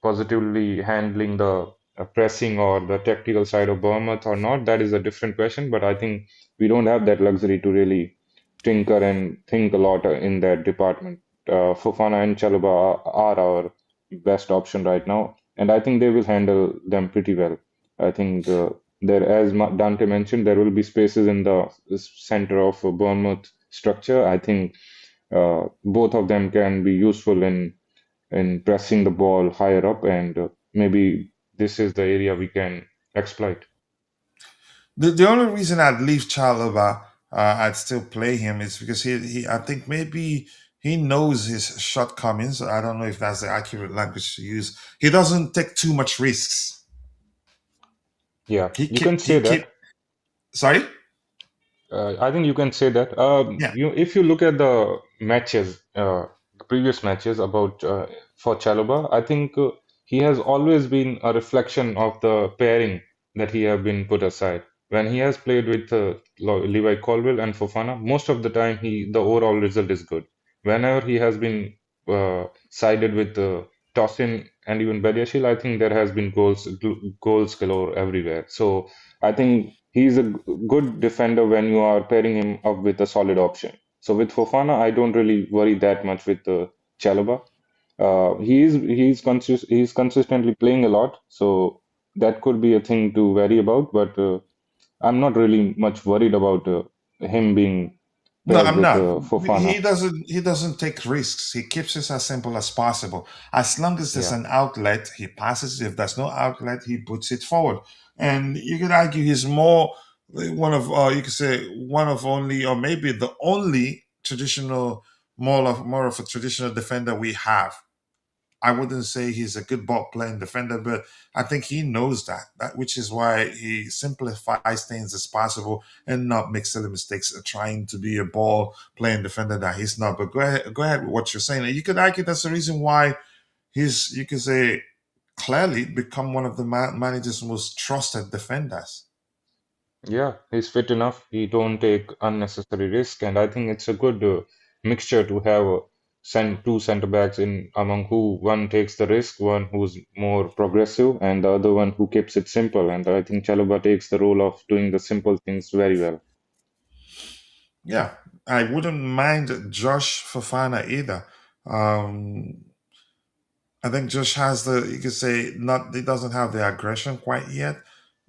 positively handling the pressing or the tactical side of Bournemouth or not, that is a different question. But I think we don't have that luxury to really tinker and think a lot in that department. Fofana and Chalobah are our best option right now, and I think they will handle them pretty well. I think there, as Dante mentioned, there will be spaces in the center of Bournemouth structure. I think both of them can be useful in pressing the ball higher up, and maybe this is the area we can exploit. The only reason I'd leave Chalobah, I'd still play him, is because I think maybe he knows his shortcomings. I don't know if that's the accurate language to use. He doesn't take too much risks. Yeah, He you can keep say he keep. that. Sorry. I think you can say that. Yeah. If you look at the matches, the previous matches about for Chalobah, I think he has always been a reflection of the pairing that he have been put aside. When he has played with Levi Colwill and Fofana, most of the time the overall result is good. Whenever he has been sided with Tosin and even Badiashile, I think there has been goals galore everywhere. So I think he's a good defender when you are pairing him up with a solid option. So with Fofana, I don't really worry that much with Chalobah. He's consistently playing a lot, so that could be a thing to worry about. But I'm not really much worried about him being No, paired I'm with not. Fofana. He doesn't take risks. He keeps it as simple as possible. As long as there's Yeah, an outlet, he passes. If there's no outlet, he puts it forward. And you could argue he's more one of you could say one of only or maybe the only traditional more of a traditional defender we have. I wouldn't say he's a good ball playing defender, but I think he knows that, which is why he simplifies things as possible and not make silly mistakes trying to be a ball playing defender that he's not. But go ahead with what you're saying. And you could argue that's the reason why you could say, clearly become one of the manager's most trusted defenders. Yeah, he's fit enough. He don't take unnecessary risk, and I think it's a good mixture to have two center backs in among who one takes the risk, one who's more progressive, and the other one who keeps it simple. And I think Chalobah takes the role of doing the simple things very well. Yeah, I wouldn't mind Josh Fofana either. I think Josh has you could say, not, he doesn't have the aggression quite yet,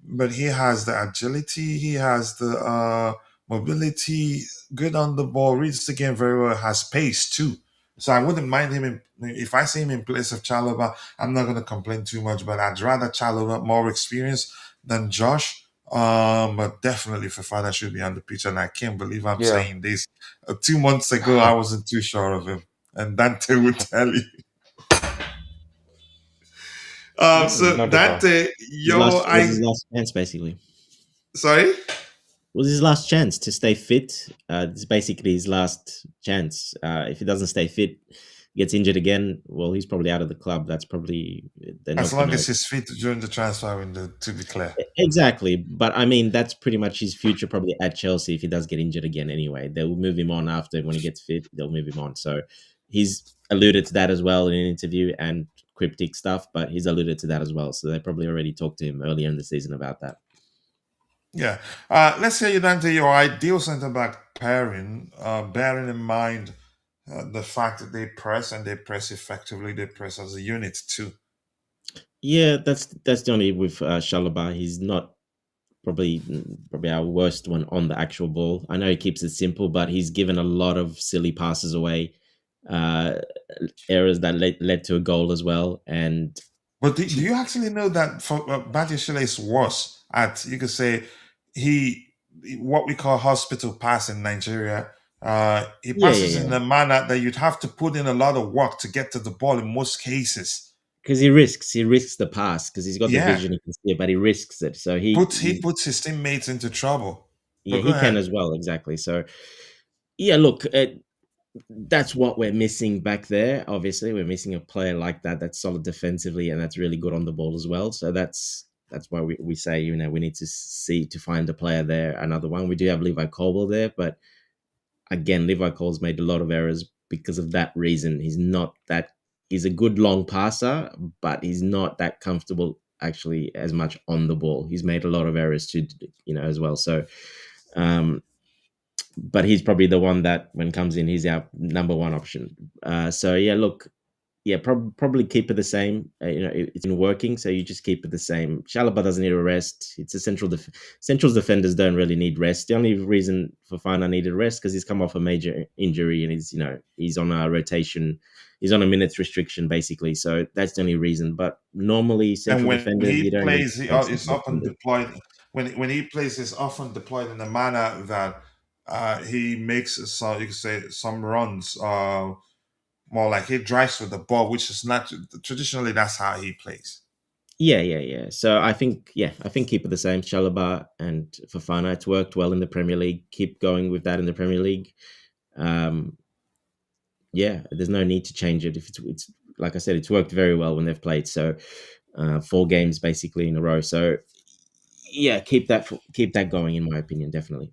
but he has the agility, he has the mobility, good on the ball, reads the game very well, has pace too. So I wouldn't mind him if I see him in place of Chalobah. I'm not going to complain too much, but I'd rather Chalobah, more experience, than Josh. But definitely Fofana should be on the pitch, and I can't believe I'm Yeah, saying this. 2 months ago, I wasn't too sure of him, and Dante would tell you. So not at all. Dante, His yo, last was his last chance, basically. sorry. Was his last chance to stay fit. It's basically his last chance. If he doesn't stay fit, gets injured again, well, he's probably out of the club. That's probably they're As not long gonna as he's fit during the transfer window, to be clear. exactly. But I mean, that's pretty much his future probably at Chelsea if he does get injured again. Anyway, they'll move him on after when he gets fit. They'll move him on. So he's alluded to that as well in an interview and cryptic stuff, but he's alluded to that as well. So they probably already talked to him earlier in the season about that. Yeah. Let's say you Dante, your ideal centre back pairing, bearing in mind the fact that they press and they press effectively, they press as a unit too. Yeah, that's the only with Chalobah. He's not probably our worst one on the actual ball. I know he keeps it simple, but he's given a lot of silly passes away, uh, errors that led to a goal as well. And But do you actually know that for Badiashile is worse at, you could say, he what we call hospital pass in Nigeria. He passes in yeah, a manner that you'd have to put in a lot of work to get to the ball in most cases. because he risks the pass because he's got the Yeah, vision, he can see it, but he risks it. So he puts his teammates into trouble. yeah, But go he can ahead. as well, exactly. So yeah, look, that's what we're missing back there. Obviously, we're missing a player like that that's solid defensively and that's really good on the ball as well. So that's why we say, we need to find a player there. Another one, we do have Levi Colwell there, but again, Levi Cole's made a lot of errors because of that reason. He's a good long passer, but he's not that comfortable actually as much on the ball. He's made a lot of errors too, as well. So um but he's probably the one that when comes in, he's our number one option. So yeah, look, yeah, probably keep it the same. It's been working, so you just keep it the same. Chalobah doesn't need a rest. It's a central defenders don't really need rest. The only reason Fofana needed rest because he's come off a major injury and he's on a rotation. He's on a minutes restriction basically, so that's the only reason. But normally, And central when defenders you he don't really plays, need is central often defenders. deployed. When he plays, is often deployed in a manner that he makes some, you could say, some runs. More like he drives with the ball, which is not traditionally that's how he plays. Yeah. So I think keep it the same. Chalobah and Fofana. It's worked well in the Premier League. Keep going with that in the Premier League. Um, yeah, there's no need to change it. If it's like I said, it's worked very well when they've played. So 4 games basically in a row. So yeah, keep that going. In my opinion, definitely.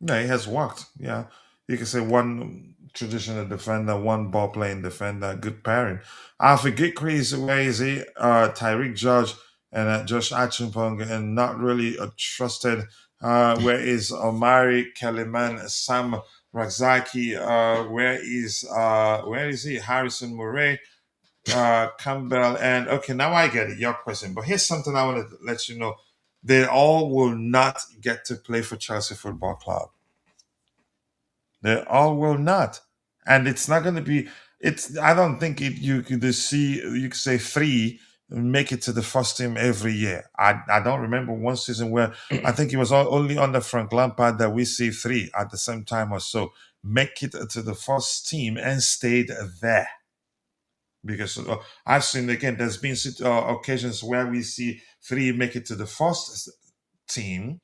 No, it has worked. Yeah, you can say one traditional defender, one ball playing defender, good pairing. I forget Chris, where is he? Tyreek Judge and Josh Achumpong, and not really a trusted. Where is Omari Keleman, Sam Razaki? Where is he? Harrison Murray, Campbell, and okay, now I get it. Your question, but here's something I want to let you know: they all will not get to play for Chelsea Football Club. They all will not, and it's not going to be. It's. I don't think you could see. You could say three make it to the first team every year. I don't remember one season where I think it was only under Frank Lampard that we see three at the same time or so make it to the first team and stayed there. because I've seen again. There's been occasions where we see three make it to the first team,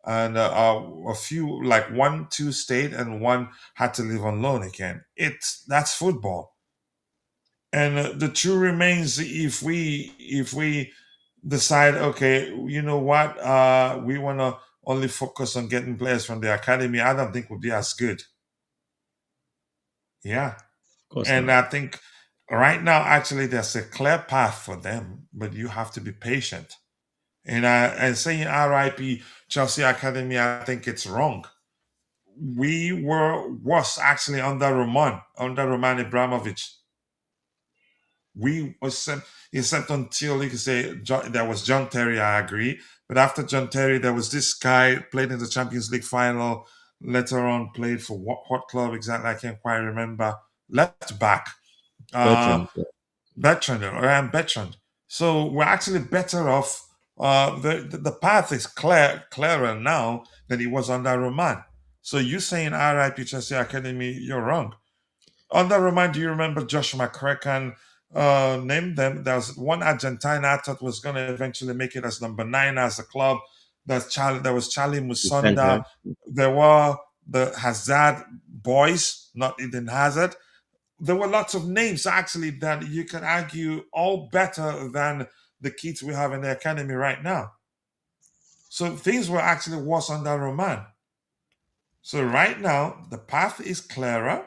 and a few like one, two stayed, and one had to leave on loan again. That's football, and the truth remains if we decide, okay, you know what, we want to only focus on getting players from the academy, I don't think would be as good. Yeah. Of course And not. I think right now, actually, there's a clear path for them, but you have to be patient. And saying RIP Chelsea Academy, I think it's wrong. We was actually under Roman Abramovich. We was except until you could say there was John Terry, I agree. But after John Terry, there was this guy played in the Champions League final. Later on, played for what club exactly? I can't quite remember. Left back. Uh, Bertrand. Yeah. Bertrand, Ryan Bertrand. So we're actually better off. The path is clearer now than it was under Roman. So you saying RIP Chelsea Academy, you're wrong. Under Roman, do you remember Josh McCracken named them? There was one Argentine I thought was going to eventually make it as number 9 as a club. There was Charlie Musonda. Sancho. There were the Hazard boys, not Eden Hazard. There were lots of names actually that you can argue all better than the kids we have in the academy right now. So things were actually worse under Roman. So right now the path is clearer,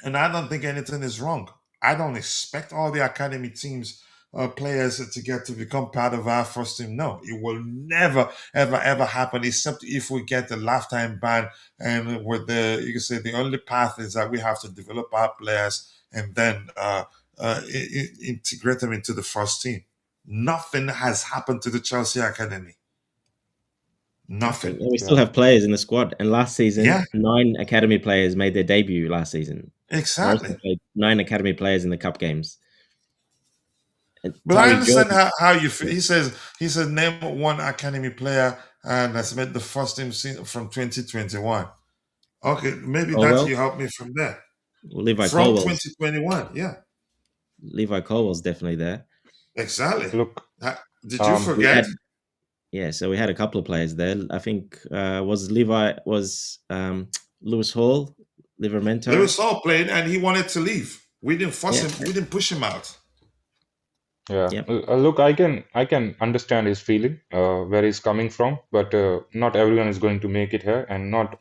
and I don't think anything is wrong. I don't expect all the academy teams players to get to become part of our first team. No, it will never, ever happen, except if we get the lifetime ban. And with you can say the only path is that we have to develop our players and then integrate them into the first team. Nothing has happened to the Chelsea academy. Nothing. And we still have players in the squad. And last season, Yeah. 9 academy players made their debut last season. Exactly. Maresca played 9 academy players in the cup games. And But I Tyreek understand Jordan, how you feel. He says name one academy player and has made the first team from 2021. Okay, maybe that Colwell, you help me from there. Levi From Colwell's 2021, yeah, Levi Colwell's definitely there. exactly. Look, Did you We forget? had so we had a couple of players there. I think was Lewis Hall, Livramento. Lewis Hall played and he wanted to leave. We didn't force Yeah. him. We didn't push him out. yeah. Yep. Look, I can understand his feeling, where he's coming from, but not everyone is going to make it here, and not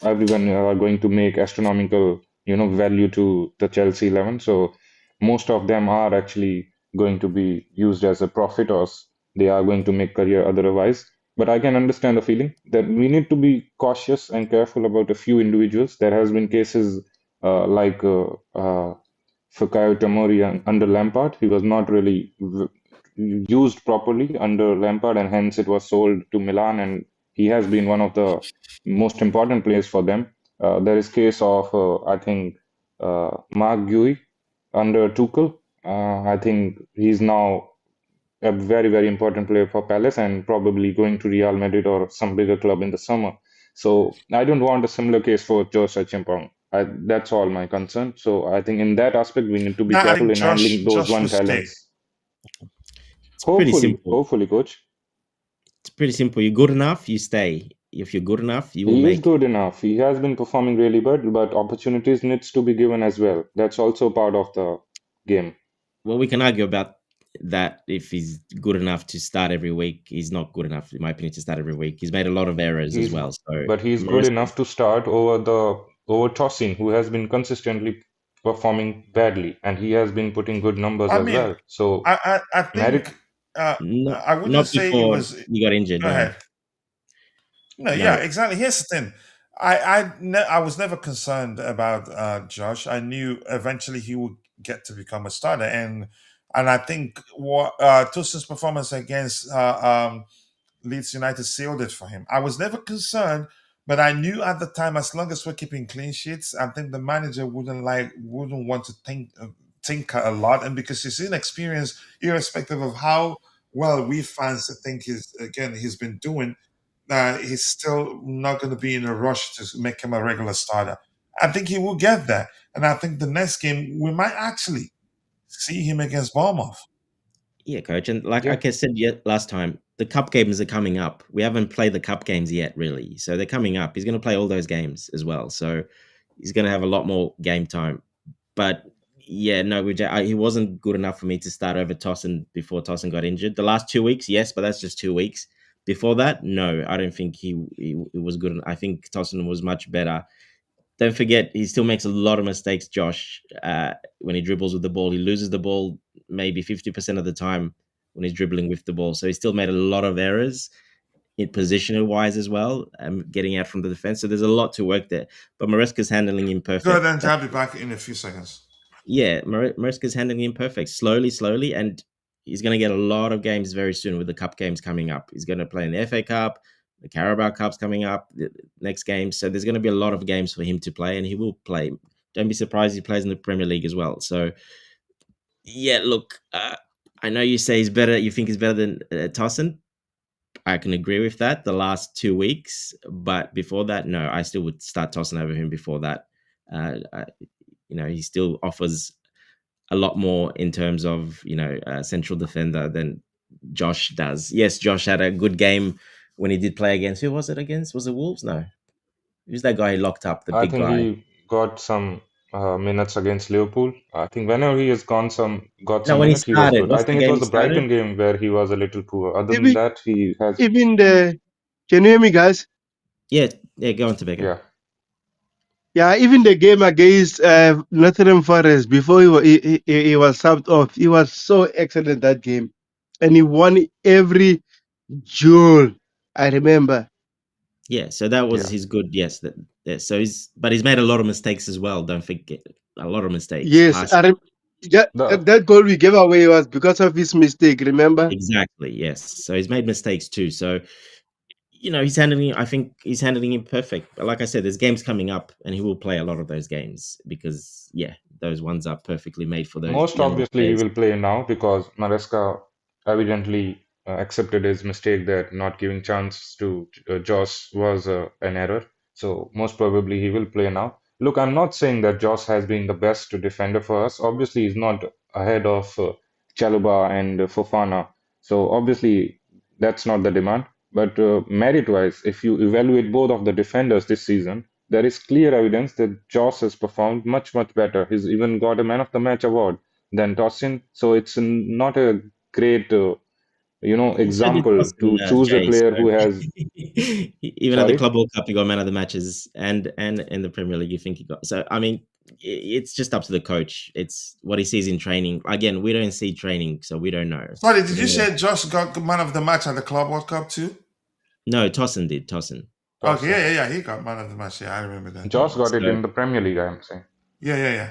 everyone are going to make astronomical, value to the Chelsea 11. So most of them are actually going to be used as a profit, or they are going to make career otherwise. But I can understand the feeling that we need to be cautious and careful about a few individuals. There has been cases like Fikayo Tomori under Lampard. He was not really used properly under Lampard, and hence it was sold to Milan, and he has been one of the most important players for them. There is case of I think Mark Gui under Tuchel. I think he's now a very, very important player for Palace and probably going to Real Madrid or some bigger club in the summer. So I don't want a similar case for Joe Chimpong. That's all my concern. So I think in that aspect we need to be No, I careful think in handling those Josh one will stay. talents. It's pretty Hopefully, simple. hopefully, coach. It's pretty simple. You're good enough, you stay. If you're good enough, you will He is make. good enough. He has been performing really good, but opportunities needs to be given as well. That's also part of the game. Well, we can argue about that. If he's good enough to start every week, he's not good enough, in my opinion, to start every week. He's made a lot of errors as He's well. So, but he's good Maresca, enough to start over Tosin, who has been consistently performing badly, and he has been putting good numbers I as mean, well. So I merit, think not I wouldn't not say it before was. he got injured. Go No, ahead. No, yeah, no. exactly. Here's the thing. I was never concerned about Josh. I knew eventually he would get to become a starter, and I think what Tosin's performance against Leeds United sealed it for him. I was never concerned, but I knew at the time, as long as we're keeping clean sheets, I think the manager wouldn't want to think a lot, and because he's inexperienced, irrespective of how well we fans think he's been doing, he's still not going to be in a rush to make him a regular starter. I think he will get there, and I think the next game we might actually see him against Bournemouth. Yeah, coach. And like Yeah, I said last time, the cup games are coming up. We haven't played the cup games yet, really. So they're coming up. He's going to play all those games as well. So he's going to have a lot more game time. But yeah, no, he wasn't good enough for me to start over Tosin before Tosin got injured. The last 2 weeks, yes, but that's just 2 weeks. Before that, no, I don't think he was good. I think Tosin was much better. Don't forget, he still makes a lot of mistakes, Josh. When he dribbles with the ball, he loses the ball maybe 50% of the time when he's dribbling with the ball. So he still made a lot of errors in positional wise as well, getting out from the defense. So there's a lot to work there. But Maresca's handling him Go ahead, perfect. and I'll be back in a few seconds. Yeah, Maresca's handling him perfect, slowly, and he's going to get a lot of games very soon with the cup games coming up. He's going to play in the FA Cup, the Carabao Cup's coming up, the next game. So there's going to be a lot of games for him to play, and he will play. Don't be surprised he plays in the Premier League as well. So yeah, look, I know you say he's better. You think he's better than Tosin. I can agree with that. The last 2 weeks, but before that, no, I still would start Tosin over him before that. He still offers a lot more in terms of central defender than Josh does. Yes, Josh had a good game when he did play against. Who was it against? Was it Wolves? No, who's that guy he locked up? The I big think guy. he got some minutes against Liverpool. I think whenever he has got No, some when he minutes, he was started. good. I What's the think it game was he the started? Brighton game where he was a little poor. Other than Even that, he has, even the can you hear me, guys? Yeah, go on to Becca. yeah. Yeah, even the game against Nottingham Forest before he was subbed off, he was so excellent that game, and he won every duel. I remember. Yeah, so that was Yeah. his good. Yes, so he's made a lot of mistakes as well. Don't forget, a lot of mistakes. Yes, The that goal we gave away was because of his mistake. Remember? Exactly. Yes. So he's made mistakes too. So I think he's handling it perfect. But like I said, there's games coming up, and he will play a lot of those games because those ones are perfectly made for those Most younger obviously he players. will play now because Maresca evidently accepted his mistake that not giving chance to Josh was an error. So most probably he will play now. Look, I'm not saying that Josh has been the best defender for us. Obviously, he's not ahead of Chaluba and Fofana. So obviously that's not the demand. But merit-wise, if you evaluate both of the defenders this season, there is clear evidence that Josh has performed much, much better. He's even got a Man of the Match award than Tosin. So it's not a great, So did example Austin, to choose a Jay. player So who has. even at the Sorry, Club World Cup, he got man of the matches, and in the Premier League, you think he got. So I mean, it's just up to the coach. It's what he sees in training. Again, we don't see training, so we don't know. Sorry, did you say Josh got man of the match at the Club World Cup too? No, Tosin did. Tosin. Okay, Tosin. yeah. He got man of the match. Yeah, I remember that. Josh got it So in the Premier League, I'm saying. Yeah.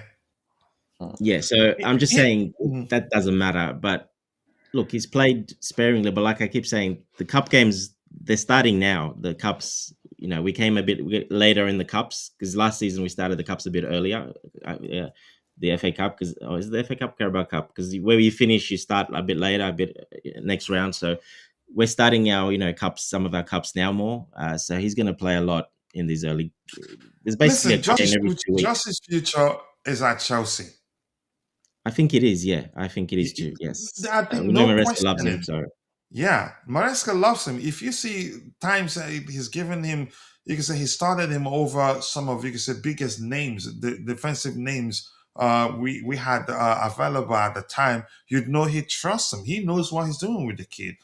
yeah, so I'm just saying Mhm. that doesn't matter. But look, he's played sparingly. But like I keep saying, the cup games they're starting now. The cups, we came a bit later in the cups because last season we started the cups a bit earlier. Yeah, the FA Cup because is it the FA Cup Carabao Cup because where you finish you start a bit later, a bit next round. So we're starting our cups, some of our cups now more. So he's going to play a lot in these early. There's basically a Listen, game every 2 weeks. Josh's future is at Chelsea. I think it is. Yeah, I think it is too. Yes, I think we know no Maresca loves him. questioning. So Yeah, Maresca loves him. If you see times that he's given him, you can say he started him over some of you can say biggest names, the defensive names. We had available at the time. You'd know he trusts him. He knows what he's doing with the kid.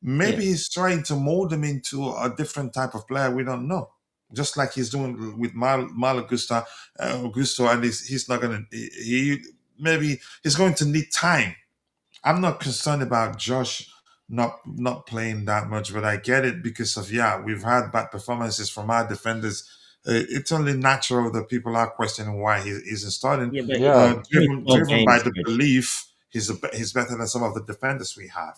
yeah, Maybe he's trying to mold him into a different type of player. We don't know. Just like he's doing with Malo Gusto, and he's not gonna. Maybe he's going to need time. I'm not concerned about Josh not playing that much, but I get it because of we've had bad performances from our defenders. It's only natural that people are questioning why he isn't starting, yeah, but Yeah, it's only 12 driven by games, the coach. belief he's better than some of the defenders we have.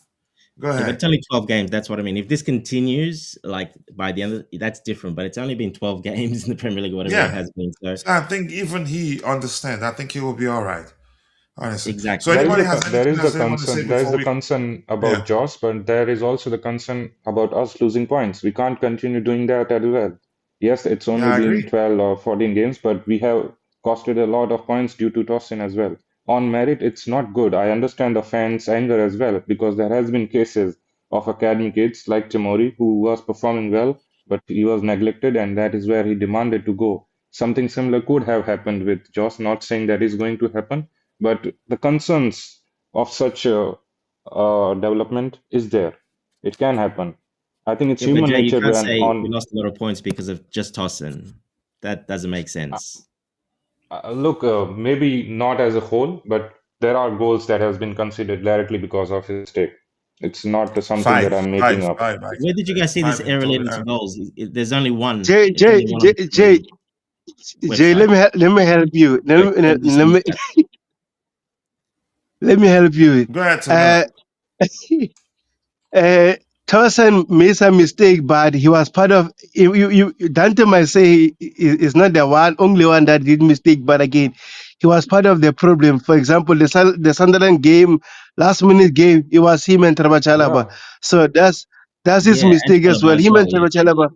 Go Yeah, but ahead. it's only 12 games. That's what I mean. If this continues, like by the end that's different. But it's only been 12 games in the Premier League, or whatever it Yeah, has been. So so I think even he understands. I think he will be all right, honestly. So exactly. there is anybody the has there anything is the else they want to say concern. There is before the we? concern about Yeah, Josh, but there is also the concern about us losing points. We can't continue doing that as well. Yes, it's only I been agree. 12 or 14 games, but we have costed a lot of points due to Tosin as well. on merit, it's not good. I understand the fans' anger as well because there has been cases of academy kids like Timori who was performing well, but he was neglected, and that is where he demanded to go. Something similar could have happened with Josh. Not saying that is going to happen, but the concerns of such development is there. It can happen. I think it's Yeah, but human Jay, you nature, can't and say we on lost a lot of points because of just tossing. That doesn't make sense. look, maybe not as a whole, but there are goals that has been considered directly because of his mistake. It's not something that Five, I'm making five, up. five, Where did you guys see this five in error total. leading to goals? There's only one. Jay, It's Jay, only one Jay, on Jay, the Jay, website. let me help you. Where did you see Let this me guy? let me help you. Go ahead, Tamila. Uh, uh, Towson made some mistake, but he was part of. Dante might say is not the only one that did mistake, but again, he was part of the problem. For example, the Sunderland game, last minute game, it was him and Trabachalaba. Yeah, So that's his Yeah, and mistake as well. Chalobah as Him well. and Yeah. Trabachalaba.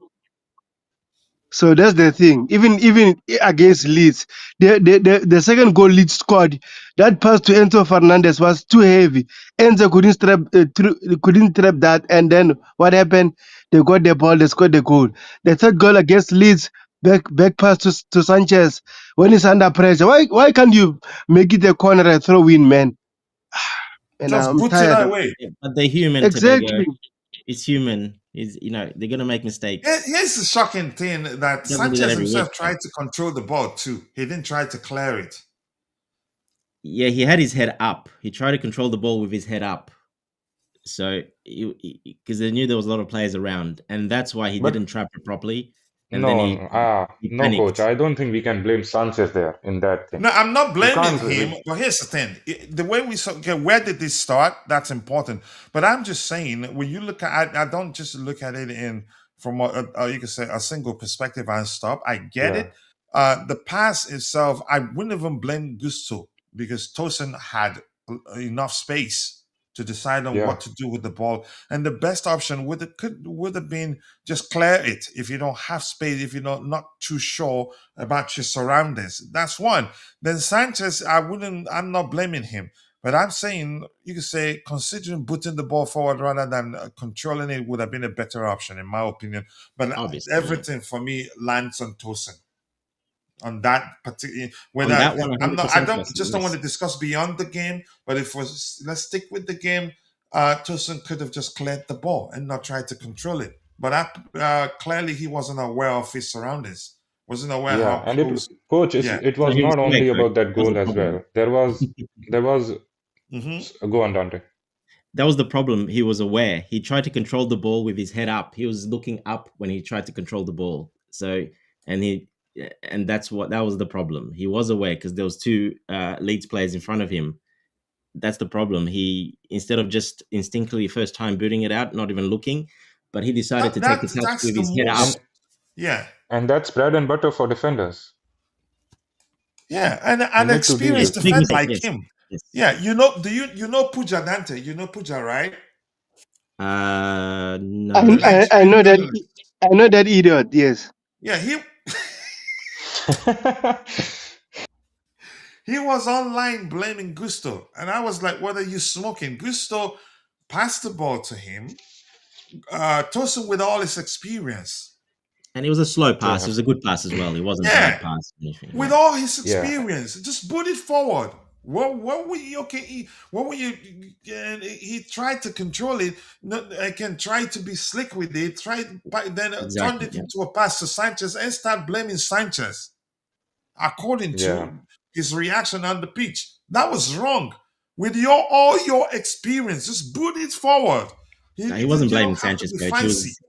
So that's the thing. Even against Leeds, the second goal Leeds scored, that pass to Enzo Fernandez was too heavy. Enzo couldn't trap that, and then what happened? They got the ball, they scored the goal. The third goal against Leeds, back pass to Sanchez when he's under pressure. Why can't you make it a corner and throw in, man? And Just I'm boot it tired of away. Yeah, but they're human, Tobago. exactly. It's human. Is they're gonna make mistakes. Here's the shocking thing that Doesn't do that Sanchez every week, himself though. tried to control the ball too. He didn't try to clear it. Yeah, he had his head up. He tried to control the ball with his head up. So, because they knew there was a lot of players around, and that's why he but didn't trap it properly, and then no, he no, coach. panicked. I don't think we can blame Sanchez there in that thing. No, I'm not We blaming can't. him, but here's the thing: the way we saw, okay, where did this start? That's important. But I'm just saying, when you look at, I don't just look at it in from you can say a single perspective and stop. I get Yeah, it. The pass itself, I wouldn't even blame Gusto because Tosin had enough space to decide on yeah. what to do with the ball, and the best option would have been just clear it if you don't have space, if you're not too sure about your surroundings. That's one. Then Sanchez, I'm not blaming him, but I'm saying you could say considering putting the ball forward rather than controlling it would have been a better option, in my opinion. But Obviously, yeah. everything for me lands on Tosin on that particular. On Whether that one, I'm not, I 100% don't person. just don't want Yes. to discuss beyond the game. But if was let's stick with the game, Tosin could have just cleared the ball and not tried to control it. But clearly he wasn't aware of his surroundings. Wasn't aware Yeah, how and close. coach, Yeah. it No, was he was not aware, only coach. about that That was goal the as problem. well. There was. Hmm. Go on, Dante. That was the problem. He was aware. He tried to control the ball with his head up. He was looking up when he tried to control the ball. So, and he, and that was the problem. He was aware because there was two Leeds players in front of him. That's the problem. He, instead of just instinctively first time booting it out, not even looking, but he decided to take a touch That's with the his head up. most. And Yeah. and that's bread and butter for defenders. Yeah, and You an need to do Yes, experienced this. big defender mistake. like Yes, him. yes. Yeah, you know. Do you know Puja Dante? You know Puja, right? No. I Nigerian know that. journalist. I know that idiot. Yes. Yeah, he was online blaming Gusto, and I was like, "What are you smoking?" Gusto passed the ball to him, Tosin with all his experience. And it was a slow pass. It Yeah, was a good pass as well. It wasn't bad Yeah, pass. or anything. with Yeah. all his yeah, experience, just put it forward. What were you okay? What were you? He tried to control it. Again, tried to be slick with it. Tried, but then turned Exactly. it Yeah. into a pass to Sanchez and start blaming Sanchez. According yeah. to his reaction on the pitch, that was wrong. With all your experience, just put it forward. No, he You wasn't blaming don't have to Sanchez, be coach. He fancy. was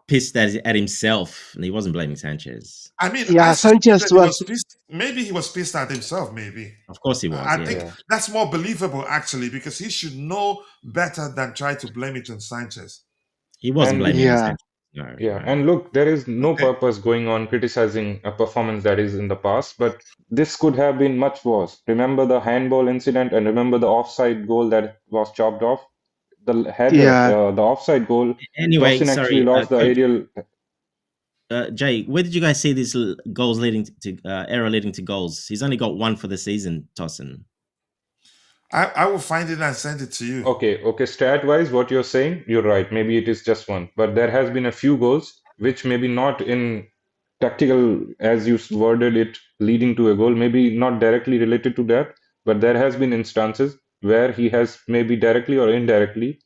pissed at himself, and he wasn't blaming Sanchez. I mean, I Yeah, Sanchez suspected he was. was pissed. Maybe he was pissed at himself. Maybe. Of course, he was. I Yeah, think Yeah, that's more believable actually because he should know better than try to blame it on Sanchez. he wasn't and blaming Yeah. Sanchez. No, yeah, no. and look, there is no Okay. purpose going on criticizing a performance that is in the past, but this could have been much worse. Remember the handball incident and remember the offside goal that was chopped off? The header, Yeah. the offside goal, Anyway, Tosin actually sorry, lost the coach. aerial. Jay, where did you guys see these goals leading to error leading to goals? He's only got one for the season, Tosin. I will find it and send it to you. Okay, stat-wise, what you're saying, you're right. Maybe it is just one, but there has been a few goals which maybe not in tactical, as you worded it, leading to a goal, maybe not directly related to that, but there has been instances where he has maybe directly or indirectly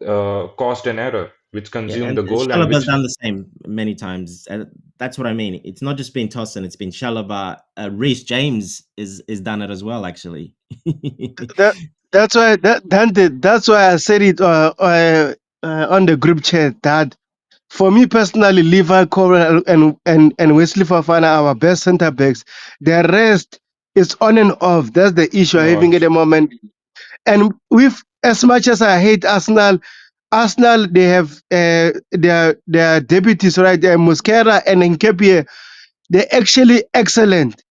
caused an error which Yeah, consumed and the goal and Chalobah's which, done the same many times. And that's what I mean. It's not just been Tosin, it's been Chalobah. Reece James is done it as well, actually. That that's why I said it on the group chat that for me personally, Levi Cole and Wesley Fofana are our best centre backs. The rest is on and off. That's the issue I'm having at not, the moment. And with as much as I hate Arsenal, Arsenal they have their deputies right there, Mosquera and Nkepie. They're actually excellent,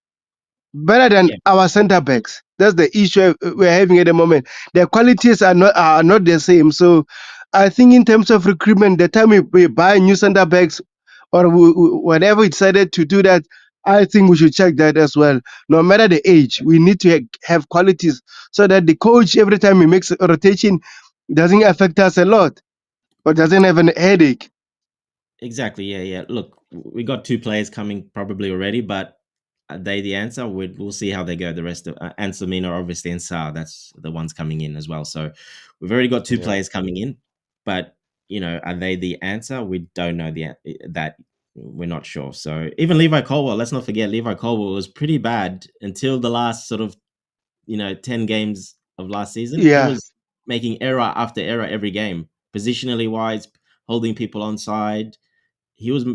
better than Yeah, our centre backs. That's the issue we're having at the moment. Their qualities are not the same. So I think in terms of recruitment, the time we buy new centre backs or whatever we decided to do that, I think we should check that as well. No matter the age, we need to have qualities so that the coach every time he makes a rotation doesn't affect us a lot or doesn't have an headache. exactly. Yeah. Look, we got two players coming probably already, but are they the answer? We'll see how they go. The rest of Anselmina, obviously, and Sa, that's the ones coming in as well. So we've already got two yeah. players coming in, but are they the answer? We don't know that. We're not sure. So even Levi Colwell, let's not forget, Levi Colwell was pretty bad until the last sort of 10 games of last season. He Yeah. was making error after error every game, positionally wise, holding people on side. He was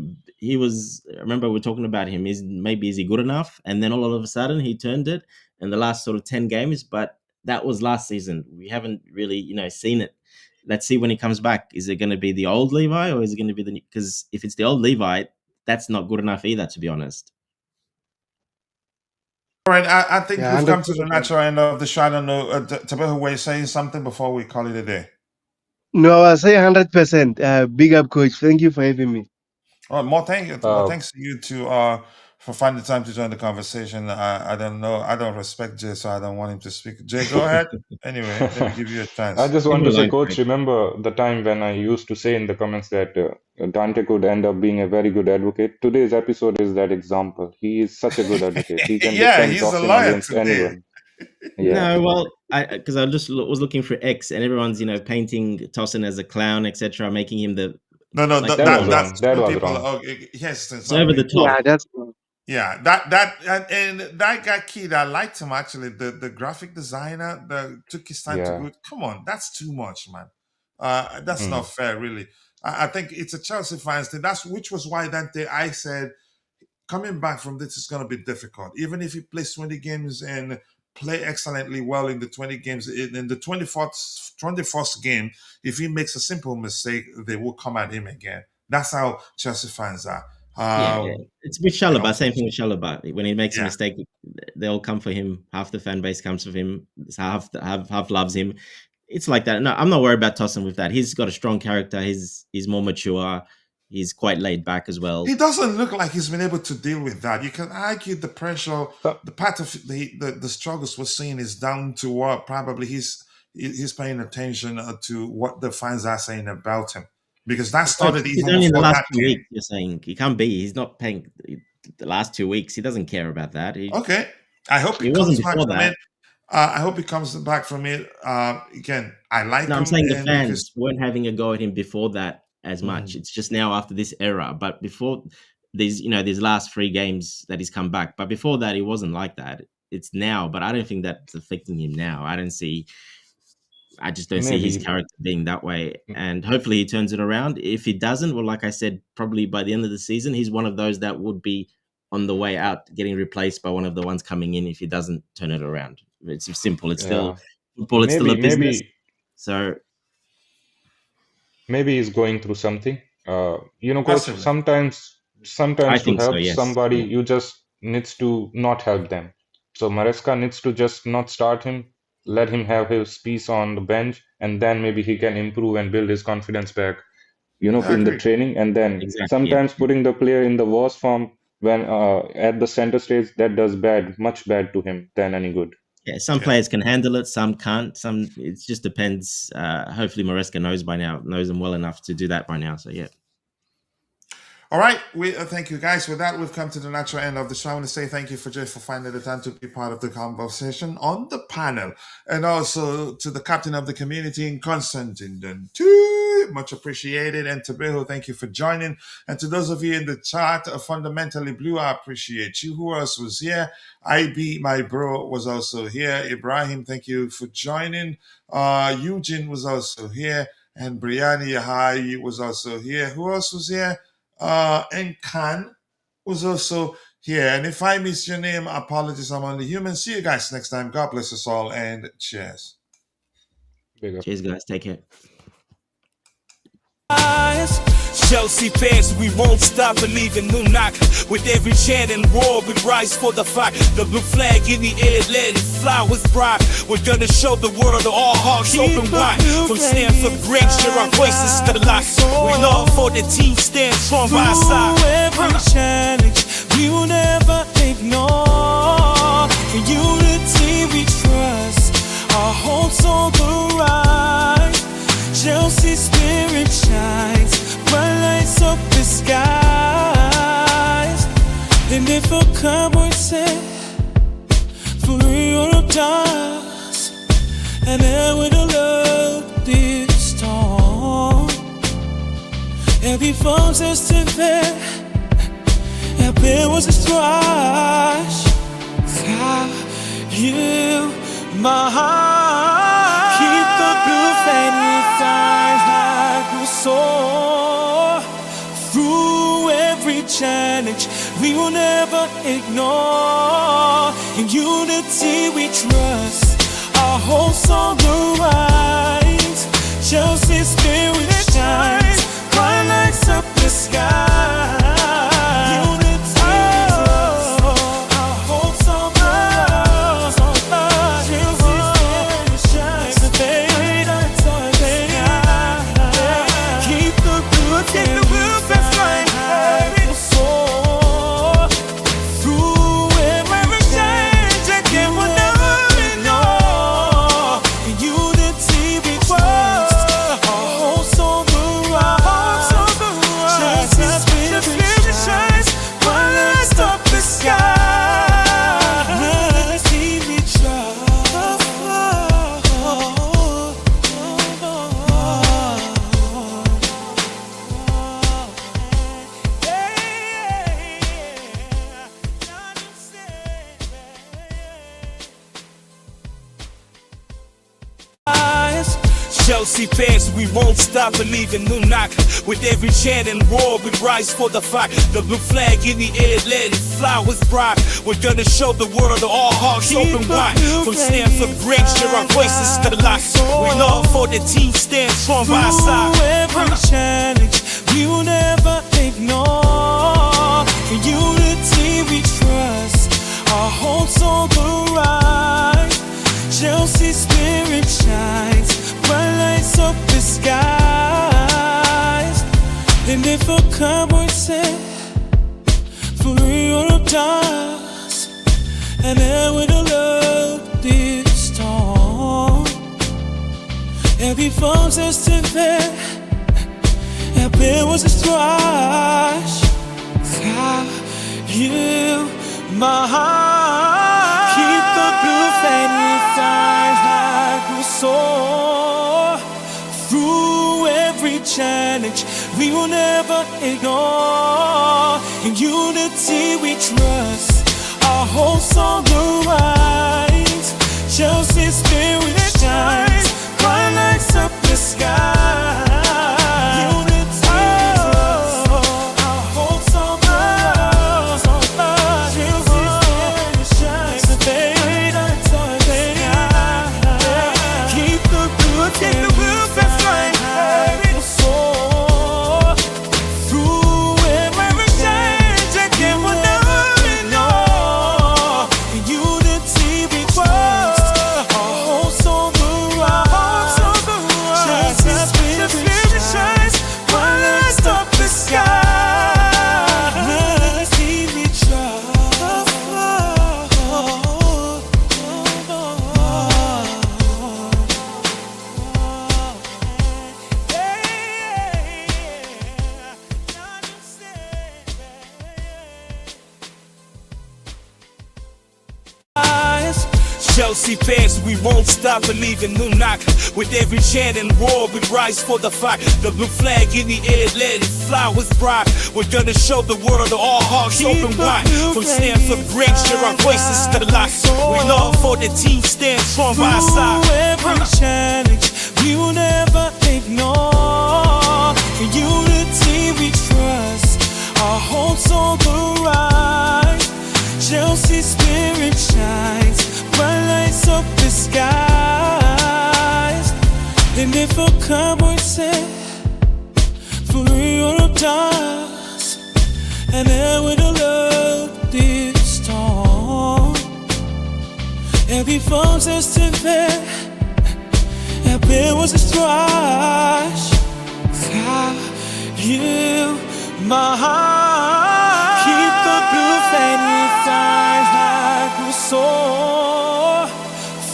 I remember we're talking about him. Is he good enough? And then all of a sudden he turned it in the last sort of 10 games, but that was last season. We haven't really, seen it. Let's see when he comes back. Is it going to be the old Levi or is it going to be because if it's the old Levi, that's not good enough either, to be honest. All right, I think Yeah, we've come to the 100%. natural end of the show. I don't know, Tabeho, were you saying something before we call it a day? No, I say 100%. Big up, coach. Thank you for having me. All right, more Uh, thanks to you to for finding time to join the conversation. I don't know, I don't respect Jay, so I don't want him to speak. Jay, go ahead. Anyway, let me give you a I chance. just Leave want him to say, alone, Coach, Craig. remember the time when I used to say in the comments that Dante could end up being a very good advocate? Today's episode is that example. He is such a good advocate. He can Yeah, defend he's a Tosin lawyer against today. anyone. Yeah. No, well, I just was looking for X, and everyone's painting Tosin as a clown, etc., making him the No, no, like, That come was on, that's wrong. That some was people. wrong. Oh, yes, it's some over the people. top. Yeah, that's Yeah, and that guy kid, I liked him actually. The graphic designer that took his time to Yeah. go. Come on, that's too much, man. That's not Mm. fair, really. I think it's a Chelsea fans thing. That's which was why that day I said coming back from this is going to be difficult. Even if he plays 20 games and play excellently well in the 20 games, in the 21st game, if he makes a simple mistake, they will come at him again. That's how Chelsea fans are. Yeah. It's with You know, Chalobah, same thing with Chalobah. When he makes a yeah. mistake, they all come for him. Half the fan base comes for him. Half loves him. It's like that. No, I'm not worried about Tosin with that. He's got a strong character. He's more mature. He's quite laid back as He well. doesn't look like he's been able to deal with that. You can argue the pressure, So, the part of the struggles we're seeing is down to what probably he's paying attention to what the fans are saying about him because that Coach, started he's even only in the before last that 2 weeks. game. You're saying he can't be. He's not paying the last 2 weeks. He doesn't care about that. Okay, I hope he He wasn't comes back before from that. it. I hope he comes back from it. Again, I like No, I'm him, saying the and because fans weren't having a go at him before that as much. Mhm. It's just now after this era. But before these last 3 games that he's come back. But before that, he wasn't like that. It's now, but I don't think that's affecting him now. I just don't see his maybe. character being that way. And hopefully he turns it around. If he doesn't, well, like I said, probably by the end of the season, he's one of those that would be on the way out, getting replaced by one of the ones coming in if he doesn't turn it around. It's simple. It's still Yeah. football, it's still a Maybe, business. maybe, So maybe he's going through something. Coach, Possibly. I sometimes to think so, help yes. somebody, Yeah. you just needs to not help them. So Maresca needs to just not start him, let him have his piece on the bench, and then maybe he can improve and build his confidence back, I in the agree. training. And then Exactly. Yeah. sometimes putting the player in the worst form when at the center stage, that does bad, much bad to him than any good. Yeah, some players can handle it, some can't. Some it just depends. Hopefully, Maresca knows them well enough to do that by now. So yeah. All right, we thank you guys. With that, we've come to the natural end of the show. I want to say thank you for finding the time to be part of the conversation on the panel, and also to the captain of the community in Constantine. Much appreciated. And to Beho, thank you for joining. And to those of you in the chat, Fundamentally Blue, I appreciate you. Who else was here? IB, my bro, was also here. Ibrahim, thank you for joining. Eugene was also here. And Brianni Yahai was also here. Who else was here? And Khan was also here. And if I missed your name, apologies, I'm only human. See you guys next time. God bless us all, and cheers. Big up. Cheers, guys. Take care. Chelsea fans, we won't stop believing. No knock. With every chant and roar, we rise for the fight. The blue flag in the air, let it fly with pride. We're gonna show the world all hearts open wide. From Stamford Bridge, share our voices to the light. We love for the team, stand strong by our side. Every challenge, we will never ignore. In unity we trust, our hopes on the rise. Chelsea spirit shines, bright lights up the skies. And if a cowboy said, for real of dust, and then with a love this storm, every phone says to bed, and there was a strife. You, my heart, keep the blue fading flames like we soar. Through every challenge, we will never ignore. In unity we trust, our hopes on the rise. Chelsea spirit shines, bright lights up the sky. Chelsea fans, we won't stop believing. No knock. With every chant and roar, we rise for the fight. The blue flag in the air, let it fly with pride. We're gonna show the world all hearts open wide. From Stamford Bridge, share our voices to the light. We love for the team, stand strong by our side. Every challenge, we will never ignore. In unity we trust, our hopes on the rise. Chelsea spirit shines, bright lights up the skies. And if a cowboy said, for real of dust, and then with a love this storm, every phone says to bed, and there was a strife. You, my heart, keep the blue fading flames like we soar. Through every challenge, we will never ignore. In unity we trust, our hopes on the rise. Chelsea spirit shines, bright lights up the sky. Just Chelsea fans, we won't stop believing. New knock with every chant and roar, we rise for the fight. The blue flag in the air, let it fly with pride. We're gonna show the world all hearts open wide. From Stamford Bridge, share our voices to the light. We love for the team, stand strong by our side. Through every challenge, we will never ignore. In unity we trust, our hopes on the rise. Chelsea spirit shines, bright lights up the skies. And if a cowboy said, for real does, and then with a love this storm, every form says to bear, and there was a strife. You, my heart, keep the blue flame with eyes like we soar.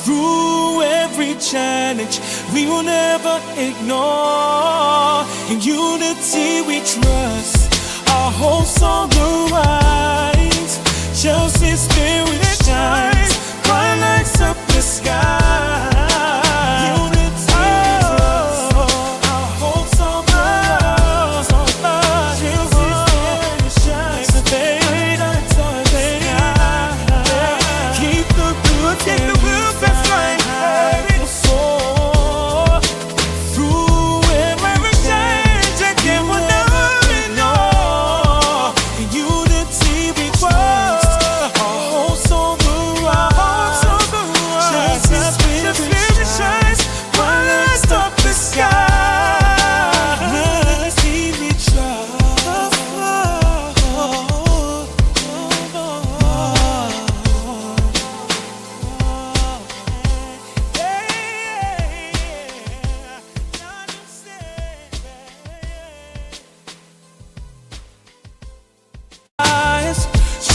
Through every challenge, we will never ignore. In unity we trust, our hopes on the rise. Chelsea spirit shines, bright lights up the sky.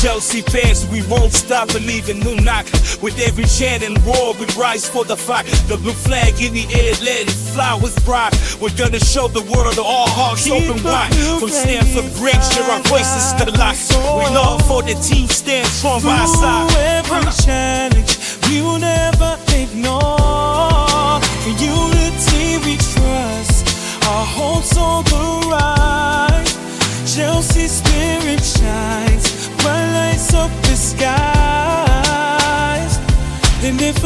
Chelsea fans, we won't stop believing. New knock with every chant and roar, we rise for the fight. The blue flag in the air, let it fly with pride. We're gonna show the world all hearts open wide. From Stamford Bridge, share our voices to the light. We love for the team, stand strong by our side. Through every challenge, we will never ignore. In unity we trust, our hopes on the rise. Chelsea spirit shines, bright lights up the skies. And if